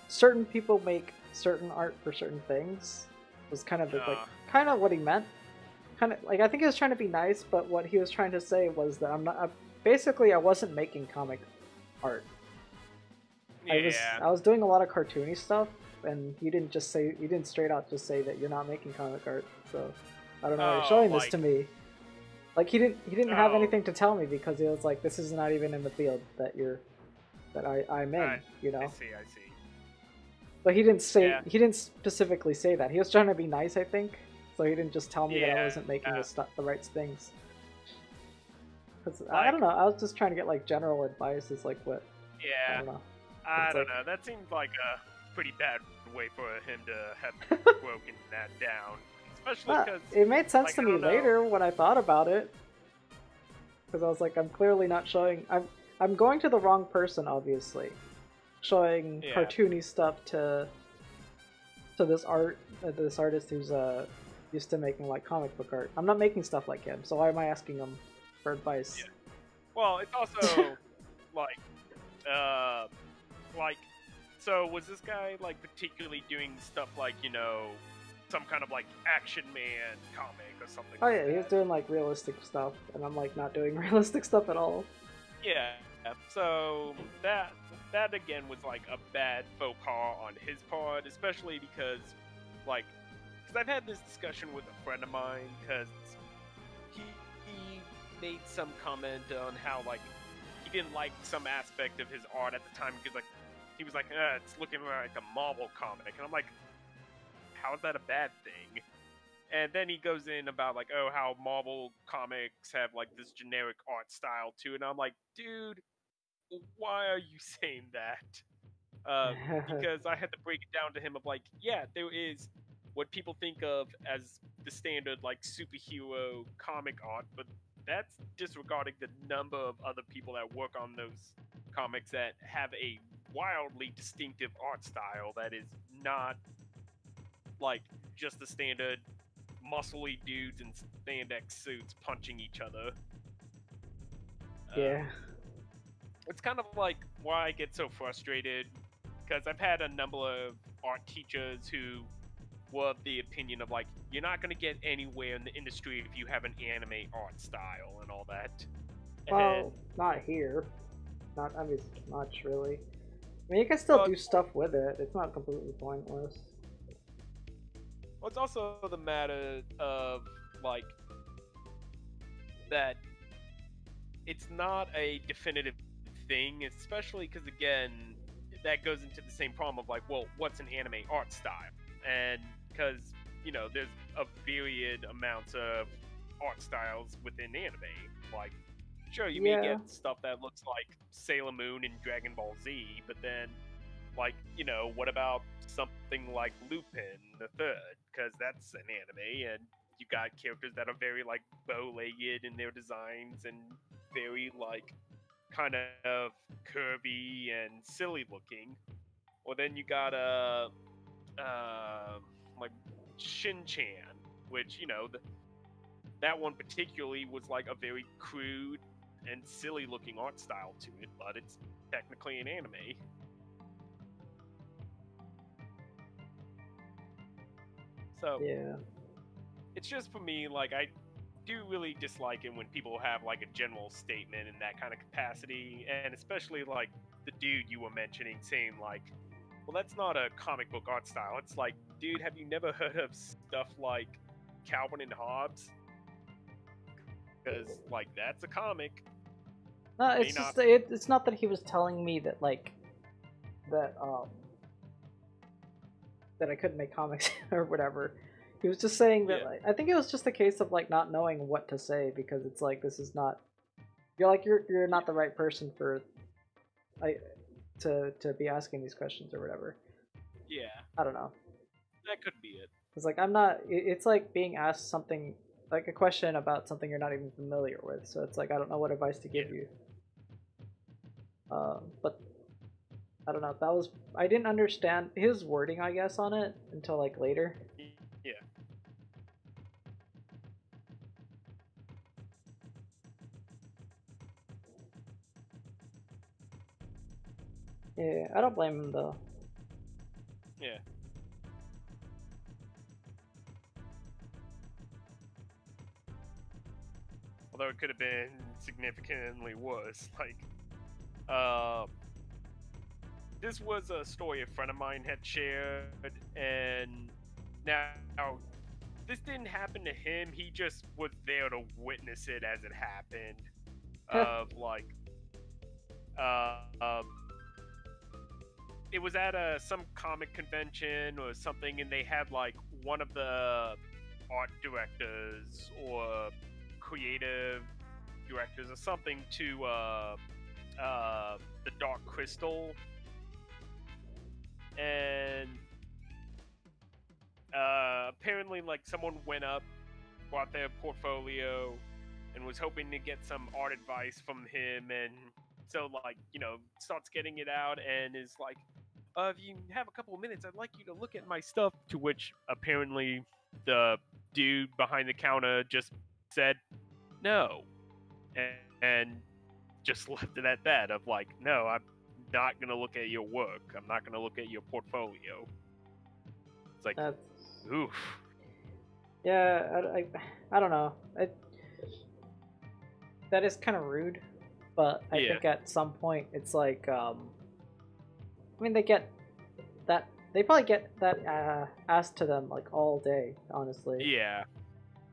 certain people make certain art for certain things. Was kind of kind of what he meant. Kind of like I think he was trying to be nice, but what he was trying to say was that basically I wasn't making comic art. Yeah. I was doing a lot of cartoony stuff, and he didn't straight out just say that you're not making comic art. So I don't know why you're showing this to me. Like he didn't have anything to tell me because he was like, this is not even in the field that I'm in, you know. I see. But he didn't specifically say that. He was trying to be nice, I think. So he didn't just tell me that I wasn't making the right things. Cause I don't know. I was just trying to get like general advice. Is like what? Yeah. I don't know. I don't know. That seems like a pretty bad way for him to have broken that down. Especially because it made sense to me later when I thought about it. Because I was like, I'm clearly not showing. I'm going to the wrong person, obviously. Showing cartoony stuff to this artist who's used to making like comic book art. I'm not making stuff like him, so why am I asking him for advice? Yeah. Well, it's also so was this guy like particularly doing stuff like, you know, some kind of like Action Man comic or something? Oh yeah, he was doing like realistic stuff, and I'm like not doing realistic stuff at all. Yeah. So that again was like a bad faux pas on his part, especially because I've had this discussion with a friend of mine, because he made some comment on how he didn't like some aspect of his art at the time, because he was like, it's looking like a Marvel comic, and I'm like, how is that a bad thing? And then he goes in about how Marvel comics have this generic art style too, and I'm like, dude, why are you saying that? Because I had to break it down to him of there is what people think of as the standard superhero comic art, but that's disregarding the number of other people that work on those comics that have a wildly distinctive art style that is not just the standard muscly dudes in spandex suits punching each other. Yeah. It's kind of why I get so frustrated, because I've had a number of art teachers who were of the opinion of you're not going to get anywhere in the industry if you have an anime art style and all that. Well, not here. Not much really. I mean, you can still do stuff with it. It's not completely pointless. Well, it's also the matter of that it's not a definitive thing, especially because again, that goes into the same problem of well, what's an anime art style? And because there's a myriad amounts of art styles within anime. Sure, you may get stuff that looks like Sailor Moon and Dragon Ball Z, but then what about something like Lupin the Third? Because that's an anime, and you got characters that are very bow-legged in their designs and very kind of curvy and silly looking. Or then you got Shin-Chan, which that one particularly was a very crude and silly looking art style to it, but it's technically an anime. So yeah, it's just, for me, I do really dislike it when people have a general statement in that kind of capacity, and especially the dude you were mentioning saying well, that's not a comic book art style. It's dude, have you never heard of stuff like Calvin and Hobbes? Because that's a comic. No, it's just it's not that he was telling me that that I couldn't make comics or whatever. He was just saying that I think it was just a case of not knowing what to say, because it's this is not, you're not the right person for to be asking these questions or whatever. Yeah. I don't know. That could be it. It's I'm not. It's being asked something, a question about something you're not even familiar with. So it's I don't know what advice to give you. But I don't know. I didn't understand his wording, I guess, on it until later. Yeah. Yeah, I don't blame him though. Yeah. Although it could have been significantly worse. Like, this was a story a friend of mine had shared, and now this didn't happen to him. He just was there to witness it as it happened. Of like, it was at some comic convention or something, and they had like one of the art directors or creative directors or something to the Dark Crystal, and apparently like someone went up, brought their portfolio, and was hoping to get some art advice from him, and so like, you know, starts getting it out and is like, if you have a couple of minutes, I'd like you to look at my stuff, to which apparently the dude behind the counter just said no, and just left it at that, of like, no, I'm not gonna look at your work, I'm not gonna look at your portfolio. It's like, That's... oof. Yeah, I don't know. That is kind of rude, but I think at some point it's like, I mean, they probably get that asked to them like all day, honestly. Yeah.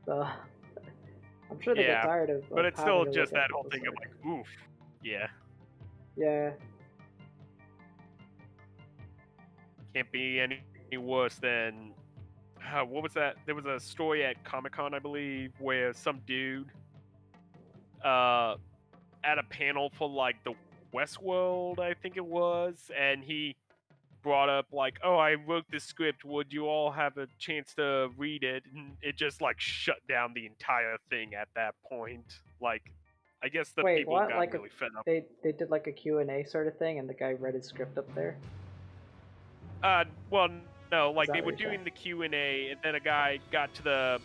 So I'm sure they get tired of. But it's still just that whole thing of like, oof. Yeah. Yeah. Can't be any worse than what was that? There was a story at Comic-Con, I believe, where some dude at a panel for like the Westworld, I think it was, and he brought up like, oh, I wrote this script, would you all have a chance to read it? And it just like shut down the entire thing at that point. Like, I guess the people got like really fed up. They did like a Q&A sort of thing, and the guy read his script up there? Well, no, like they were doing the Q&A, and then a guy got to the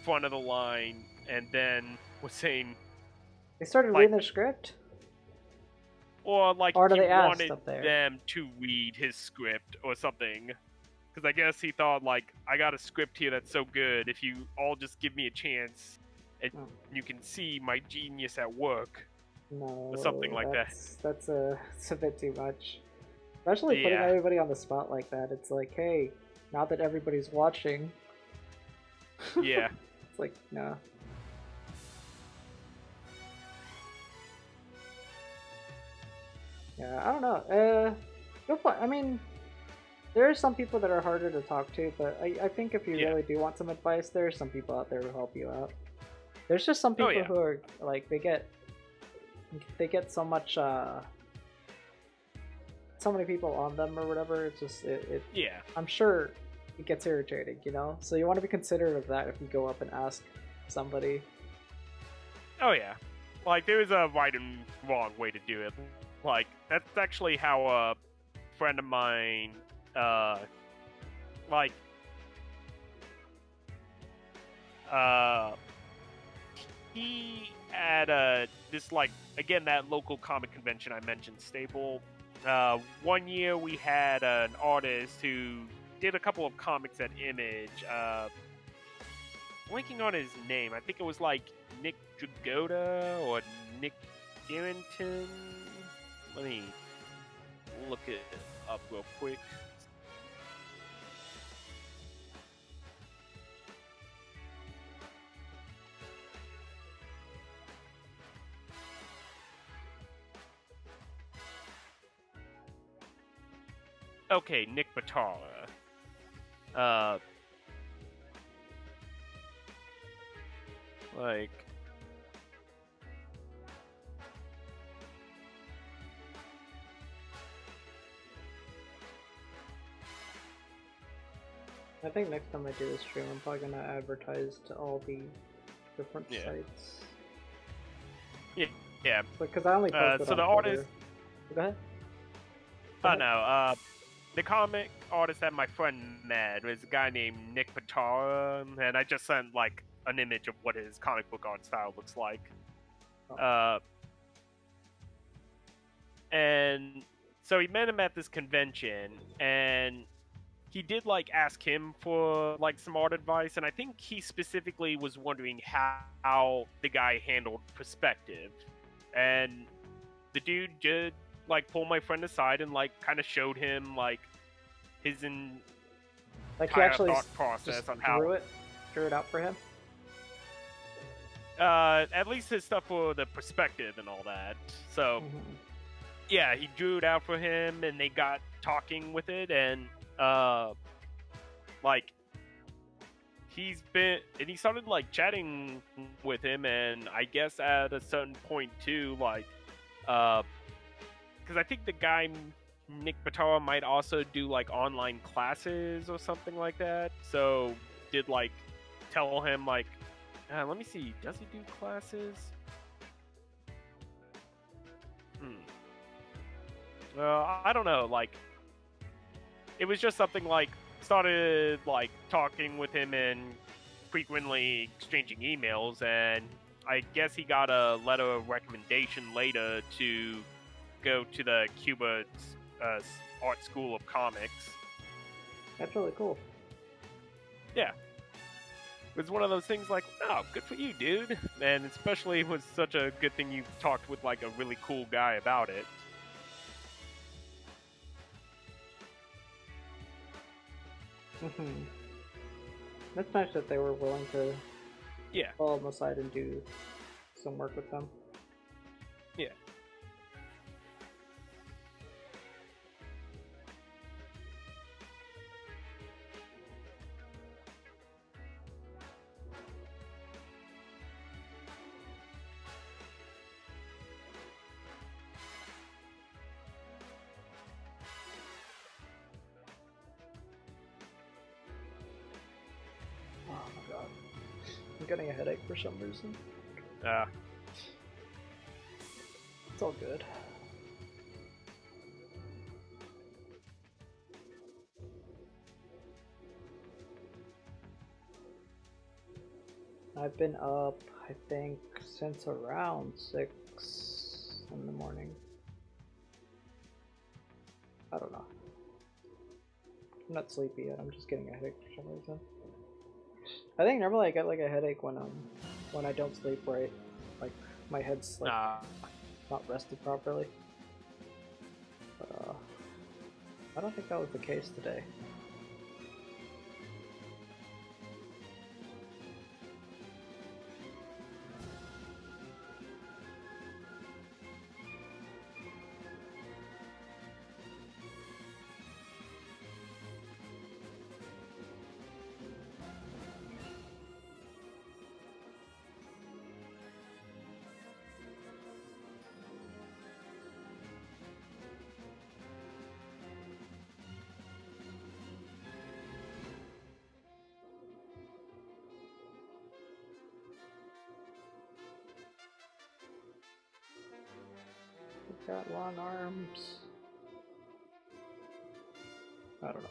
front of the line and then was saying... They started reading their script? Or like or he they wanted them to read his script or something. Because I guess he thought, like, I got a script here that's so good, if you all just give me a chance, and you can see my genius at work. No, or something like that. That's a bit too much. Especially putting everybody on the spot like that. It's like, hey, now that everybody's watching... Yeah. It's like, no. Yeah, I don't know. I mean, there are some people that are harder to talk to, but I think if you really do want some advice, there are some people out there who help you out. There's just some people who are, like, they get so much, so many people on them or whatever, it's just, I'm sure it gets irritating, you know? So you want to be considerate of that if you go up and ask somebody. Oh yeah. Like, there is a right and wrong way to do it. Like, that's actually how a friend of mine, he had this, like, again, that local comic convention I mentioned, Staple. One year we had an artist who did a couple of comics at Image, blanking on his name. I think it was like Nick Dragotta or Nick Garrington. Let me look it up real quick. Okay, Nick Batara. Like... I think next time I do this stream, I'm probably gonna advertise to all the different sites. Yeah. Because I only posted so on the artist... Go ahead. Oh no, the comic artist that my friend met was a guy named Nick Batara, and I just sent, like, an image of what his comic book art style looks like. And so he met him at this convention, and he did like ask him for like some art advice, and I think he specifically was wondering how the guy handled perspective, and the dude did like pull my friend aside and like kind of showed him like his like he actually thought process on how drew it out for him. At least his stuff for the perspective and all that. So yeah, he drew it out for him, and they got talking with it, and like he started like chatting with him, and I guess at a certain point too, like because I think the guy Nick Batara might also do like online classes or something like that, so did like tell him like let me see, does he do classes? I don't know, like it was just something like started like talking with him and frequently exchanging emails, and I guess he got a letter of recommendation later to go to the Cuba Art School of Comics. That's really cool. Yeah. It was one of those things like, oh, good for you, dude. And especially it was such a good thing you talked with like a really cool guy about it. That's nice that they were willing to pull them aside and do some work with them. Yeah. Oh my god. I'm getting a headache for some reason. It's all good. I've been up, I think, since around 6 in the morning. I don't know. I'm not sleepy yet, I'm just getting a headache for some reason. I think normally I get like a headache when I don't sleep right. Like my head's like not rested properly. But I don't think that was the case today. Got long arms. I don't know.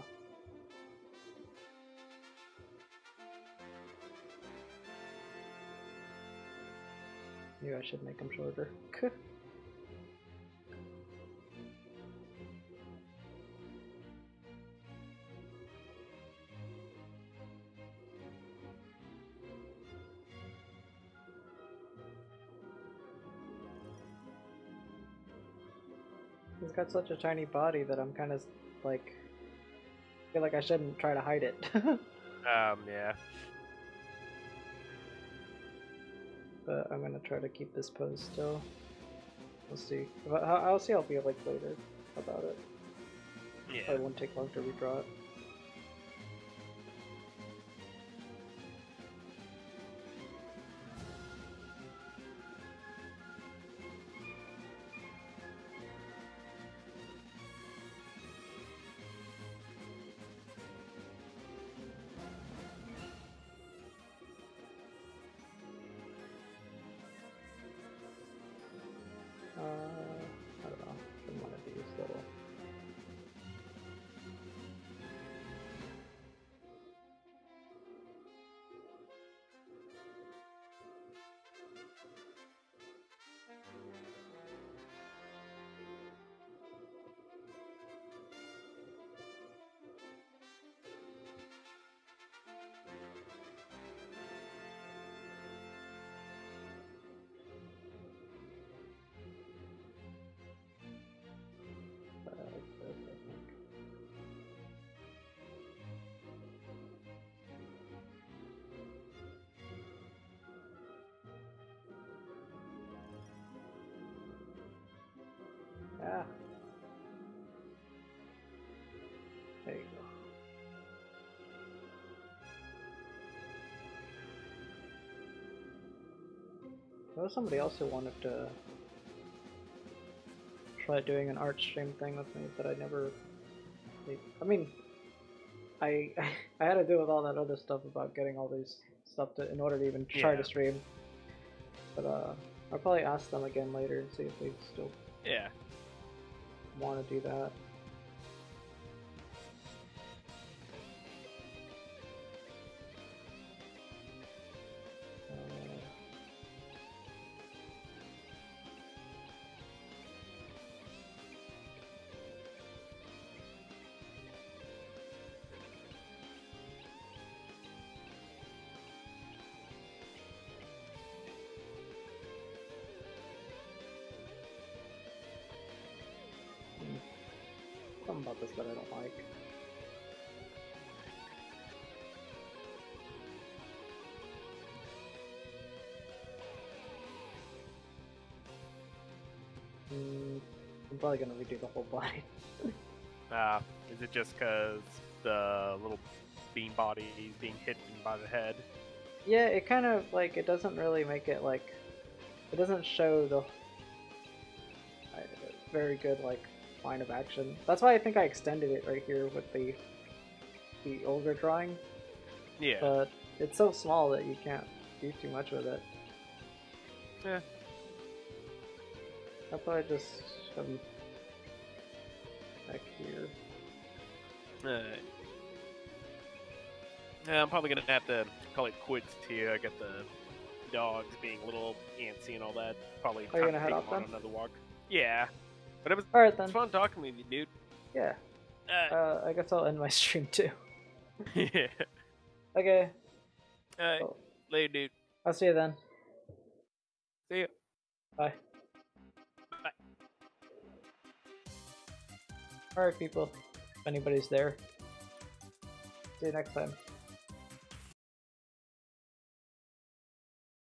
Maybe I should make them shorter. He's got such a tiny body that I'm kind of like, feel like I shouldn't try to hide it. Yeah. But I'm gonna try to keep this pose still. We'll see. I'll see how I'll feel like later about it. Yeah. It won't take long to redraw it. I don't know, from one of these little... There was somebody else who wanted to try doing an art stream thing with me, but I never. I mean, I I had to deal with all that other stuff about getting all these stuff in order to even try to stream. But I'll probably ask them again later and see if they still want to do that. Something about this that I don't like. I'm probably gonna redo the whole body. Is it just because the little bean body is being hit by the head? Yeah, it kind of like it doesn't really make it like it doesn't show the very good like line of action. That's why I think I extended it right here with the older drawing. Yeah. But it's so small that you can't do too much with it. Yeah. I'll probably just shove him back here. Yeah, I'm probably gonna have to call it quits here. I got the dogs being a little antsy and all that. Probably Are you gonna head off on then? another walk. Yeah. But it was Alright then. fun talking with you, dude. Yeah. I guess I'll end my stream too. Yeah. Okay. Alright. Later, dude. I'll see you then. See ya. Bye. Bye. Alright people, if anybody's there. See you next time.